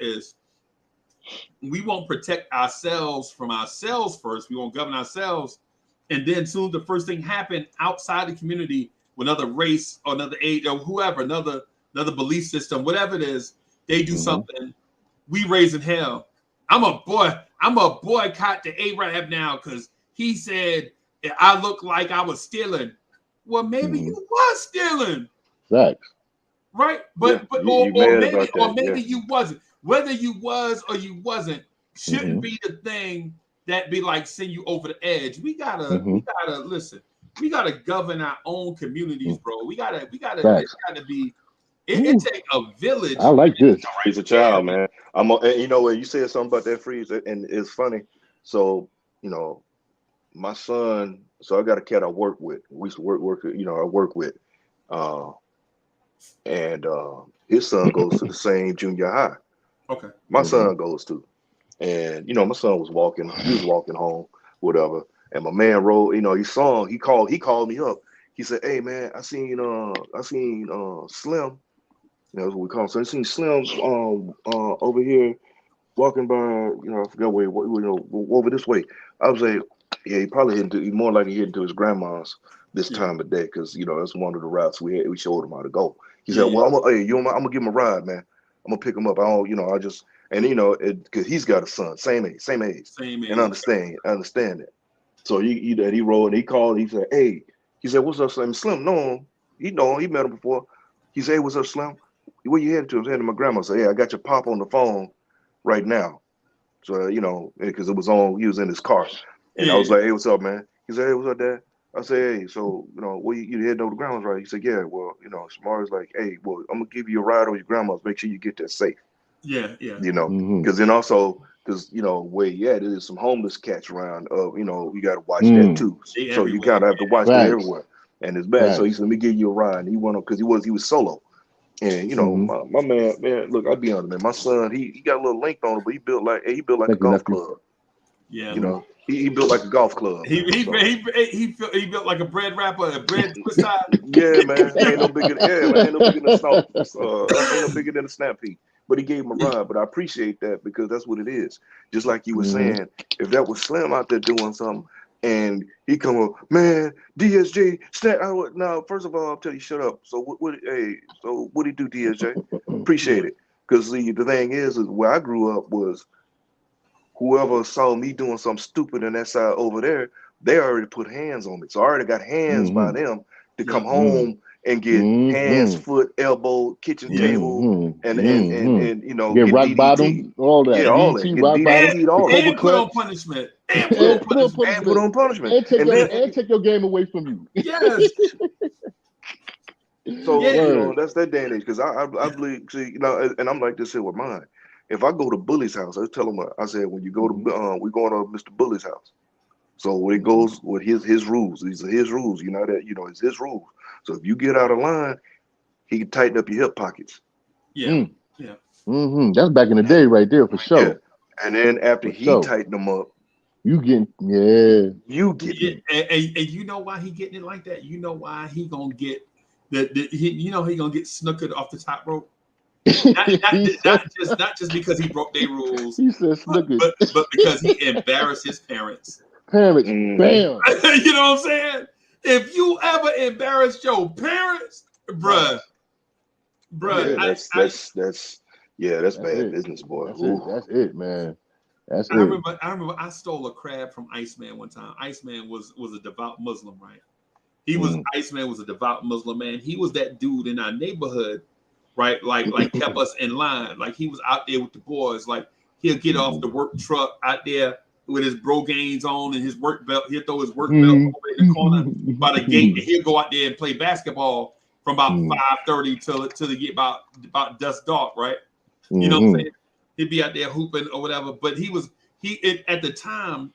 S1: we won't protect ourselves from ourselves first. We won't govern ourselves, and then soon as the first thing happen outside the community with another race or another age or whoever, another belief system, whatever it is, they do something. We raising hell. I'm a boycott the Arab now because he said I look like I was stealing. Well, maybe you was stealing.
S4: Facts.
S1: Right, but
S6: maybe
S1: you wasn't. Whether you was or you wasn't, shouldn't be the thing that be like send you over the edge. We gotta listen. We gotta govern our own communities, bro. We gotta. It's gotta be. It take a village.
S4: I like this.
S6: To raise a child, man. And you know what you said something about that freeze, and it's funny. So you know, my son. So I got a cat I work with. We used to work. You know, I work with, and his son goes to the same junior high.
S1: Okay.
S6: My son goes to, and you know, my son was walking. He was walking home, whatever. And my man rolled. You know, he called me up. He said, "Hey man, I seen Slim." That's what we call him. So I seen Slim over here walking by, you know, I forgot where, you know, over this way. I was like, yeah, he probably more likely heading to his grandma's this time of day, because you know that's one of the routes we showed him how to go. He said, well, I'm gonna give him a ride, man. I'm gonna pick him up. And you know, because he's got a son, same age, and understand it. So he rolled. He called. He said, hey, he said, what's up, Slim? Slim, know him. He met him before. He said, hey, what's up, Slim? Where you headed to? I was heading to my grandma. So yeah, I got your pop on the phone right now. So you know, because it was on, he was in his car, and I was like, hey, what's up, man? He said, hey, what's up, Dad? I said, hey, so you know, where you heading over to grandma's, right? He said, yeah, well, you know, Smar's like, hey, well, I'm gonna give you a ride over your grandma's. Make sure you get there safe.
S1: Yeah.
S6: You know, because then also, because you know where you at, there's some homeless cats around. You know, you got to watch that too. So you kind of have to watch that everywhere, and it's bad. So he said, let me give you a ride. And he went up because he was solo. And you know, my man, look, I'll be honest, man. My son, he got a little length on him, but he built like a golf club.
S1: Yeah,
S6: you know, he built like a golf club.
S1: He built like a bread wrapper, a bread twist tie.
S6: Yeah, man, ain't no bigger than a snap. Ain't no bigger than a snap peak. But he gave him a ride. But I appreciate that, because that's what it is. Just like you were saying, if that was Slim out there doing something, and he come up, man, DSJ, snap. Now, first of all, I'll tell you, shut up. So what do you do, DSJ? Appreciate it. Because the thing is where I grew up was, whoever saw me doing something stupid in that side over there, they already put hands on me. So I already got hands by them to come home and get hands, foot, elbow, kitchen table, and you know,
S4: get rock
S6: DDT.
S4: bottom, all that.
S6: Yeah, all that. Get
S4: rock
S6: DDT,
S4: bottom,
S6: all that.
S1: And put on punishment. And
S6: put on punishment.
S4: And take your game away from you.
S1: Yes.
S6: So you know, that's that day and age. Because I believe, see, you know, and I'm like this here with mine. If I go to Bully's house, I tell him, I said, when you go to, we're going to Mr. Bully's house. So it goes with his rules. These are his rules. You know that, you know, it's his rules. So if you get out of line, he can tighten up your hip pockets.
S1: Yeah.
S4: That's back in the day, right there, for sure. Yeah.
S6: And then after he tightened them up,
S4: you get
S1: and you know why he getting it like that? You know why he gonna get he gonna get snookered off the top rope? not just because he broke their rules.
S4: He said snookered,
S1: but because he embarrassed his parents.
S4: Bam.
S1: You know what I'm saying? If you ever embarrassed your parents, bruh.
S6: That's bad business, boy.
S4: That's it, man.
S1: I remember I stole a crab from Iceman one time. Iceman was a devout Muslim, right? Iceman was a devout Muslim man. He was that dude in our neighborhood, right? Like kept us in line. Like he was out there with the boys. Like he'll get off the work truck out there with his Brogaines on and his work belt. He'll throw his work belt over in the corner by the gate, and he'll go out there and play basketball from about 5:30 till they get about dusk dark, right? You know what I'm saying? He'd be out there hooping or whatever. But at the time,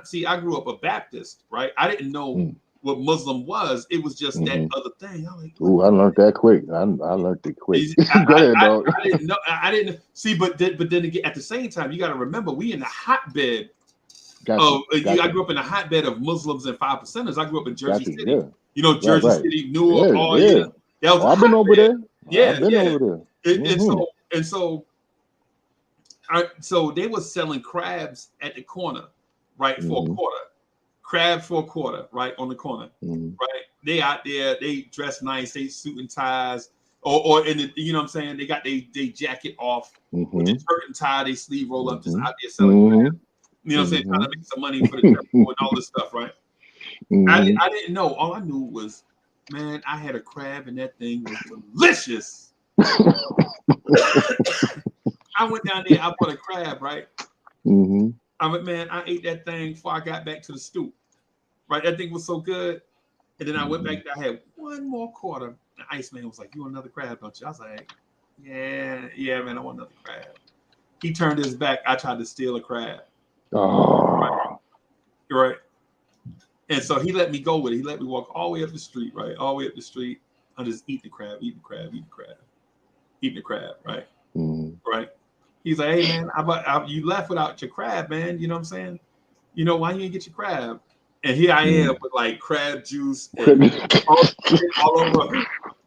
S1: see, I grew up a Baptist, right? I didn't know what Muslim was. It was just that other thing. I'm like,
S4: I learned that quick. I learned it quick. Go ahead, dog.
S1: I didn't know. I didn't see, but then again, at the same time, you got to remember, we in the hotbed. I grew up in a hotbed of Muslims and 5%ers. I grew up in Jersey City. Yeah. You know, Jersey City, Newark,
S4: I've been over there.
S1: Yeah,
S4: I've been over there.
S1: So they were selling crabs at the corner, right, for a quarter. Crab for a quarter, right, on the corner, right? They out there, they dress nice, they suit and ties, or in the, you know what I'm saying? They got they jacket off with the shirt and tie, they sleeve roll up, just out there selling crab. You know what I'm saying? Trying to make some money for the temple and all this stuff, right? I didn't know. All I knew was, man, I had a crab and that thing was delicious. I went down there, I bought a crab, right? I'm like, man, I ate that thing before I got back to the stoop. Right, that thing was so good. And then I went back. I had one more quarter. The Iceman was like, "You want another crab, don't you?" I was like, "Yeah, man, I want another crab." He turned his back. I tried to steal a crab.
S4: Oh.
S1: Right. And so he let me go with it. He let me walk all the way up the street, right? All the way up the street. I just eat the crab, eat the crab, eat the crab, eat the crab, right? Right. He's like, "Hey, man, you left without your crab, man. You know what I'm saying? You know, why you didn't get your crab?" And here I am with like crab juice and all over.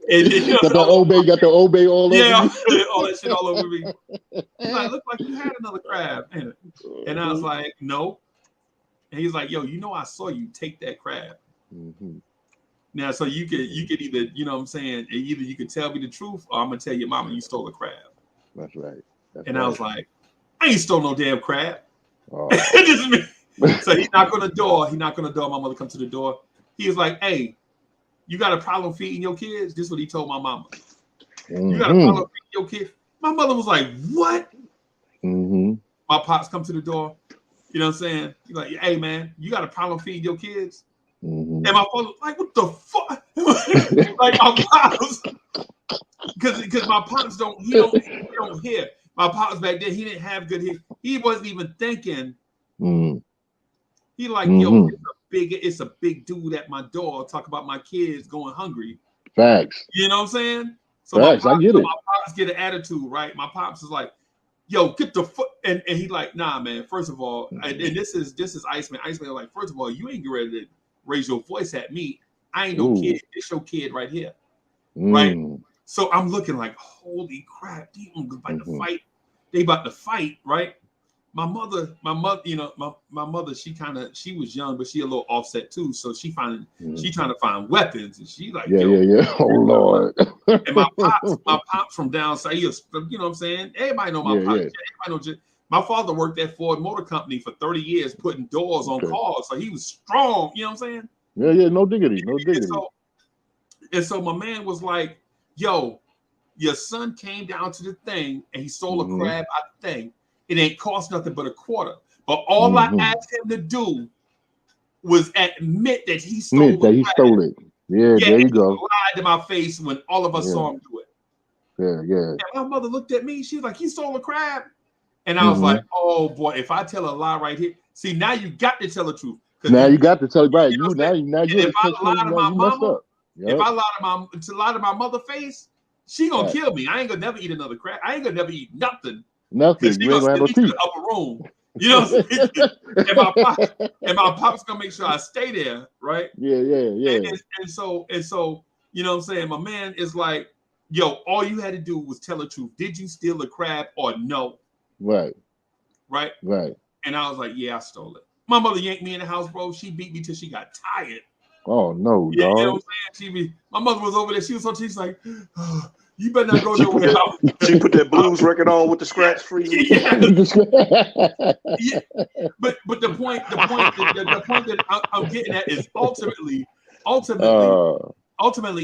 S1: And,
S4: got the Old Bay all over
S1: yeah,
S4: you.
S1: all that shit all over me. He's like, "Look like you had another crab." And I was like, "No." And he's like, "Yo, you know, I saw you take that crab." Now, so you could either, you know what I'm saying, either you could tell me the truth or I'm gonna tell your mama you stole a crab.
S4: That's right.
S1: I was like, "I ain't stole no damn crab."
S4: Oh.
S1: Just me. So he knocked on the door. My mother come to the door. He was like, "Hey, you got a problem feeding your kids?" This is what he told my mama. "You got a problem feeding your kids?" My mother was like, "What?" My pops come to the door. You know what I'm saying? He's like, "Hey, man, you got a problem feeding your kids?" And my father was like, "What the fuck?" Like my pops, because my pops don't hear. My pops back then, he didn't have good hear. He wasn't even thinking. He like, "Yo, it's a big dude at my door talk about my kids going hungry."
S4: Facts.
S1: You know what I'm saying? So
S4: Facts, I get it.
S1: my pops get an attitude, right? My pops is like, "Yo, get the foot," and he like, "Nah, man. First of all," and this is Iceman. Iceman like, "First of all, you ain't ready to raise your voice at me. I ain't no kid. It's your kid right here, right?" So I'm looking like, holy crap, they about to fight. They about to fight, right? My mother, you know, my mother, she was young, but she a little offset too. So she trying to find weapons, and she like,
S4: yeah. Oh Lord.
S1: And my pops from down south, you know what I'm saying? Everybody know my pops. Everybody know. My father worked at Ford Motor Company for 30 years, putting doors on cars, so he was strong. You know what I'm saying?
S4: Yeah, no diggity, no diggity.
S1: And so my man was like, "Yo, your son came down to the thing and he stole a crab out the thing. It ain't cost nothing but a quarter. But all I asked him to do was admit that he stole
S4: it. Yeah, there you go.
S1: He lied to my face when all of us saw him do it.
S4: Yeah.
S1: And my mother looked at me. She was like, "He stole a crab." And I was like, "Oh boy, if I tell a lie right here, see, now you got to tell the truth."
S4: Now you got to tell right. Now you
S1: if I lie to my mama,
S4: yep.
S1: if I lie to my mother face, she gonna kill me. I ain't gonna never eat another crab. I ain't gonna never eat nothing.
S4: Nothing.
S1: You ain't gonna send me to the upper room. You know what I'm saying? and my pop's gonna make sure I stay there, right?
S4: Yeah.
S1: And so, you know what I'm saying? My man is like, "Yo, all you had to do was tell the truth. Did you steal a crab or no?"
S4: Right.
S1: And I was like, "Yeah, I stole it." My mother yanked me in the house, bro. She beat me till she got tired.
S4: Oh no,
S1: yeah,
S4: dog.
S1: You know what I'm saying? My mother was over there. She was so she's like, "Oh, you better not go nowhere."
S6: She put that blues record on with the scratch free.
S1: Yeah. But the point that I'm getting at is ultimately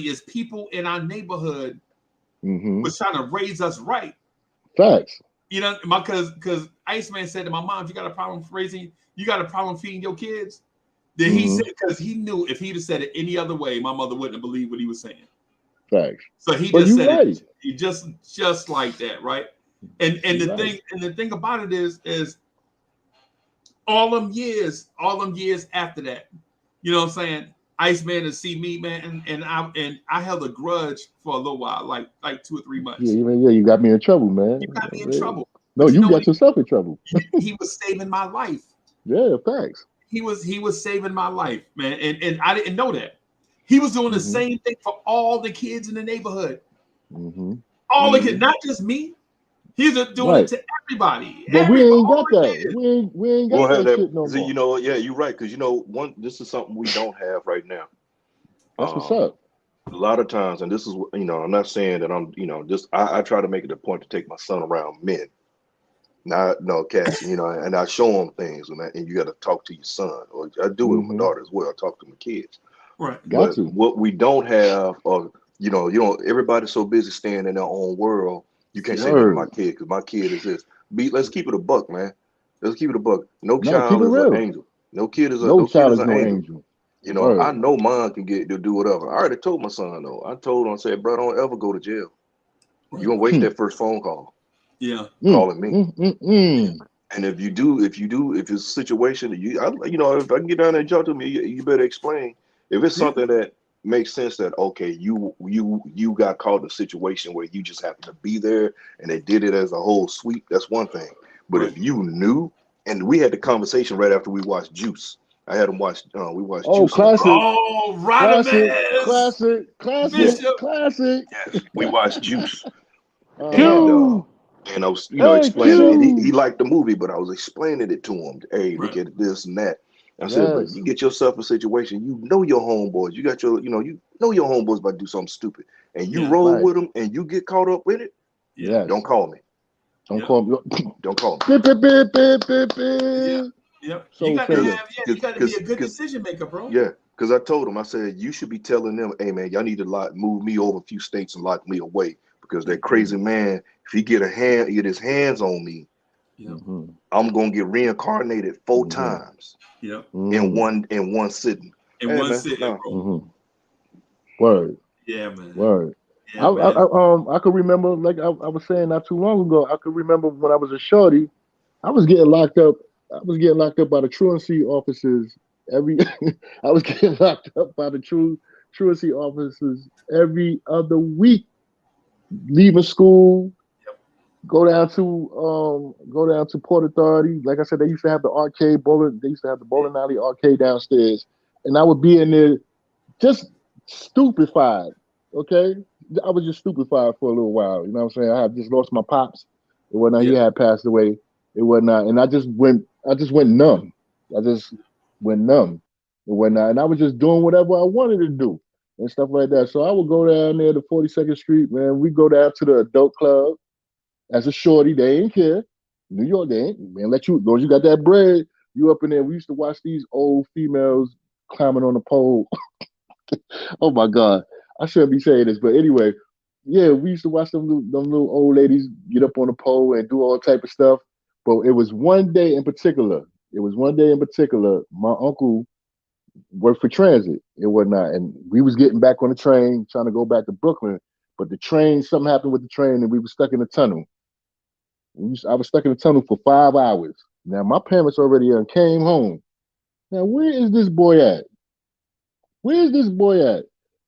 S1: is people in our neighborhood was trying to raise us right.
S4: Facts.
S1: You know, because Iceman said to my mom, "You got a problem feeding your kids?" Then he said, because he knew if he'd have said it any other way, my mother wouldn't have believed what he was saying.
S4: Facts.
S1: So he just said it just like that, right? And the thing about it is all them years after that, you know what I'm saying? Iceman to see me, man, and I held a grudge for a little while, like 2 or 3 months.
S4: Yeah, you got me in trouble, man.
S1: You got me in trouble.
S4: No, you got yourself in trouble.
S1: He was saving my life.
S4: Yeah, facts.
S1: He was saving my life, man, and I didn't know that. He was doing the same thing for all the kids in the neighborhood. All the kids, not just me. He's doing it to everybody.
S4: But we ain't got that. We ain't got that shit no more.
S6: You know, yeah, you're right. Because this is something we don't have right now.
S4: That's what's up.
S6: A lot of times, and this is, I'm not saying that I'm, I try to make it a point to take my son around men. No cats, and I show them things, and you got to talk to your son, or I do it with my daughter as well. I talk to my kids,
S1: right?
S6: But what we don't have, or everybody's so busy staying in their own world. You can't say that to my kid because my kid is this. Let's keep it a buck, man. Let's keep it a buck. No
S4: No, keep
S6: child
S4: it
S6: is an
S4: real.
S6: angel. No kid is
S4: No child is
S6: an
S4: no
S6: angel.
S4: angel.
S6: You know,
S4: Word.
S6: I know mine can get to do whatever. I already told my son though. I told him, I said, bro, don't ever go to jail.
S1: Right.
S6: You're gonna waste that first phone call.
S1: Yeah.
S6: Calling me.
S1: Yeah.
S6: And if it's a situation that if I can get down there and talk to me, you better explain. If it's something that makes sense that okay, you got caught in a situation where you just happened to be there and they did it as a whole sweep, that's one thing. But if you knew, and we had the conversation right after we watched Juice. I had him watch. We watched Juice in the
S4: Classic.
S6: car.
S1: Oh,
S4: Classic.
S1: Rodamez.
S4: Classic. Classic.
S1: Bishop.
S4: Classic.
S6: Yes, we watched Juice.
S4: Uh-huh.
S6: And I was,
S4: Hey,
S6: explaining, and
S4: Q.
S6: he liked the movie, but I was explaining it to him. Hey, look at this and that. I said, but
S4: Yes.
S6: you get yourself a situation, you know your homeboys. You got your, you know your homeboys about to do something stupid, and you roll with them, and you get caught up with it.
S4: Yes.
S6: Don't call me.
S4: Don't call me.
S6: Don't call me.
S1: Yep.
S4: So
S1: You got to
S4: failure.
S1: have, you got to be a good decision maker, bro.
S6: Yeah, because I told him, I said, you should be telling them, hey man, y'all need to move me over a few states and lock me away because that crazy man, if he get his hands on me, I'm gonna get reincarnated 4 times.
S1: Yep.
S6: In one sitting.
S1: In one sitting, bro.
S4: Word.
S1: Yeah, man.
S4: Word.
S1: Yeah, man.
S4: I could remember, like I was saying not too long ago, I could remember when I was a shorty, I was getting locked up. I was getting locked up by the truancy officers I was getting locked up by the truancy officers every other week. Leaving school, go down to Port Authority. Like I said, they used to have the arcade bowling. They used to have the bowling alley arcade downstairs, and I would be in there just stupefied. Okay, I was just stupefied for a little while. You know what I'm saying? I had just lost my pops. It wasn't. He had passed away. It wasn't. And I just went numb. I just went numb. It wasn't. And I was just doing whatever I wanted to do and stuff like that. So I would go down there to 42nd Street, man. We go down to the adult club as a shorty. They ain't care. New York, they ain't, man, let you, those you got that bread, you up in there. We used to watch these old females climbing on the pole. Oh my God. I shouldn't be saying this, but anyway, yeah, we used to watch them little old ladies get up on the pole and do all type of stuff. But it was one day in particular. My uncle worked for transit and whatnot, and we was getting back on the train trying to go back to Brooklyn. But the train, something happened with the train, and we were stuck in the tunnel. I was stuck in the tunnel for 5 hours. Now my parents already came home. Now where is this boy at?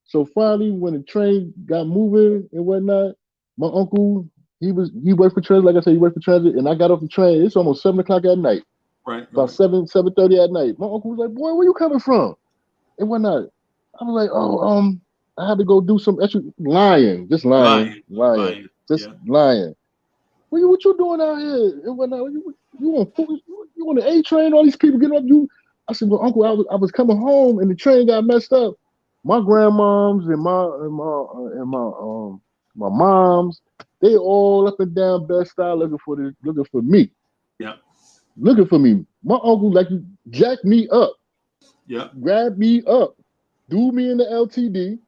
S4: So finally, when the train got moving and whatnot, my uncle, he worked for transit. Like I said, he worked for transit, and I got off the train. It's almost 7:00 at night.
S1: Right.
S4: About 7:30 at night. My uncle was like, "Boy, where you coming from?" And whatnot. I was like, "Oh, I had to go do some extra lying. Just lying. Just lying. What you doing out here? And whatnot? You on the A train? All these people getting up. I said, well, Uncle, I was coming home and the train got messed up. My grandmoms and my moms, they all up and down Bed-Stuy looking for me.
S1: Yeah.
S4: Looking for me. My uncle jacked me up.
S1: Yeah.
S4: Grabbed me up, threw me in the LTD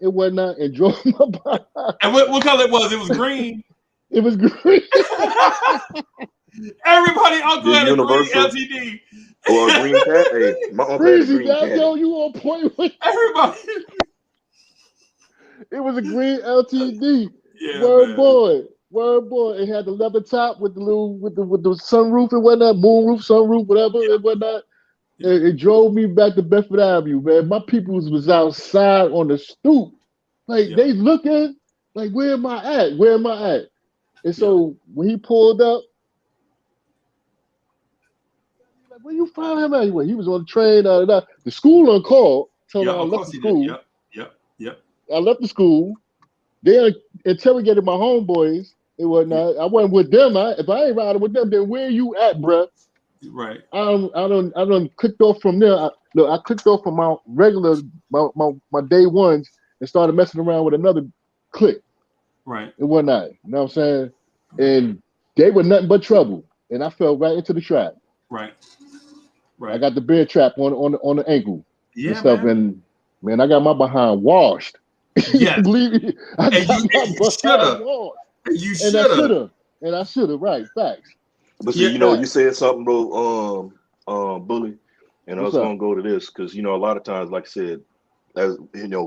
S4: and whatnot, and drove my bike.
S1: And what color it was? It was green.
S4: It was green.
S1: Everybody uncle had
S6: Universal.
S1: a green LTD.
S6: Or a green cat. Hey, my uncle had a green cat.
S4: Yo, you on point with
S1: everybody.
S4: It was a green LTD.
S1: Yeah,
S4: Word boy. It had the leather top with the sunroof and whatnot, moonroof, sunroof, whatever and whatnot. It drove me back to Bedford Avenue, man. My people was outside on the stoop. Like they looking, like, where am I at? And so when he pulled up, like, where you found him at? He was on the train. The school on call. Told me I left the school.
S1: Yep.
S4: I left the school. They interrogated my homeboys and whatnot. I wasn't with them. If I ain't riding with them, then where you at, bruh?
S1: Right.
S4: I don't clicked off from there. I clicked off from my regular my day ones and started messing around with another clique.
S1: Right.
S4: And whatnot. You know what I'm saying? And they were nothing but trouble. And I fell right into the trap.
S1: Right.
S4: I got the bear trap on the ankle.
S1: Yeah,
S4: and stuff.
S1: man.
S4: And man, I got my behind washed.
S1: Yes.
S4: Believe me, I got my behind washed.
S1: You should have.
S4: And I should have. Right. Facts.
S6: But see, you said something, bro, Bully, and I
S4: What's
S6: was
S4: up?
S6: gonna go to this because a lot of times, like I said, as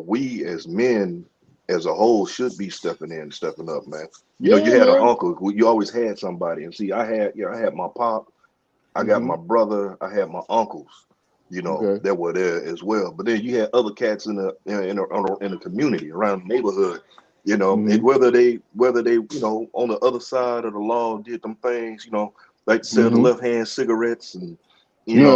S6: we as men as a whole should be stepping in, stepping up, man. You had an uncle. You always had somebody, and see, I had my pop, I got my brother, I had my uncles, that were there as well. But then you had other cats in the community around the neighborhood, and whether they on the other side of the law did them things, like sell the left hand cigarettes and them,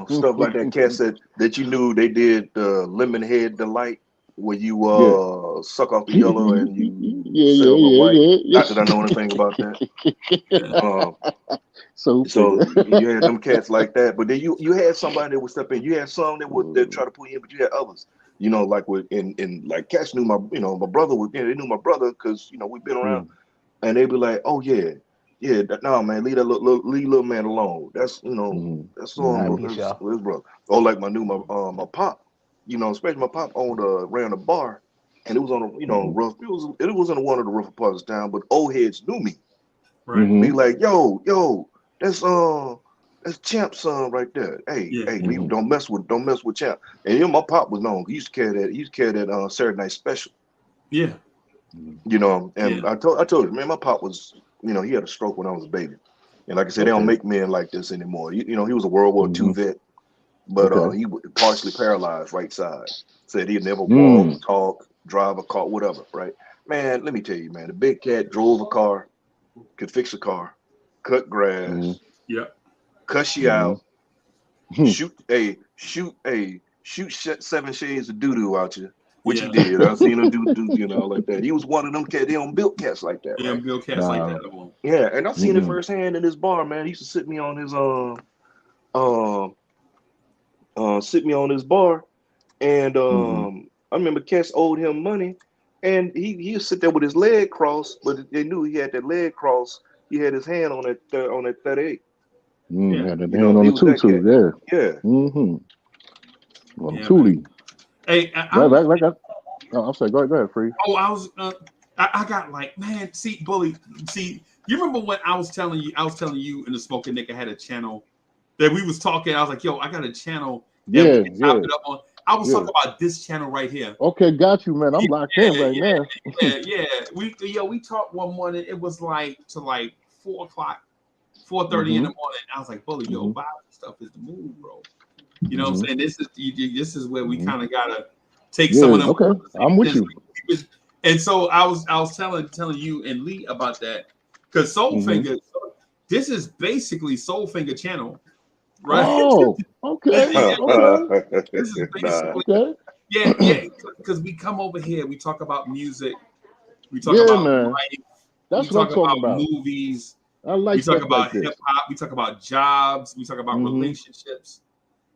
S6: stuff like that. Cats that you knew they did lemon head delight, where you suck off the yellow and you sell the white. Not that I know anything about that. So you had them cats like that, but then you had somebody that would step in. You had some that would try to put you in, but you had others. Like like cats knew my brother they knew my brother because we've been around, and they'd be like, oh yeah, no man, leave little man alone. That's that's his brother. Or like my pop, especially my pop ran a bar, and it was on a rough. It was in one of the rougher parts of town, but old heads knew me.
S1: Right.
S6: Be like, yo, that's Champ's son right there. Hey, don't mess with Champ. And my pop was known. He used to carry that Saturday Night Special.
S1: Yeah.
S6: And I told you, man, my pop was, he had a stroke when I was a baby. And like I said, they don't make men like this anymore. He was a World War II vet, but he was partially paralyzed right side. Said he'd never walk, talk, drive a car, whatever, right? Man, let me tell you, man, the big cat drove a car, could fix a car, cut grass, cuss you out, shoot 7 shades of doo-doo out you, which he did. I've seen him do like that. He was one of them cats. They don't build cats like that, right?
S1: Build cats like that.
S6: Yeah, and I've seen it firsthand in his bar, man. He used to sit me on his bar, and I remember cats owed him money, and he would sit there with his leg crossed, but they knew he had that leg crossed. He had his hand on that 38.
S4: Had that hand on the tutu,
S6: yeah.
S4: On the tootie.
S1: Hey,
S4: I'm sorry. Go ahead, Free.
S1: Oh, I got like, man, Bully, you remember when I was telling you and the Smoking Nigga had a channel that we was talking. I was like, yo, I got a channel.
S4: Yeah.
S1: I was talking about this channel right here.
S4: Okay, got you, man. I'm locked in right now.
S1: Yeah. We talked one morning. It was like to like 4 o'clock, 4:30 in the morning. I was like, Bully, yo, Bible stuff is the move, bro. You know what I'm saying? This is where we kind of gotta take some of them.
S4: Okay, I'm with you.
S1: And so I was telling you and Lee about that because Soulfinger, this is basically Soulfinger channel, right?
S4: Oh, okay.
S1: This is basically because we come over here, we talk about music, we talk about writing,
S4: that's what I'm talking about.
S1: Movies,
S4: I like.
S1: We talk about hip hop, we talk about jobs, we talk about relationships.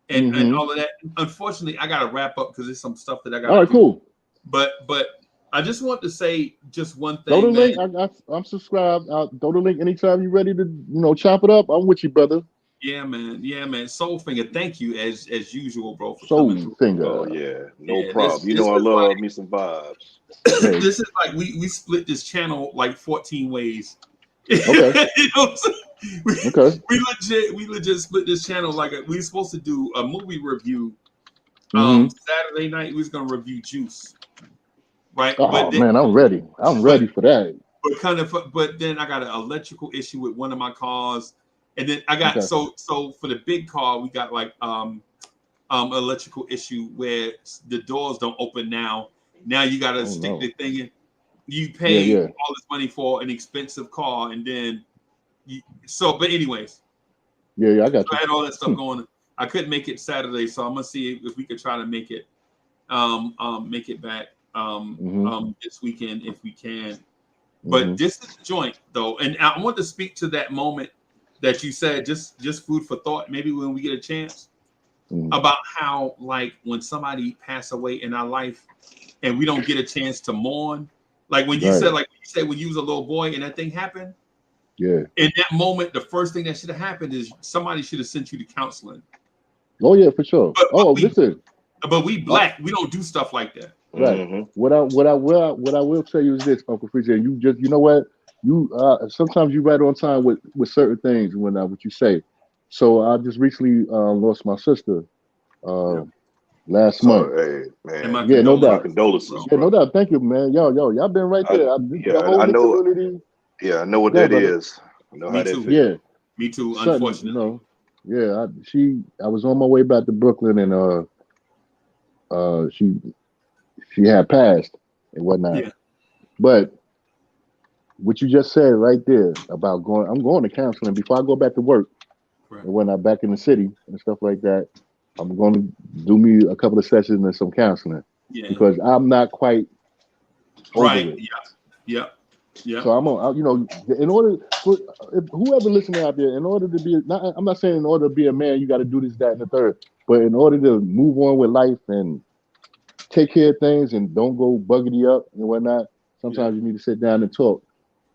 S1: And all of that. Unfortunately, I gotta wrap up because there's some stuff that I got.
S4: All right, cool.
S1: But I just want to say just one thing.
S4: Go to the link. I'm subscribed. Go to the link anytime you're ready to chop it up. I'm with you, brother.
S1: Yeah, man. Soulfinger, thank you as usual, bro. For
S4: Soulfinger.
S6: Oh yeah, no problem. I love me some vibes.
S1: This is like we split this channel like 14 ways.
S4: Okay.
S1: You know what I'm saying? We legit split this channel like we were supposed to do a movie review. Saturday night we was gonna review Juice, right?
S4: Oh man, I'm ready. I'm ready for that.
S1: But then I got an electrical issue with one of my cars, and then I got so for the big car we got like electrical issue where the doors don't open now. Now you gotta stick the thing in. You pay all this money for an expensive car, and then. But anyways,
S4: I got you.
S1: I had all that stuff going. I couldn't make it Saturday, so I'm gonna see if we could try to make it back this weekend if we can. But this is the joint though, and I want to speak to that moment that you said, just food for thought. Maybe when we get a chance about how like when somebody passed away in our life and we don't get a chance to mourn, like when you said when you was a little boy and that thing happened.
S4: Yeah.
S1: In that moment, the first thing that should have happened is somebody should have sent you to counseling.
S4: Oh yeah, for sure.
S1: But we black, we don't do stuff like that.
S4: Right. What I will tell you is this, Uncle Freezer. You know what? you sometimes you right on time with certain things and what you say. So I just recently lost my sister last month.
S6: So, hey,
S1: And my
S6: man,
S4: Yeah, no
S6: my
S4: doubt.
S1: condolences,
S6: condolences,
S4: Yeah,
S6: bro.
S4: no doubt. Thank you, man. Y'all been right there. The whole
S6: I know.
S4: community.
S6: Yeah, I know what
S4: Yeah,
S6: that
S4: brother.
S6: is. I know
S1: Me
S6: how that
S1: too.
S6: feels.
S4: Yeah,
S1: Me too,
S4: sudden,
S1: unfortunately.
S4: Yeah, I was on my way back to Brooklyn, and she had passed and whatnot.
S1: Yeah.
S4: But what you just said right there about I'm going to counseling before I go back to work
S1: Right.
S4: and when I'm back in the city and stuff like that. I'm going to do me a couple of sessions and some counseling
S1: Yeah.
S4: because I'm not quite over
S1: Right.
S4: it.
S1: Yeah. Yeah.
S4: So in order for whoever listening out there, in order to be, I'm not saying in order to be a man, you got to do this, that, and the third, but in order to move on with life and take care of things and don't go buggity up and whatnot, sometimes you need to sit down and talk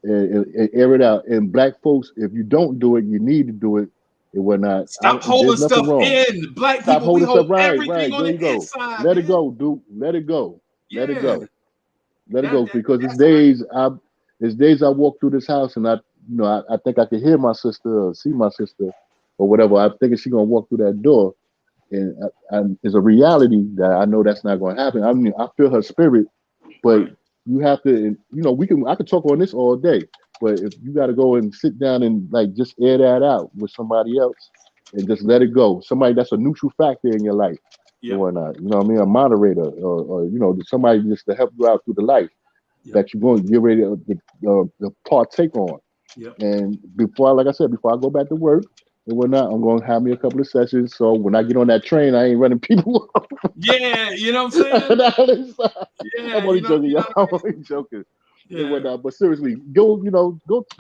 S4: and air it out. And black folks, if you don't do it, you need to do it and whatnot.
S1: Stop holding
S4: There's nothing
S1: stuff
S4: wrong.
S1: in. Black
S4: Stop
S1: people, we
S4: holding stuff.
S1: hold
S4: Right.
S1: everything on
S4: There
S1: the
S4: you go.
S1: inside,
S4: Let
S1: man.
S4: it go, dude. Let it go. Let it
S1: Yeah.
S4: go. Let it go. Because
S1: That's right.
S4: there's days I walk through this house and I think I can hear my sister or see my sister or whatever. I'm thinking she's gonna walk through that door, and it's a reality that I know that's not going to happen. I mean, I feel her spirit, but
S1: Right.
S4: you have to. I could talk on this all day, but if you got to go and sit down and like just air that out with somebody else and just let it go, somebody that's a neutral factor in your life and
S1: Yep.
S4: whatnot. You know what I mean? A moderator or somebody just to help you out through the life
S1: Yep.
S4: that you're going to get ready to partake on.
S1: Yep.
S4: And like I said, before I go back to work and whatnot, I'm going to have me a couple of sessions. So when I get on that train, I ain't running people off.
S1: Yeah, you know what I'm saying? Yeah,
S4: I'm only joking, y'all. I'm only joking. And
S1: Yeah.
S4: whatnot. But seriously, go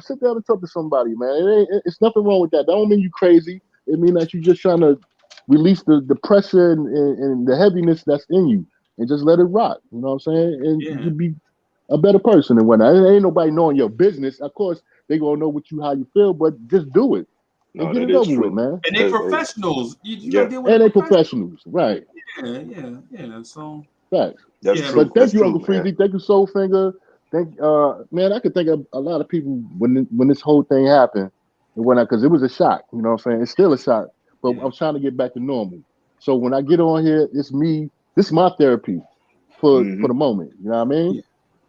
S4: sit down and talk to somebody, man. It's nothing wrong with that. That don't mean you crazy. It mean that you're just trying to release the pressure and the heaviness that's in you and just let it rock. You know what I'm saying? And you
S1: Yeah.
S4: can be a better person and whatnot. Ain't nobody knowing your business. Of course, they gonna know how you feel, but just do it and
S6: No,
S4: get
S6: that
S4: it
S6: is
S4: over with,
S6: true.
S4: man.
S1: And they professionals. You
S6: Yeah,
S1: gotta deal with
S4: And
S1: a
S4: they
S1: professional.
S4: professionals, right?
S1: Yeah. So
S4: Facts.
S6: that's
S1: yeah,
S6: true.
S4: But
S6: That's
S4: thank you,
S6: true,
S4: Uncle
S6: man.
S4: Freezy. Thank you, Soulfinger. Man, I could think of a lot of people when this whole thing happened and when because it was a shock. You know what I'm saying? It's still a shock, but
S1: Yeah.
S4: I'm trying to get back to normal. So when I get on here, it's me. This is my therapy for
S6: Mhm.
S4: the moment. You know what I mean?
S1: Yeah.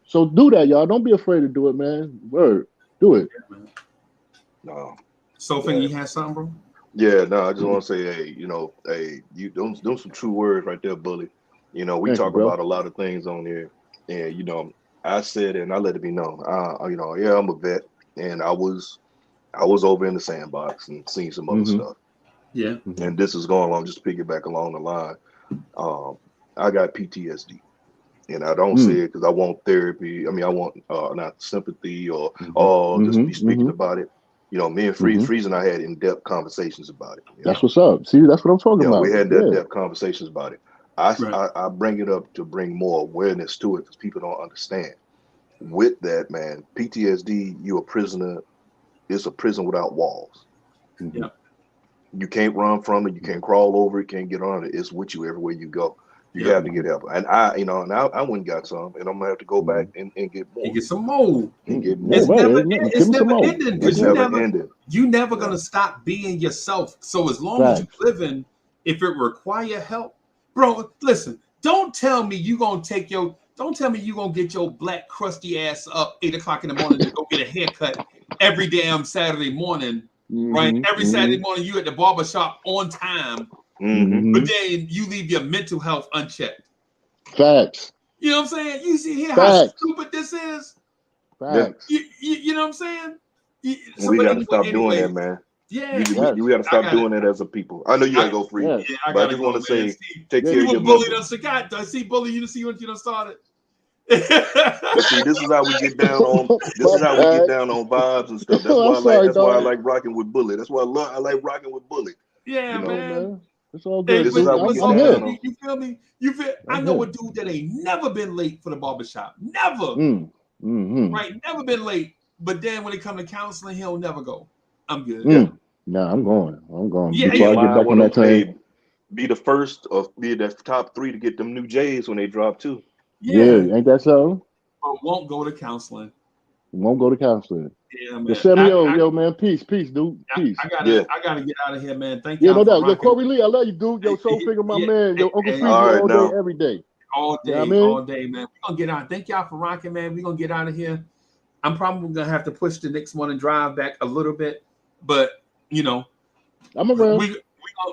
S4: So do that, y'all. Don't be afraid to do it, man. Word, do it.
S1: Yeah, man.
S6: No,
S1: Sophie,
S6: yeah,
S1: you had something, bro?
S6: yeah. No, I just want to say, hey, you don't some true words right there, bully. We
S4: Thank you,
S6: talk
S4: bro.
S6: about a lot of things on here, and I said it and I let it be known. Yeah, I'm a vet, and I was over in the sandbox and seen some other
S4: Mm-hmm.
S6: stuff,
S1: Yeah.
S4: Mm-hmm.
S6: and this is going along just to piggyback along the line. I got PTSD. And I don't say
S4: Mm.
S6: it because I want therapy. I mean, I want not sympathy or
S4: Mm-hmm.
S6: just be
S4: Mm-hmm.
S6: speaking
S4: Mm-hmm.
S6: about it. Me and
S4: Mm-hmm.
S6: Freeze and I had in-depth conversations about it.
S4: That's what's up. See, that's what I'm talking
S6: We
S4: about.
S6: had
S4: Yeah.
S6: in-depth conversations about it. I,
S1: Right.
S6: I bring it up to bring more awareness to it because people don't understand. With that, man, PTSD, you a prisoner. It's a prison without walls.
S4: Mm-hmm.
S1: Yeah.
S6: You can't run from it. You can't crawl over it. Can't get on it. It's with you everywhere you go. You
S1: Yeah.
S6: have to get help. And I went and got some, and I'm gonna have to go back and get
S1: You
S6: more
S1: get some more.
S6: and get
S4: Yeah,
S1: It's
S6: more.
S4: right.
S1: never
S4: Give
S1: it's
S4: me some
S1: never
S4: more.
S1: ending
S4: That's
S1: because
S6: It's
S4: it.
S6: never ending.
S1: you never
S6: Yeah.
S1: gonna stop being yourself. So as long as you
S4: Facts.
S1: living, if it require help, bro, listen, don't tell me you gonna get your black crusty ass up 8 o'clock in the morning to go get a haircut every damn Saturday morning, right?
S4: Mm-hmm.
S1: Every Saturday morning you at the barber shop on time,
S6: Mm-hmm.
S1: but
S4: Mm-hmm.
S1: then you leave your mental health unchecked.
S4: Facts.
S1: You know what I'm saying? You see here how
S4: Facts.
S1: stupid this is?
S6: Yeah.
S4: Facts.
S1: You know what I'm saying?
S6: And we
S1: But
S6: got to stop doing that,
S1: anyway,
S6: man.
S1: yeah,
S4: Yes.
S6: We got to
S1: I
S6: stop
S1: got it.
S6: doing that as a people. I know you got to go free,
S4: Yes.
S1: Yeah, I
S6: but I
S1: gotta
S6: just
S1: go,
S6: want to
S1: man.
S6: say,
S1: See,
S6: take
S4: Yeah.
S6: care
S1: see
S6: of your
S1: what bully
S6: mental.
S1: done forgot. I see bully. You see what you done started.
S6: But see, this is how we get down on. This
S4: My
S6: is how we get
S4: bad.
S6: down on vibes and stuff. That's
S4: I'm
S6: why I like.
S4: sorry,
S6: That's why I
S4: dog.
S6: like rocking with Bully. That's why I like rocking with Bully.
S1: Yeah,
S6: You
S4: Yeah,
S6: know,
S1: man.
S4: man. It's all
S1: Hey,
S4: good,
S6: this is
S1: but
S6: how
S4: dude.
S6: we
S1: but
S6: get
S4: I'm
S1: Sophie,
S6: down
S4: here.
S6: on.
S1: you feel me? I
S4: I'm
S1: know
S4: here.
S1: a dude that ain't never been late for the barbershop. Never.
S4: Mm-hmm.
S1: Right? Never been late. But then when it come to counseling, he'll never go. I'm good.
S6: Yeah,
S4: Nah, I'm going.
S1: Yeah,
S6: be
S4: Before
S6: in
S4: I get
S6: line
S4: back
S6: with
S4: on that
S6: them.
S4: train.
S6: Hey, be the first or be the top 3 to get them new J's when they drop too.
S4: Yeah,
S1: yeah.
S4: ain't that so?
S1: But won't go to counseling.
S4: Won't go to counseling.
S1: Yeah,
S4: Yo,
S1: man.
S4: Samuel, yo, man, peace, dude, peace.
S1: I
S6: Yeah.
S1: gotta get out of here, man. Thank
S4: Yeah,
S1: y'all
S4: no
S1: for
S4: doubt. Yo,
S1: rocking.
S4: Corey Lee, I love you, dude. Yo, Soul Finger, my man. Yo, Uncle Freezy
S6: All right,
S4: all
S6: now.
S4: day, every day.
S1: All
S4: You know
S1: day,
S4: what I mean?
S1: all day, man. We're gonna get out. Thank y'all for rocking, man. We're gonna get out of here. I'm probably gonna have to push the next one and drive back a little bit, but you know,
S4: I'm around.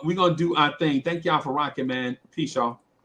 S1: we gonna do our thing. Thank y'all for rocking, man. Peace, y'all.